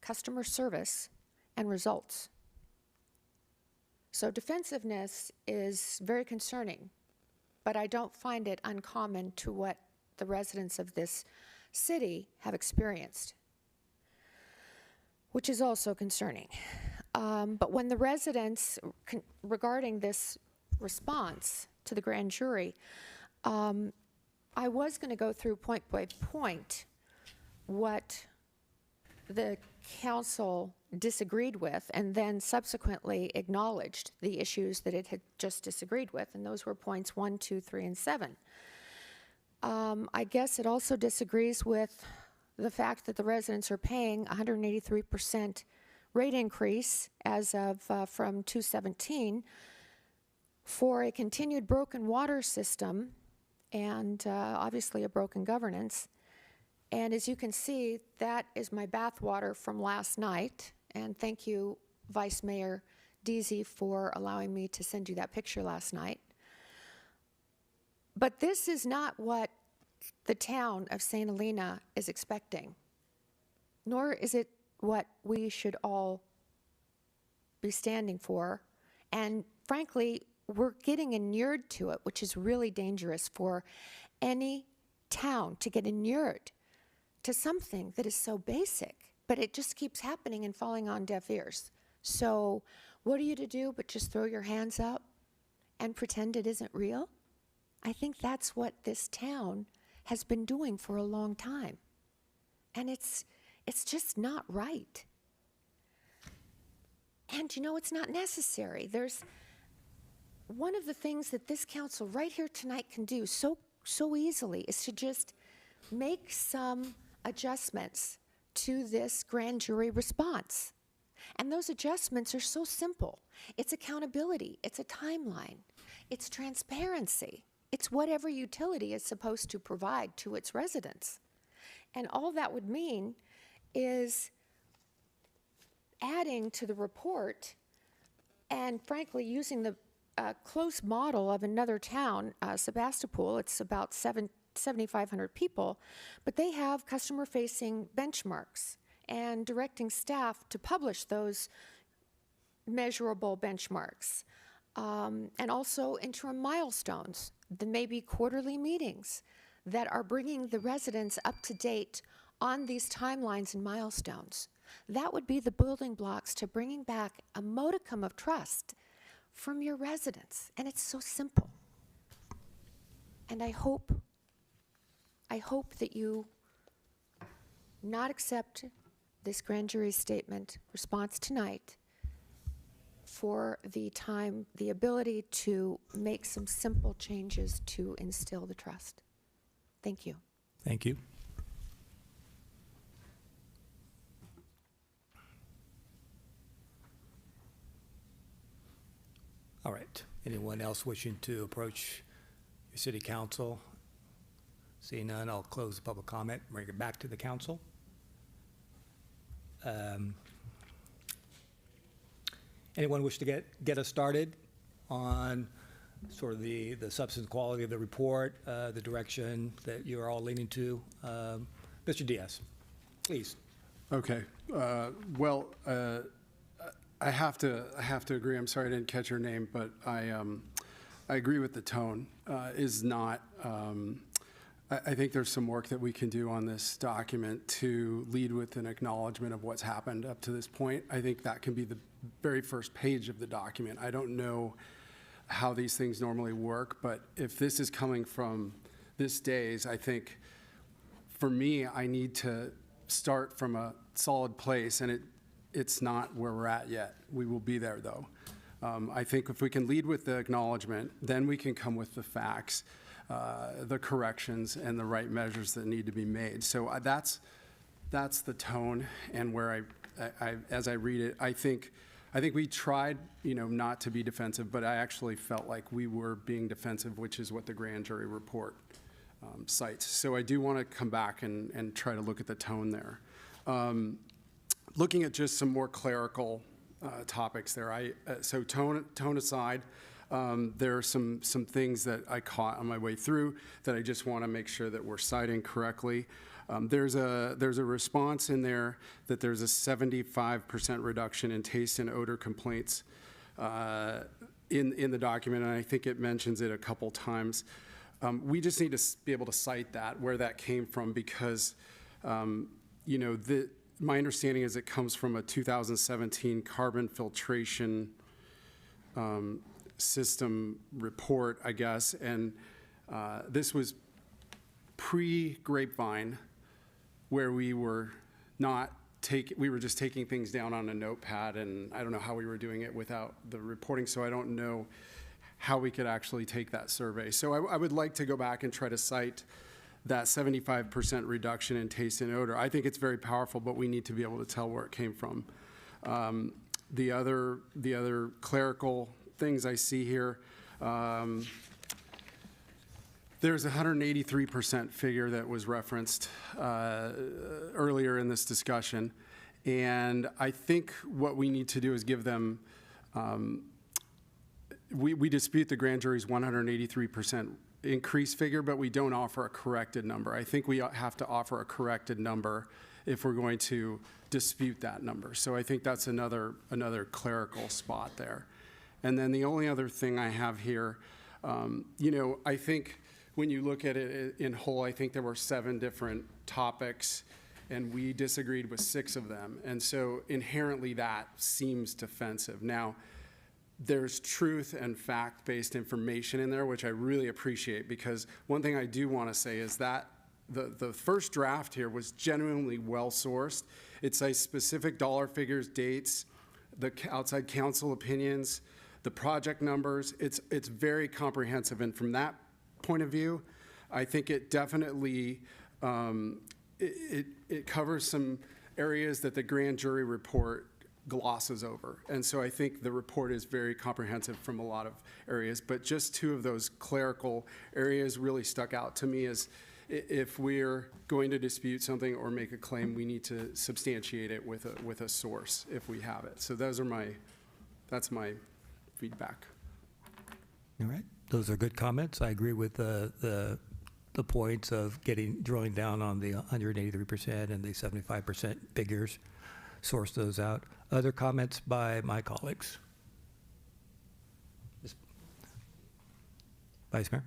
customer service, and results. So defensiveness is very concerning, but I don't find it uncommon to what the residents of this city have experienced, which is also concerning. But when the residents, regarding this response to the grand jury, I was going to go through point by point what the council disagreed with and then subsequently acknowledged the issues that it had just disagreed with, and those were points 1, 2, 3, and 7. I guess it also disagrees with the fact that the residents are paying 183% rate increase as of from 2/17 for a continued broken water system and obviously a broken governance. And as you can see, that is my bathwater from last night. And thank you, Vice Mayor Deasy, for allowing me to send you that picture last night. But this is not what the town of St. Helena is expecting, nor is it what we should all be standing for. And frankly, we're getting inured to it, which is really dangerous for any town to get inured to something that is so basic, but it just keeps happening and falling on deaf ears. So what are you to do but just throw your hands up and pretend it isn't real? I think that's what this town has been doing for a long time. And it's just not right. And you know, it's not necessary. There's one of the things that this council right here tonight can do so easily is to just make some adjustments to this grand jury response. And those adjustments are so simple. It's accountability, it's a timeline, it's transparency, it's whatever utility is supposed to provide to its residents. And all that would mean is adding to the report and frankly using the close model of another town, Sebastopol. It's about 7,500 people, but they have customer-facing benchmarks and directing staff to publish those measurable benchmarks. And also interim milestones, the maybe quarterly meetings that are bringing the residents up to date on these timelines and milestones. That would be the building blocks to bringing back a modicum of trust from your residents. And it's so simple. And I hope that you not accept this grand jury statement response tonight for the ability to make some simple changes to instill the trust. Thank you.
Thank you. All right. Anyone else wishing to approach your city council? Seeing none, I'll close the public comment, bring it back to the council. Anyone wish to get us started on sort of the substance quality of the report, the direction that you are all leaning to? Mr. Diaz, please.
Okay. Well, I have to agree. I'm sorry I didn't catch your name, but I agree with the tone. Is not. I think there's some work that we can do on this document to lead with an acknowledgement of what's happened up to this point. I think that can be the very first page of the document. I don't know how these things normally work, but if this is coming from this days, I think for me, I need to start from a solid place, and it's not where we're at yet. We will be there, though. I think if we can lead with the acknowledgement, then we can come with the facts, the corrections, and the right measures that need to be made. So that's the tone, and where I as I read it, I think we tried, not to be defensive, but I actually felt like we were being defensive, which is what the grand jury report cites. So I do want to come back and try to look at the tone there. Looking at just some more clerical topics there. So tone aside, there are some things that I caught on my way through that I just want to make sure that we're citing correctly. There's a response in there that there's a 75% reduction in taste and odor complaints in the document, and I think it mentions it a couple times. We just need to be able to cite that, where that came from, because my understanding is it comes from a 2017 carbon filtration system report, I guess, and this was pre-Grapevine, where we were not we were just taking things down on a notepad, and I don't know how we were doing it without the reporting, so I don't know how we could actually take that survey. So I would like to go back and try to cite that 75% reduction in taste and odor. I think it's very powerful, but we need to be able to tell where it came from. The other clerical things I see here, there's a 183% figure that was referenced earlier in this discussion. And I think what we need to do is give them, we dispute the grand jury's 183% increase figure, but we don't offer a corrected number. I think we have to offer a corrected number if we're going to dispute that number. So I think that's another clerical spot there. And then the only other thing I have here, I think when you look at it in whole, I think there were 7 different topics, and we disagreed with 6 of them. And so inherently that seems defensive. Now, there's truth and fact-based information in there, which I really appreciate, because one thing I do want to say is that the first draft here was genuinely well-sourced. It cites specific dollar figures, dates, the outside counsel opinions, the project numbers. It's very comprehensive, and from that point of view, I think it definitely it covers some areas that the grand jury report glosses over. And so I think the report is very comprehensive from a lot of areas, but just 2 of those clerical areas really stuck out to me as if we're going to dispute something or make a claim, we need to substantiate it with a source if we have it. So that's my feedback.
All right, those are good comments. I agree with the points of drilling down on the 183% and the 75% figures, source those out. Other comments by my colleagues? Vice Mayor?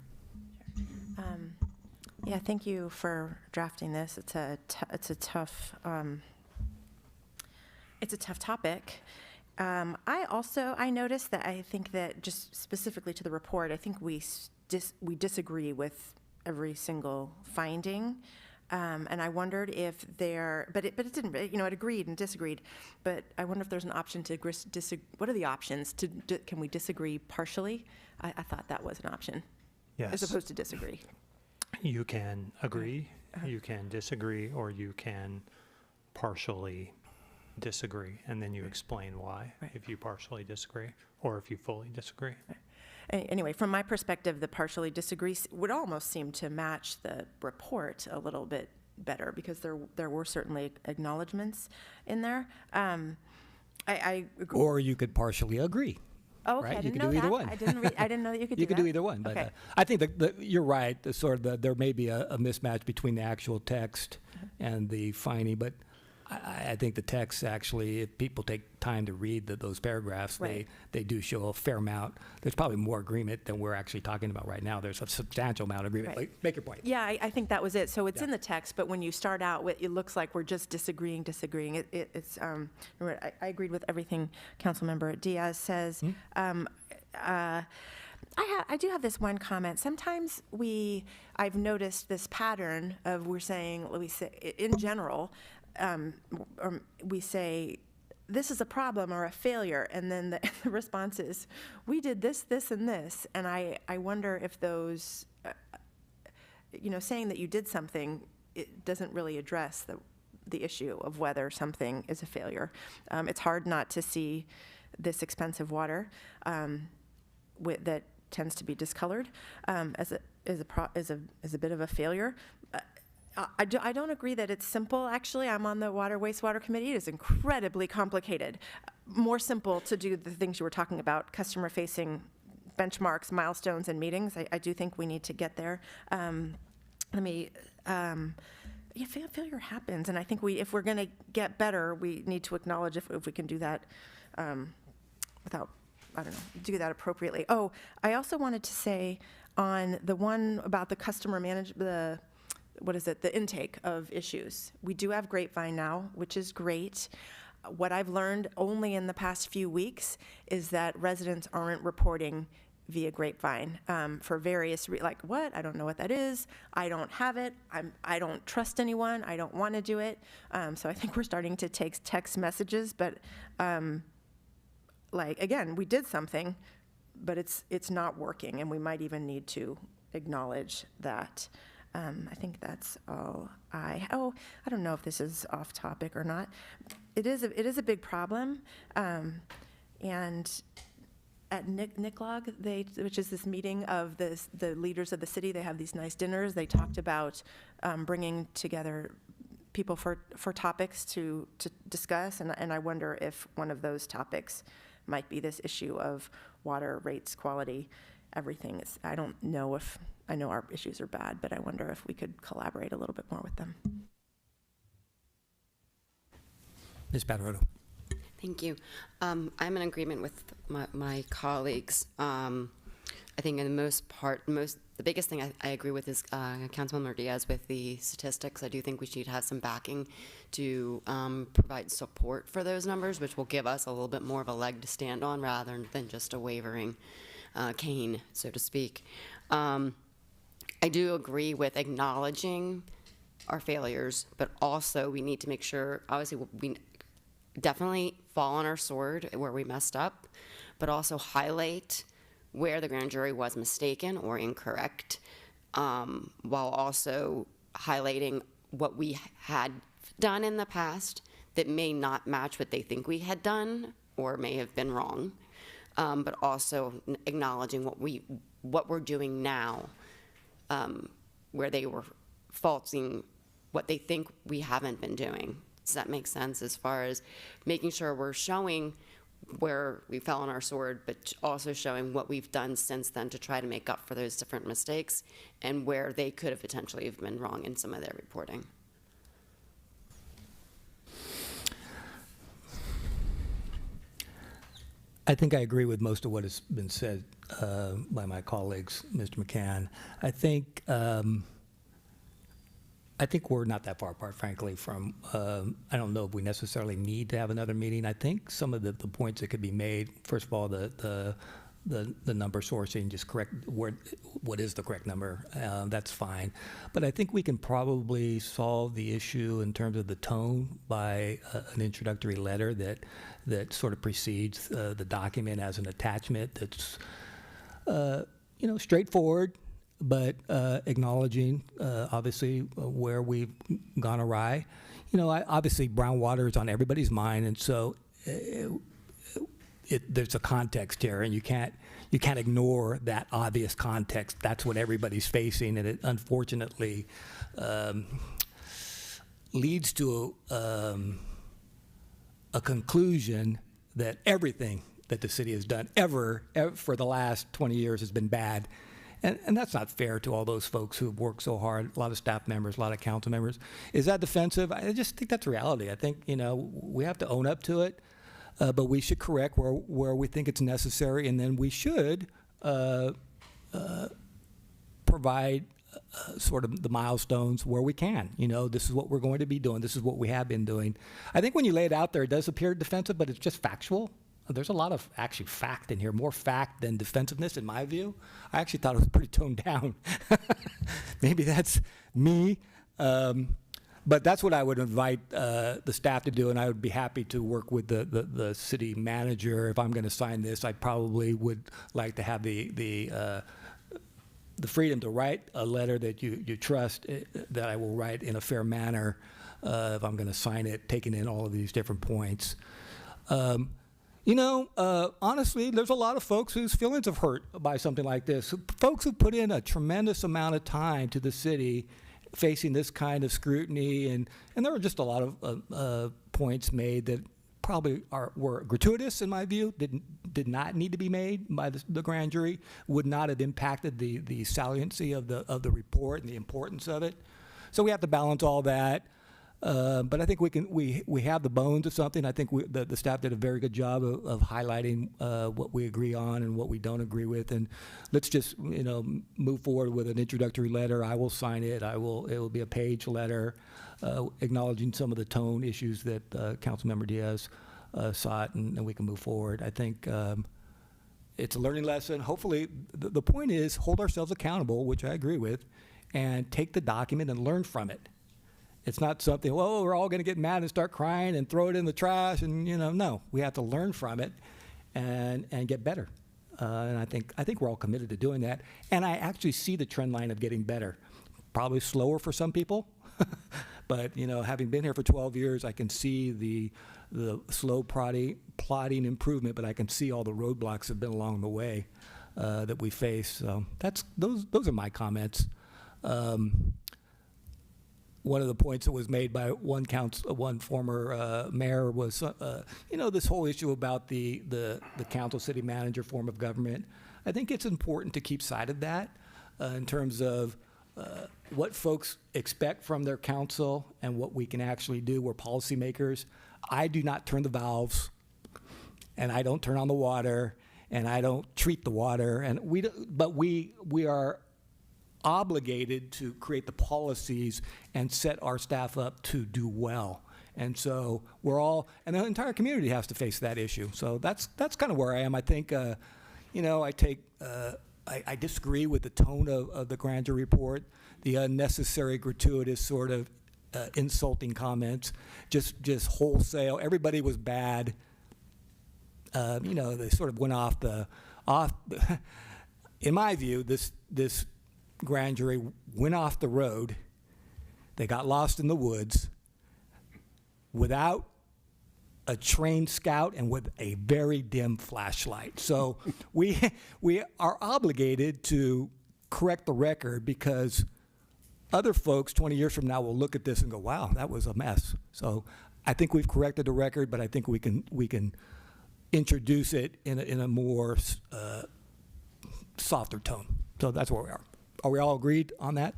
Yeah, thank you for drafting this. It's a tough topic. I noticed that I think that just specifically to the report, I think we disagree with every single finding. And I wondered if but it didn't, it agreed and disagreed. But I wonder if there's an option to disagree. What are the options? Can we disagree partially? I thought that was an option.
Yes.
As opposed to disagree.
You can agree, you can disagree, or you can partially disagree, and then you explain why, if you partially disagree, or if you fully disagree.
Anyway, from my perspective, the partially disagree would almost seem to match the report a little bit better, because there were certainly acknowledgments in there. I agree.
Or you could partially agree.
Oh, okay,
right?
I
You
didn't
could
know
do either
that.
one.
I didn't know that you could do that.
You could do either one. But
Okay.
I think that you're right. There may be a mismatch between the actual text and the finding, but I think the text actually, if people take time to read those paragraphs,
Right.
they do show a fair amount. There's probably more agreement than we're actually talking about right now. There's a substantial amount of agreement.
Right.
Like, make your point.
Yeah, I think that was it. So it's
Yeah.
in the text, but when you start out with, it looks like we're just disagreeing. It's, I agreed with everything Councilmember Diaz says. I do have this one comment. Sometimes I've noticed this pattern of we say, in general, we say, this is a problem or a failure, and then the response is, we did this, this, and this. And I wonder if those, saying that you did something, it doesn't really address the issue of whether something is a failure. It's hard not to see this expensive water that tends to be discolored as a bit of a failure. I don't agree that it's simple, actually. I'm on the Water Wastewater Committee. It is incredibly complicated. More simple to do the things you were talking about, customer-facing benchmarks, milestones, and meetings. I do think we need to get there. Failure happens, and I think if we're going to get better, we need to acknowledge if we can do that without, do that appropriately. Oh, I also wanted to say on the one about the customer management, the intake of issues. We do have Grapevine now, which is great. What I've learned only in the past few weeks is that residents aren't reporting via grapevine for various, like, what? I don't know what that is. I don't have it. I don't trust anyone. I don't want to do it. So I think we're starting to take text messages, but like, again, we did something, but it's not working, and we might even need to acknowledge that. I think that's all I don't know if this is off topic or not. It is a big problem, and at Nicklog, which is this meeting of the leaders of the city, they have these nice dinners. They talked about bringing together people for topics to discuss, and I wonder if one of those topics might be this issue of water rates, quality, everything. I don't know if, I know our issues are bad, but I wonder if we could collaborate a little bit more with them.
Ms. Patarotto.
Thank you. I'm in agreement with my colleagues. I think in the most part, the biggest thing I agree with is Councilmember Diaz with the statistics. I do think we should have some backing to provide support for those numbers, which will give us a little bit more of a leg to stand on rather than just a wavering cane, so to speak. I do agree with acknowledging our failures, but also we need to make sure, obviously, we definitely fall on our sword where we messed up, but also highlight where the grand jury was mistaken or incorrect, while also highlighting what we had done in the past that may not match what they think we had done or may have been wrong, but also acknowledging what we're doing now, where they were faulting what they think we haven't been doing. Does that make sense, as far as making sure we're showing where we fell on our sword, but also showing what we've done since then to try to make up for those different mistakes and where they could have potentially have been wrong in some of their reporting?
I think I agree with most of what has been said by my colleagues, Mr. McCann. I think we're not that far apart, frankly, from, I don't know if we necessarily need to have another meeting. I think some of the points that could be made, first of all, the number sourcing, just correct what is the correct number, that's fine. But I think we can probably solve the issue in terms of the tone by an introductory letter that sort of precedes the document as an attachment that's, straightforward, but acknowledging, obviously, where we've gone awry. Obviously, brown water is on everybody's mind, and so there's a context here, and you can't ignore that obvious context. That's what everybody's facing, and it unfortunately leads to a conclusion that everything that the city has done ever for the last 20 years has been bad. And that's not fair to all those folks who have worked so hard, a lot of staff members, a lot of council members. Is that defensive? I just think that's reality. I think, we have to own up to it, but we should correct where we think it's necessary, and then we should provide sort of the milestones where we can. This is what we're going to be doing. This is what we have been doing. I think when you lay it out there, it does appear defensive, but it's just factual. There's a lot of actually fact in here, more fact than defensiveness in my view. I actually thought it was pretty toned down. Maybe that's me, but that's what I would invite the staff to do, and I would be happy to work with the city manager. If I'm going to sign this, I probably would like to have the freedom to write a letter that you trust, that I will write in a fair manner if I'm going to sign it, taking in all of these different points. Honestly, there's a lot of folks whose feelings are hurt by something like this. Folks who put in a tremendous amount of time to the city facing this kind of scrutiny, and there were just a lot of points made that probably were gratuitous in my view, did not need to be made by the grand jury, would not have impacted the saliency of the report and the importance of it. So we have to balance all that. But I think we have the bones of something. I think the staff did a very good job of highlighting what we agree on and what we don't agree with. And let's just move forward with an introductory letter. I will sign it. It will be a page letter acknowledging some of the tone issues that Councilmember Diaz sought, and we can move forward. I think it's a learning lesson. Hopefully, the point is hold ourselves accountable, which I agree with, and take the document and learn from it. It's not something, well, we're all going to get mad and start crying and throw it in the trash. And, no, we have to learn from it and get better. And I think we're all committed to doing that. And I actually see the trend line of getting better. Probably slower for some people. But, having been here for 12 years, I can see the slow plodding improvement, but I can see all the roadblocks have been along the way that we face. So those are my comments. One of the points that was made by one former mayor was, this whole issue about the council city manager form of government. I think it's important to keep sight of that in terms of what folks expect from their council and what we can actually do. We're policymakers. I do not turn the valves, and I don't turn on the water, and I don't treat the water, but we are obligated to create the policies and set our staff up to do well. And so and the entire community has to face that issue. So that's kind of where I am. I think, I disagree with the tone of the grand jury report, the unnecessary, gratuitous sort of insulting comments, just wholesale. Everybody was bad. They sort of went off. In my view, this grand jury went off the road. They got lost in the woods without a trained scout and with a very dim flashlight. So we are obligated to correct the record, because other folks 20 years from now will look at this and go, wow, that was a mess. So I think we've corrected the record, but I think we can introduce it in a more softer tone. So that's where we are. Are we all agreed on that?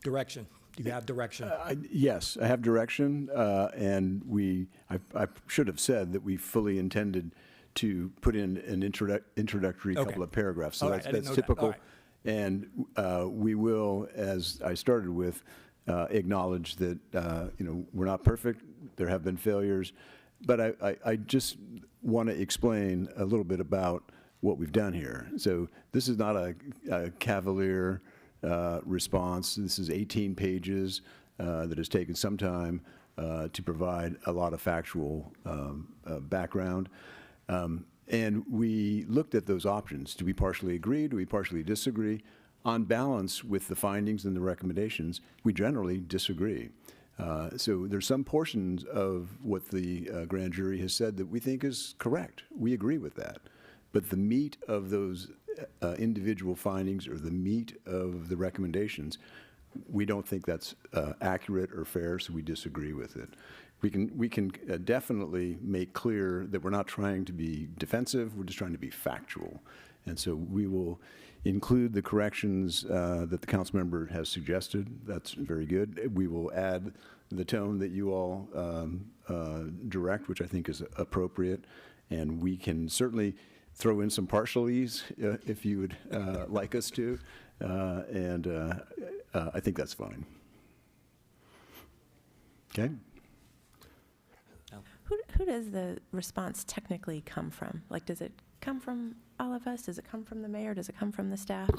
Direction. Do you have direction?
Yes, I have direction, and I should have said that we fully intended to put in an introductory couple of paragraphs. So that's typical. And we will, as I started with, acknowledge that we're not perfect. There have been failures, but I just want to explain a little bit about what we've done here. So this is not a cavalier response. This is 18 pages that has taken some time to provide a lot of factual background. And we looked at those options. Do we partially agree? Do we partially disagree? On balance with the findings and the recommendations, we generally disagree. So there's some portions of what the grand jury has said that we think is correct. We agree with that. But the meat of those individual findings or the meat of the recommendations, we don't think that's accurate or fair, so we disagree with it. We can definitely make clear that we're not trying to be defensive, we're just trying to be factual. And so we will include the corrections that the council member has suggested. That's very good. We will add the tone that you all direct, which I think is appropriate. And we can certainly throw in some partialities if you would like us to. I think that's fine. Okay?
Who does the response technically come from? Like, does it come from all of us? Does it come from the mayor? Does it come from the staff?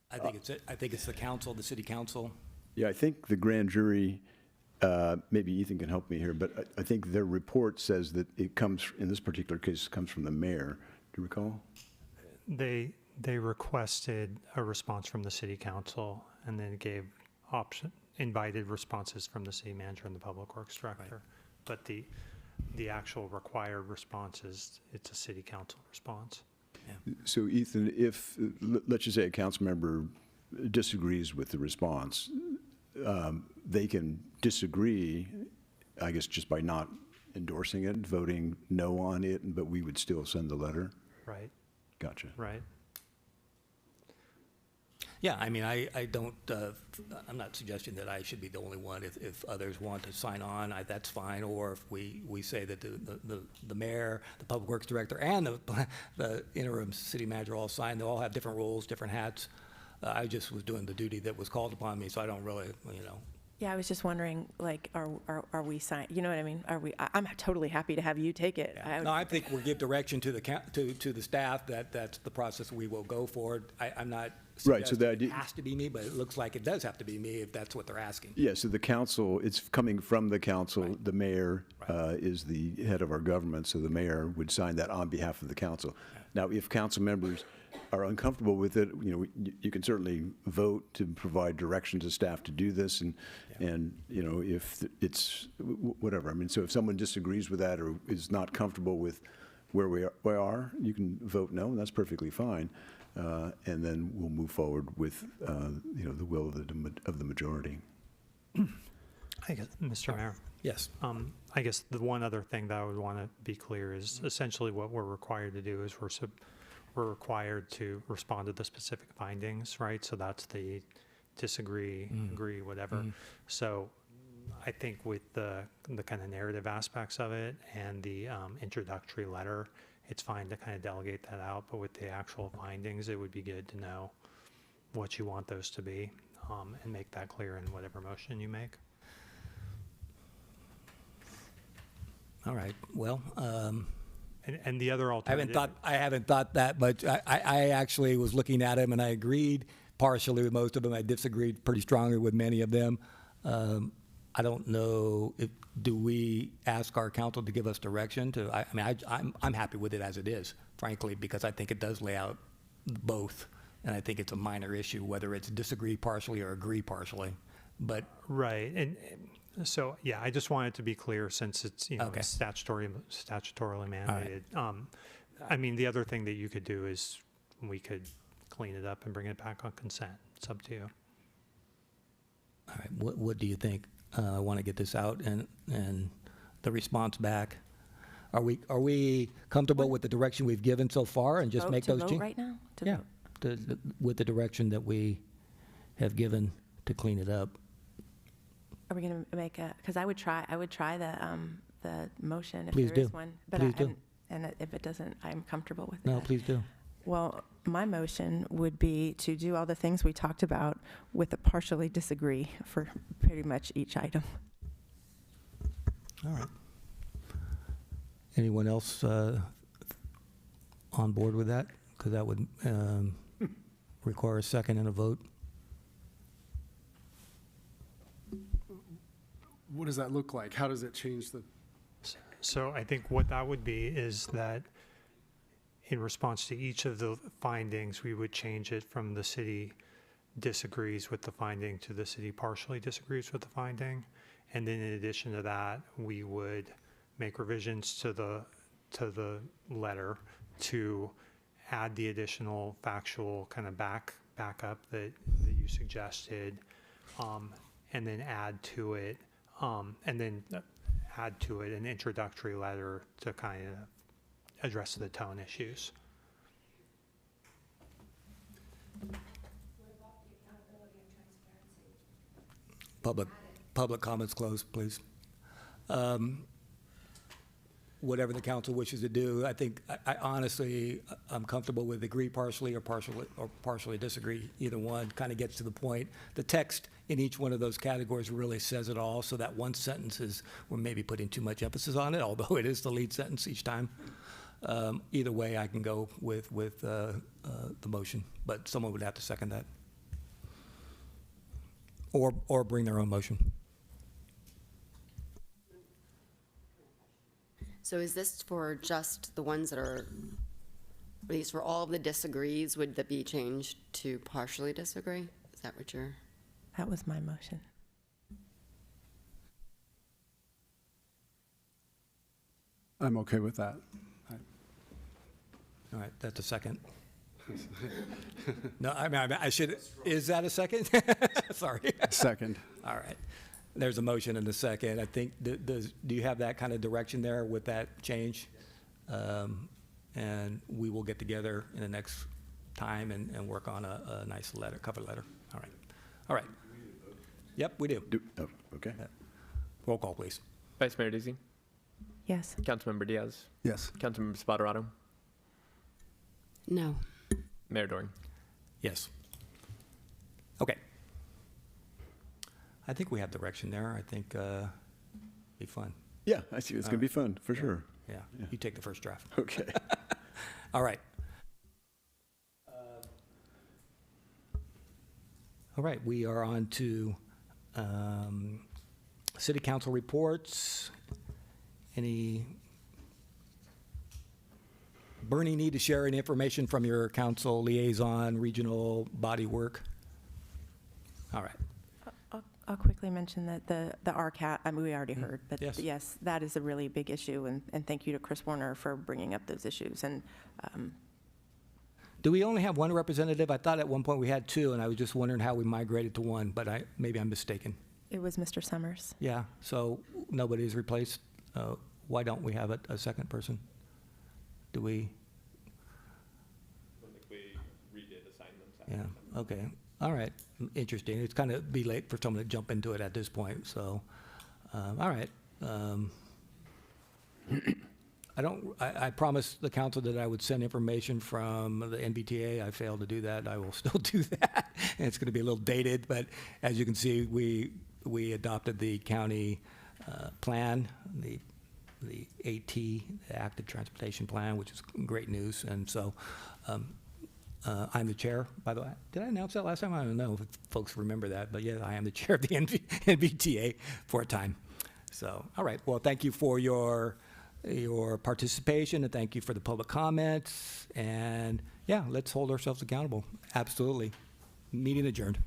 I think it's the council, the city council.
Yeah, I think the grand jury, maybe Ethan can help me here, but I think their report says that it comes, in this particular case, comes from the mayor. Do you recall?
They requested a response from the city council and then gave invited responses from the city manager and the public works director. Right. But the actual required response it's a city council response.
Yeah. So Ethan, if, let's just say a council member disagrees with the response, they can disagree, I guess, just by not endorsing it, voting no on it, but we would still send the letter?
Right.
Gotcha.
Right.
Yeah, I mean, I don't, I'm not suggesting that I should be the only one. If others want to sign on, that's fine. Or if we say that the mayor, the public works director, and the interim city manager all sign, they all have different roles, different hats. I just was doing the duty that was called upon me, so I don't really,
Yeah, I was just wondering, like, are we sign, you know what I mean? I'm totally happy to have you take it.
No, I think we'll give direction to the staff that that's the process we will go forward. I'm not
Right, so
suggesting
the
it
idea-
has to be me, but it looks like it does have to be me if that's what they're asking.
Yeah, so the council, it's coming from the council. The mayor is the head of our government, so the mayor would sign that on behalf of the council. Now, if council members are uncomfortable with it, you can certainly vote to provide direction to staff to do this, and if it's whatever. I mean, so if someone disagrees with that or is not comfortable with where we are, you can vote no, and that's perfectly fine. And then we'll move forward with, the will of the majority.
I guess, Mr. Mayor.
Yes.
I guess the one other thing that I would want to be clear is essentially what we're required to do is we're required to respond to the specific findings, right? So that's the disagree, agree, whatever. So I think with the kind of narrative aspects of it and the introductory letter, it's fine to kind of delegate that out, but with the actual findings, it would be good to know what you want those to be, and make that clear in whatever motion you make.
All right, well,
And the other alternative.
I haven't thought that much. I actually was looking at them and I agreed partially with most of them. I disagreed pretty strongly with many of them. I don't know do we ask our council to give us direction to, I'm happy with it as it is, frankly, because I think it does lay out both. And I think it's a minor issue, whether it's disagree partially or agree partially. But
Right, and so, yeah, I just wanted to be clear since it's,
Okay.
it's statutorily mandated. I mean, the other thing that you could do is we could clean it up and bring it back on consent. It's up to you.
all right, what do you think? I want to get this out and the response back. Are we comfortable with the direction we've given so far and just make those
vote
changes?
right now? To
Yeah,
vote?
with the direction that we have given to clean it up.
Are we going to make because I would try the motion if
Please
there is
do.
one. But
Please do.
And if it doesn't, I'm comfortable with
No,
that.
please do.
Well, my motion would be to do all the things we talked about with a partially disagree for pretty much each item.
All right. Anyone else on board with that? Because that would require a second and a vote.
What does that look like? How does it change the?
So I think what that would be is that in response to each of the findings, we would change it from the city disagrees with the finding to the city partially disagrees with the finding. And then in addition to that, we would make revisions to the letter to add the additional factual kind of backup that you suggested, and then add to it an introductory letter to kind of address the tone issues.
Public comments closed, please. Whatever the council wishes to do, I think, I honestly, I'm comfortable with agree partially or partially disagree. Either one kind of gets to the point. The text in each one of those categories really says it all, so that one sentence is, we're maybe putting too much emphasis on it, although it is the lead sentence each time. Either way, I can go with the motion, but someone would have to second that. Or bring their own motion.
So is this for just the ones that are, these for all of the disagrees, would that be changed to partially disagree? Is that what you're?
That was my motion.
I'm okay with that.
All right, that's a second. No, I should, is that a second? Sorry.
Second.
All right. There's a motion and a second. I think, do you have that kind of direction there with that change? And we will get together in the next time and work on a nice letter, cover letter. All right. All right. Yep, we do.
Okay.
Roll call, please.
Vice Mayor Dizzy,
Yes.
Councilmember Diaz,
Yes.
Councilmember Spoterato,
No.
Mayor Doring.
Yes. Okay. I think we have direction there. I think be fun.
Yeah, I see. It's going to be fun, for sure.
Yeah, you take the first draft.
Okay.
All right. All right, we are on to city council reports. Any burning need to share any information from your council liaison, regional body work? All right.
I'll quickly mention that the RCAT, I mean, we already heard, but
Yes.
yes, that is a really big issue, and thank you to Chris Warner for bringing up those issues. And
Do we only have one representative? I thought at one point we had two, and I was just wondering how we migrated to one, but maybe I'm mistaken.
it was Mr. Summers.
Yeah, so nobody's replaced. Why don't we have a second person? Do we?
I think we redid assignments.
Yeah, okay. All right, interesting. It's kind of be late for someone to jump into it at this point, so, all right. I promised the council that I would send information from the NBTA. I failed to do that. I will still do that. And it's going to be a little dated, but as you can see, we adopted the county plan, the AT, the Active Transportation Plan, which is great news. And so I'm the chair, by the way. Did I announce that last time? I don't know if folks remember that, but yeah, I am the chair of the NBTA for a time. So, all right. Well, thank you for your participation, and thank you for the public comments. And yeah, let's hold ourselves accountable. Absolutely. Meeting adjourned.